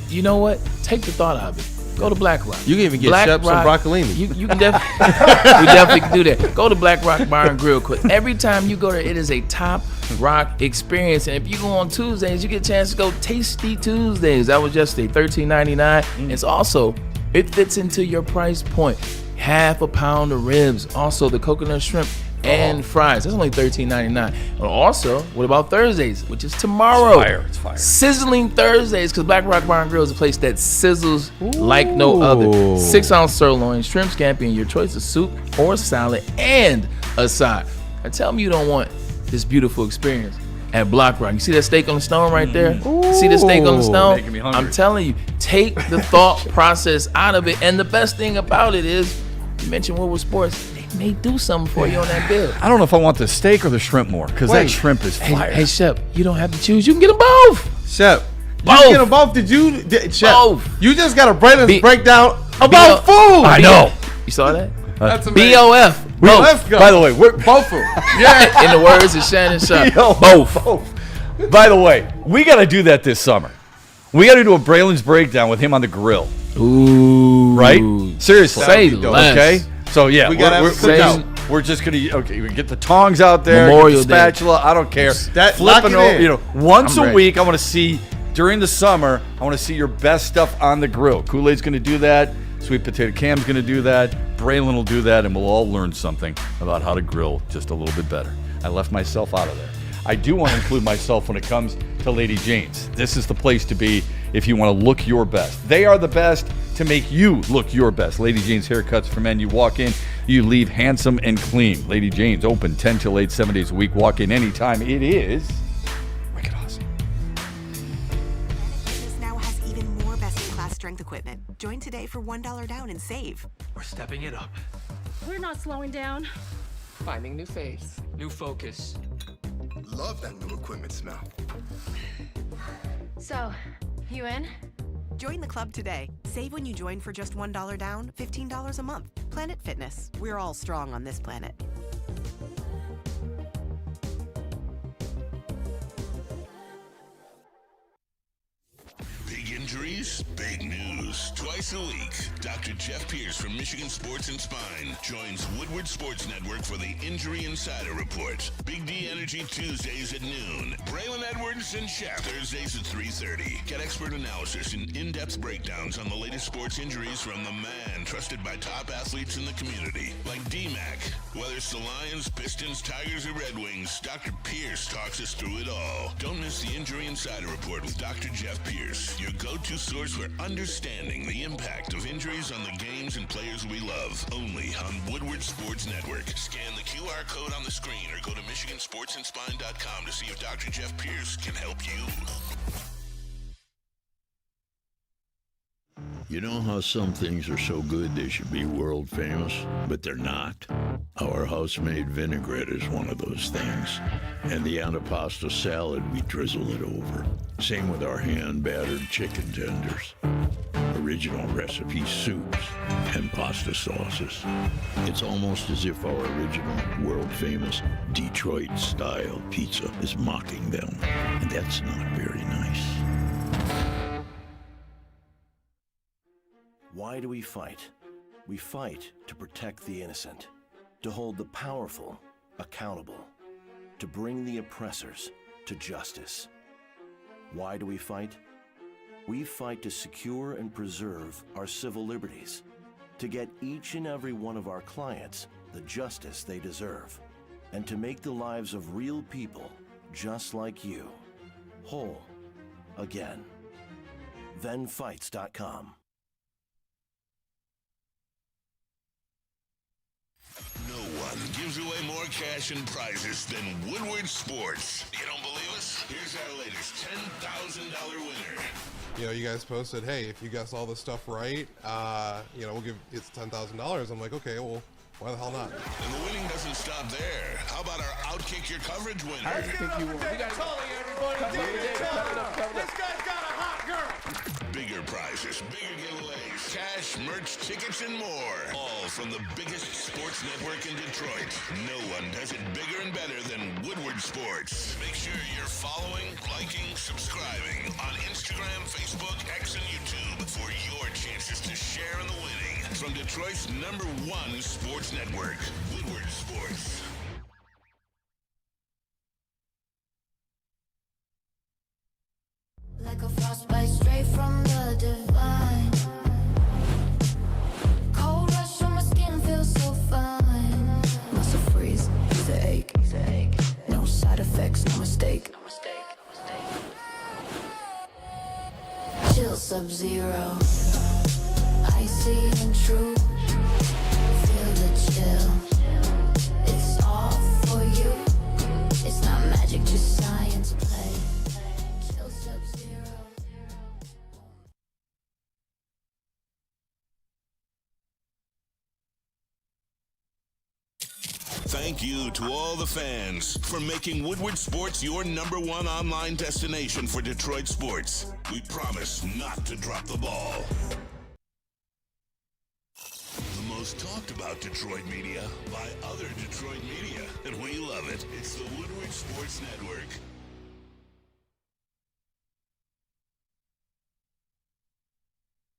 You know what? Take the thought out of it. Go to BlackRock. You can even get Shep some broccolini. You can definitely can do that. Go to BlackRock Bar and Grill. Cause every time you go there, it is a top rock experience. And if you go on Tuesdays, you get a chance to go Tasty Tuesdays. That was yesterday, $13.99. It's also, it fits into your price point. Half a pound of ribs. Also, the coconut shrimp and fries. That's only $13.99. And also, what about Thursdays, which is tomorrow? It's fire. Sizzling Thursdays, because BlackRock Bar and Grill is a place that sizzles like no other. 6-ounce sirloin, shrimp scampi, and your choice of soup or salad and a side. Now tell me you don't want this beautiful experience at BlackRock. You see that steak on the stone right there? See the steak on the stone? Making me hungry. I'm telling you, take the thought process out of it. And the best thing about it is, you mentioned Woodward Sports, may do something for you on that bill. I don't know if I want the steak or the shrimp more, because that shrimp is fire. Hey, Shep, you don't have to choose. You can get them both. Shep, both. You get them both. Shep, both. You just got a Braylon's breakdown about food. I know. You saw that? That's amazing. BOF. Let's go. By the way, we're both of them. Yeah. In the words of Shannon Sharp. Both. By the way, we got to do that this summer. We got to do a Braylon's breakdown with him on the grill. Ooh. Right? Seriously. Say less. Okay? So, yeah, we're just going to, we get the tongs out there, Memorial get the spatula, I don't care. Flipping over, once a week, I want to see, during the summer, I want to see your best stuff on the grill. Kool-Aid's going to do that. Sweet Potato Cam's going to do that. Braylon will do that, and we'll all learn something about how to grill just a little bit better. I left myself out of there. I do want to include myself when it comes to Lady Jane's. This is the place to be if you want to look your best. They are the best to make you look your best. Lady Jane's Haircuts for Men. You walk in, you leave handsome and clean. Lady Jane's open 10 till 8, 7 days a week. Walk in anytime. It is wicked awesome. Fitness now has even more best-in-class strength equipment. Join today for $1 down and save. We're stepping it up. We're not slowing down. Finding new faith, new focus. Love that new equipment smell. So, you in? Join the club today. Save when you join for just $1 down, $15 a month. Planet Fitness. We're all strong on this planet. Big Injuries? Big news. Twice a week, Dr. Jeff Pierce from Michigan Sports and Spine joins Woodward Sports Network for the Injury Insider Report. Big D Energy Tuesdays at noon. Braylon Edwards and Shaq Thursdays at 3:30. Get expert analysis and in-depth breakdowns on the latest sports injuries from the man trusted by top athletes in the community, like D-Mac. Whether it's the Lions, Pistons, Tigers, or Red Wings, Dr. Pierce talks us through it all. Don't miss the Injury Insider Report with Dr. Jeff Pierce, your go-to source for understanding the impact of injuries on the games and players we love. Only on Woodward Sports Network. Scan the QR code on the screen or go to MichiganSportsandSpine.com to see if Dr. Jeff Pierce can help you. You know how some things are so good they should be world famous, but they're not? Our house-made vinaigrette is one of those things. And the antipasta salad, we drizzle it over. Same with our hand-battered chicken tenders. Original recipe soups and pasta sauces. It's almost as if our original, world-famous Detroit-style pizza is mocking them. And that's not very nice. Why do we fight? We fight to protect the innocent, to hold the powerful accountable, to bring the oppressors to justice. Why do we fight? We fight to secure and preserve our civil liberties, to get each and every one of our clients the justice they deserve, and to make the lives of real people just like you whole again. ThenFights.com. No one gives away more cash and prizes than Woodward Sports. You don't believe us? Here's our latest $10,000 winner. You know, you guys posted, hey, if you guess all this stuff right, we'll give it's $10,000. I'm like, okay, well, why the hell not? And the winning doesn't stop there. How about our Outkick Your Coverage winner? I think you won. We got Tully, everybody. David Tully. This guy's got a hot girl. Bigger prizes, bigger giveaways, cash, merch, tickets, and more. All from the biggest sports network in Detroit. No one does it bigger and better than Woodward Sports. Make sure you're following, liking, subscribing on Instagram, Facebook, X, and YouTube for your chances to share in the winning. From Detroit's #1 sports network, Woodward Sports. Like a frostbite straight from the divine. Cold rush on my skin feels so fine. Muscle freeze, he's a ache. No side effects, no mistake. Chill Sub-Zero, icy and true. Feel the chill. It's all for you. It's not magic, just science play. Chill Sub-Zero. Thank you to all the fans for making Woodward Sports your #1 online destination for Detroit sports. We promise not to drop the ball. The most talked about Detroit media by other Detroit media, and we love it. It's the Woodward Sports Network.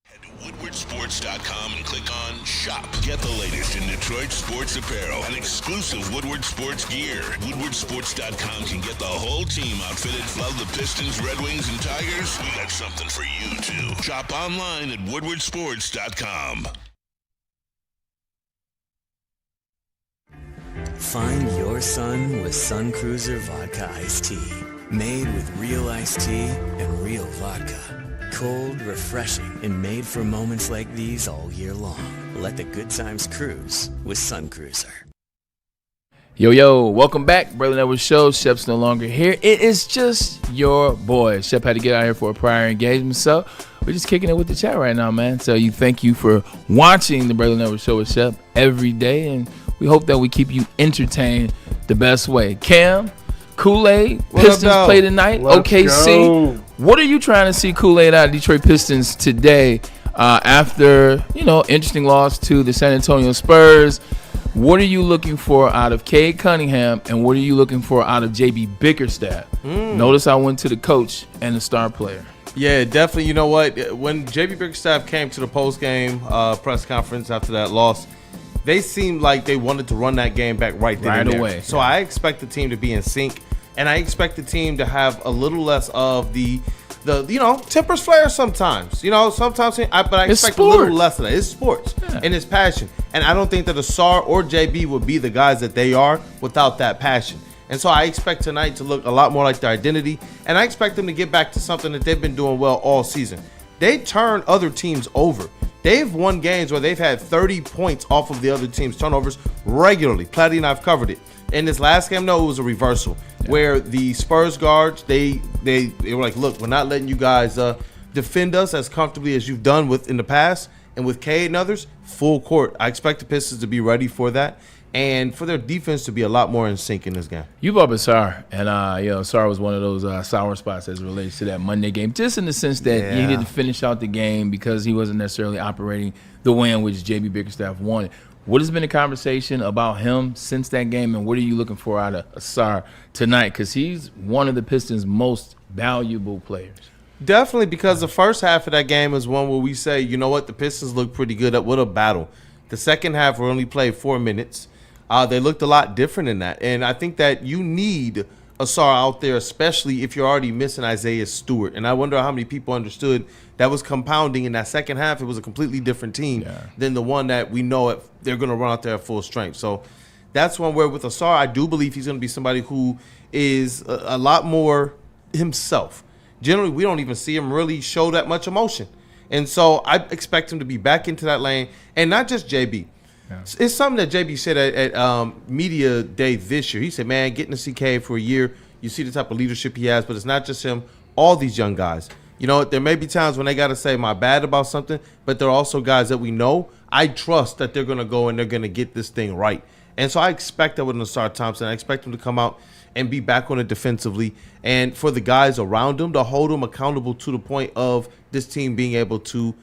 Head to WoodwardSports.com and click on Shop. Get the latest in Detroit sports apparel and exclusive Woodward Sports gear. WoodwardSports.com can get the whole team outfitted. Love the Pistons, Red Wings, and Tigers? We got something for you, too. Shop online at WoodwardSports.com. Find your sun with Sun Cruiser Vodka Iced Tea. Made with real iced tea and real vodka. Cold, refreshing, and made for moments like these all year long. Let the good times cruise with Sun Cruiser. Yo, welcome back. Braylon Edwards Show. Shep's no longer here. It is just your boy. Shep had to get out here for a prior engagement, so we're just kicking it with the chat right now, man. So thank you for watching the Braylon Edwards Show with Shep every day, and we hope that we keep you entertained the best way. Cam, Kool-Aid, Pistons play tonight. OKC. What are you trying to see Kool-Aid out of Detroit Pistons today after, interesting loss to the San Antonio Spurs? What are you looking for out of Cade Cunningham, and what are you looking for out of JB Bickerstaff? Notice I went to the coach and the star player. Yeah, definitely. You know what? When JB Bickerstaff came to the post-game press conference after that loss, they seemed like they wanted to run that game back right then and there. away. So I expect the team to be in sync, and I expect the team to have a little less of the tempers flare sometimes. Sometimes, but I expect a little less of that. It's sports and it's passion, and I don't think that Asar or JB would be the guys that they are without that passion. And so I expect tonight to look a lot more like their identity, and I expect them to get back to something that they've been doing well all season. They turn other teams over. They've won games where they've had 30 points off of the other team's turnovers regularly. Platty and I've covered it. In this last game, though, it was a reversal where the Spurs guards, they were like, look, we're not letting you guys defend us as comfortably as you've done in the past. And with Cade and others, full court. I expect the Pistons to be ready for that, and for their defense to be a lot more in sync in this game. You brought up Asar, and Asar was one of those sour spots as it relates to that Monday game, just in the sense that he didn't finish out the game because he wasn't necessarily operating the way in which JB Bickerstaff wanted. What has been the conversation about him since that game, and what are you looking for out of Asar tonight? Because he's one of the Pistons' most valuable players. Definitely, because the first half of that game is one where we say, you know what, the Pistons look pretty good at what a battle. The second half, we only played 4 minutes. They looked a lot different in that. And I think that you need Asar out there, especially if you're already missing Isaiah Stewart. And I wonder how many people understood that was compounding in that second half. It was a completely different team than the one that we know they're going to run out there at full strength. So that's one where with Asar, I do believe he's going to be somebody who is a lot more himself. Generally, we don't even see him really show that much emotion. And so I expect him to be back into that lane, and not just JB. Yeah. It's something that JB said at Media Day this year. He said, man, getting to see Cade for a year, you see the type of leadership he has, but it's not just him, all these young guys. There may be times when they got to say my bad about something, but there are also guys that we know I trust that they're going to go and they're going to get this thing right. And so I expect that with Asar Thompson. I expect him to come out and be back on it defensively, and for the guys around him to hold him accountable to the point of this team being able to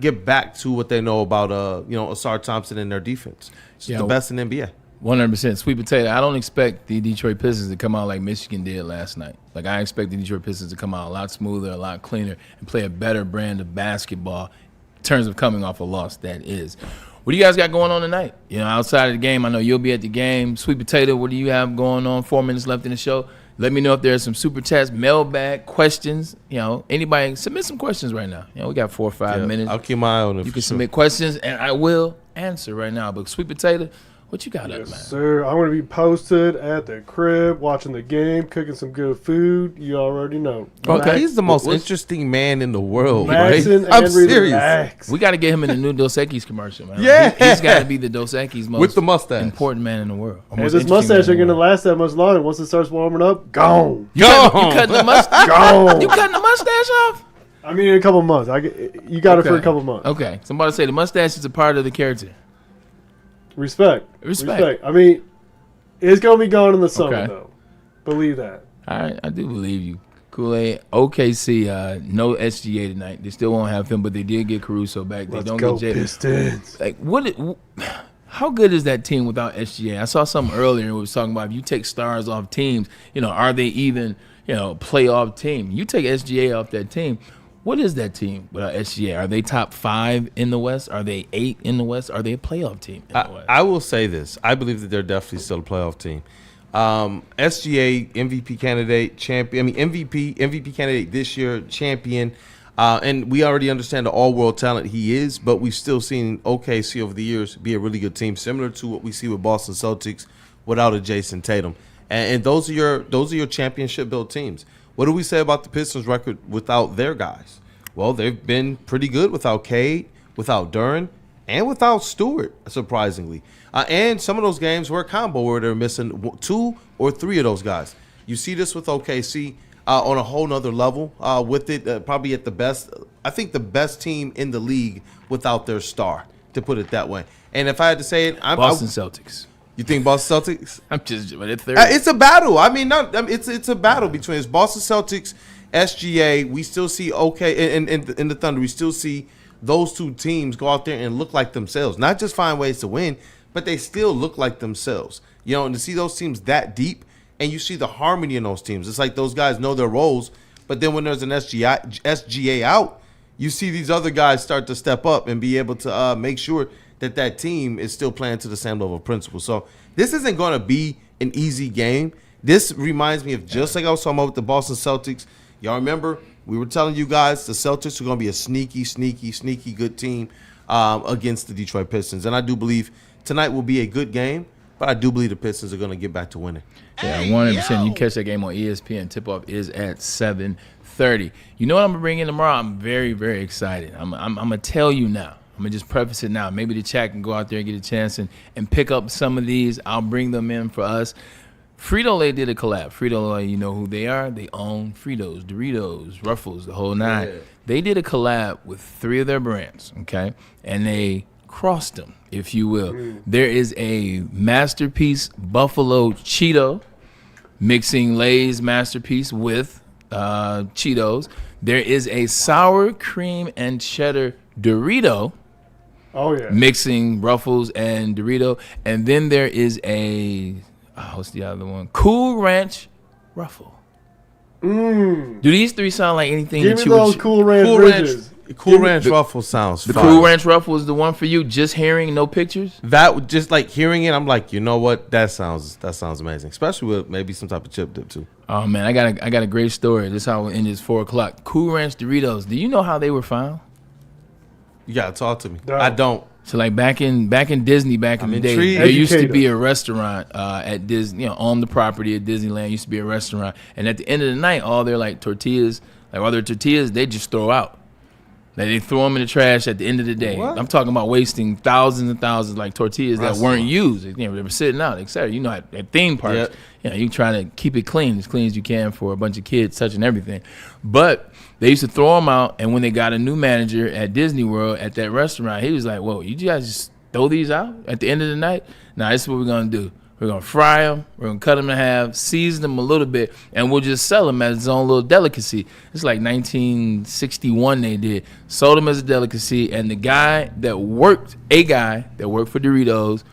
get back to what they know about Asar Thompson and their defense. It's the best in the NBA. 100%. Sweet potato. I don't expect the Detroit Pistons to come out like Michigan did last night. Like, I expect the Detroit Pistons to come out a lot smoother, a lot cleaner, and play a better brand of basketball in terms of coming off a loss, that is. What do you guys got going on tonight? Outside of the game, I know you'll be at the game. Sweet potato, what do you have going on? 4 minutes left in the show. Let me know if there's some super chats, mailbag, questions. Anybody, submit some questions right now. We got 4 or 5 minutes. I'll keep my eye on it. You can submit questions, and I will answer right now. But Sweet Potato, what you got up, man? Yes, sir. I'm going to be posted at the crib, watching the game, cooking some good food. You already know. Okay. He's the most interesting man in the world, Maxing right? I'm serious. Relax. We got to get him in the new Dos Equis commercial, man. Yeah. He's got to be the Dos Equis most with the mustache important man in the world. Hey, this mustache ain't going to last that much longer. Once it starts warming up, gone. You cutting the mustache? Gone. You cutting the mustache off? I mean, in a couple months. You got it for a couple months. Okay. Somebody say the mustache is a part of the character. Respect. I mean, it's going to be gone in the summer, though. Believe that. All right. I do believe you. Kool-Aid. OKC, no SGA tonight. They still won't have him, but they did get Caruso back. They Let's don't go get Jay. Pistons. Like, how good is that team without SGA? I saw something earlier and we was talking about if you take stars off teams, are they even, playoff team? You take SGA off that team. What is that team without SGA? Are they top 5 in the West? Are they 8 in the West? Are they a playoff team in the West? I will say this. I believe that they're definitely still a playoff team. SGA, MVP candidate, champion. MVP candidate this year, champion. And we already understand the all-world talent he is, but we've still seen OKC over the years be a really good team, similar to what we see with Boston Celtics without a Jason Tatum. And those are your championship-built teams. What do we say about the Pistons' record without their guys? Well, they've been pretty good without Cade, without Duren, and without Stewart, surprisingly. And some of those games were a combo where they're missing 2 or 3 of those guys. You see this with OKC on a whole nother level with it, probably at the best. I think the best team in the league without their star, to put it that way. And if I had to say it, Boston Celtics. You think Boston Celtics? I'm just, but it's a battle. It's a battle between Boston Celtics, SGA. We still see in the Thunder. We still see those two teams go out there and look like themselves. Not just find ways to win, but they still look like themselves. And to see those teams that deep, and you see the harmony in those teams. It's like those guys know their roles, But then when there's an SGA out, you see these other guys start to step up and be able to make sure that team is still playing to the same level of principle. So this isn't going to be an easy game. This reminds me of just like I was talking about with the Boston Celtics. Y'all remember we were telling you guys the Celtics are going to be a sneaky good team against the Detroit Pistons. And I do believe tonight will be a good game, but I do believe the Pistons are going to get back to winning. Yeah, 100%. You catch that game on ESPN. Tip-off is at 7:30. You know what I'm going to bring in tomorrow? I'm very, very excited. I'm going to tell you now. I'm going to just preface it now. Maybe the chat can go out there and get a chance and pick up some of these. I'll bring them in for us. Frito-Lay did a collab. Frito-Lay, you know who they are. They own Fritos, Doritos, Ruffles, the whole nine. Yeah. They did a collab with 3 of their brands, okay? And they crossed them, if you will. There is a Masterpiece Buffalo Cheeto mixing Lay's Masterpiece with Cheetos. There is a sour cream and cheddar Dorito. Oh, yeah. Mixing Ruffles and Dorito. And then there is a, what's the other one? Cool Ranch Ruffle. Do these 3 sound like anything Give that me you those would... Cool Ranch Bridges. Cool Ranch Ruffle sounds The fire. Cool Ranch Ruffle is the one for you, just hearing, no pictures? That, just like hearing it, I'm like, you know what? That sounds amazing. Especially with maybe some type of chip dip, too. Oh, man, I got a great story. This is how it ended. It's 4 o'clock. Cool Ranch Doritos. Do you know how they were found? You got to talk to me. No. I don't. So like back in Disney, back in the day, intrigued. there used to be a restaurant at Disney, on the property at Disneyland. Used to be a restaurant, and at the end of the night, all their tortillas, they just throw out. They throw them in the trash at the end of the day. What? I'm talking about wasting thousands and thousands tortillas that weren't used. They were sitting out, etc. You know, at theme parks, you try to keep it clean as you can for a bunch of kids touching everything. But they used to throw them out, and when they got a new manager at Disney World at that restaurant, he was like, "Whoa, you guys just throw these out at the end of the night?" Now, this is what we're gonna do. We're going to fry them. We're going to cut them in half, season them a little bit, and we'll just sell them as its own little delicacy. It's like 1961 they did. Sold them as a delicacy, and the guy that worked for Doritos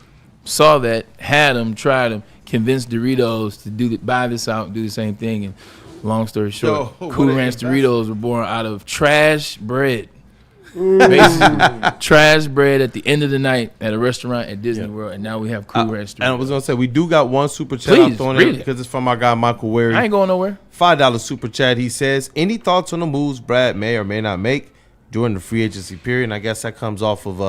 saw that, had them, tried them, convinced Doritos to buy this out and do the same thing. And long story short, Cool Ranch Doritos were born out of trash bread. Basically, trash bread at the end of the night at a restaurant at Disney World, and now we have Cool Ranch Doritos. And I was going to say, we do got one super chat I'm throwing in because it's from our guy Michael Wary. I ain't going nowhere. $5 super chat. He says, any thoughts on the moves Brad may or may not make during the free agency period? And I guess that comes off of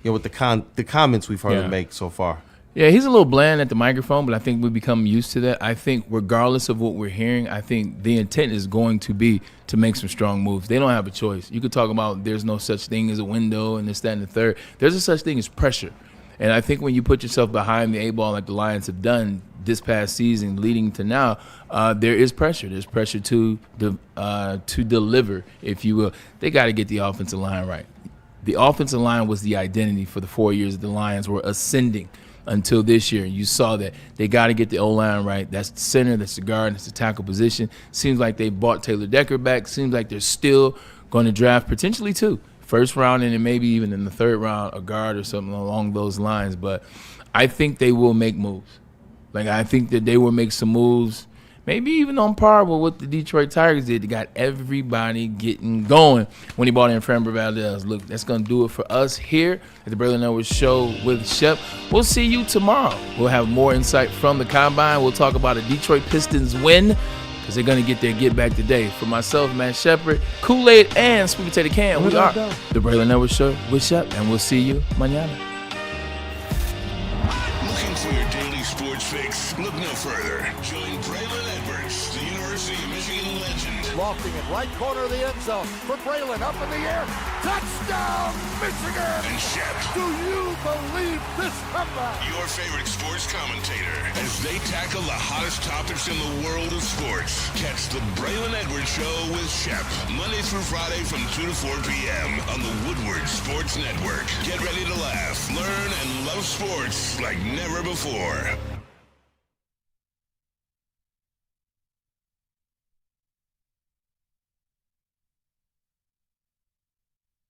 with the comments we've heard him make so far. Yeah, he's a little bland at the microphone, but I think we've become used to that. I think regardless of what we're hearing, I think the intent is going to be to make some strong moves. They don't have a choice. You could talk about there's no such thing as a window and this, that, and the third. There's a such thing as pressure. And I think when you put yourself behind the 8 ball like the Lions have done this past season leading to now, there is pressure. There's pressure to deliver, if you will. They got to get the offensive line right. The offensive line was the identity for the 4 years that the Lions were ascending. Until this year, you saw that they got to get the O-line right. That's the center, that's the guard, that's the tackle position. Seems like they bought Taylor Decker back. Seems like they're still going to draft potentially 2. First round and then maybe even in the 3rd round, a guard or something along those lines. But I think they will make moves. I think that they will make some moves, maybe even on par with what the Detroit Tigers did. They got everybody getting going when he brought in Framber Valdez. Look, that's going to do it for us here at the Braylon Network Show with Shep. We'll see you tomorrow. We'll have more insight from the Combine. We'll talk about a Detroit Pistons win because they're going to get their get back today. For myself, Matt Shepard, Kool-Aid, and Sweet Potato Can, we are the Braylon Network Show with Shep, and we'll see you mañana. Looking for your daily sports fix? Look no further. Join Braylon Edwards, the University of Michigan legend. Lofting it right corner of the end zone for Braylon, up in the air. Touchdown, Michigan! And Shep. Do you believe this comeback? Your favorite sports commentator as they tackle the hottest topics in the world of sports. Catch the Braylon Edwards Show with Shep. Monday through Friday from 2 to 4 p.m. on the Woodward Sports Network. Get ready to laugh, learn, and love sports like never before.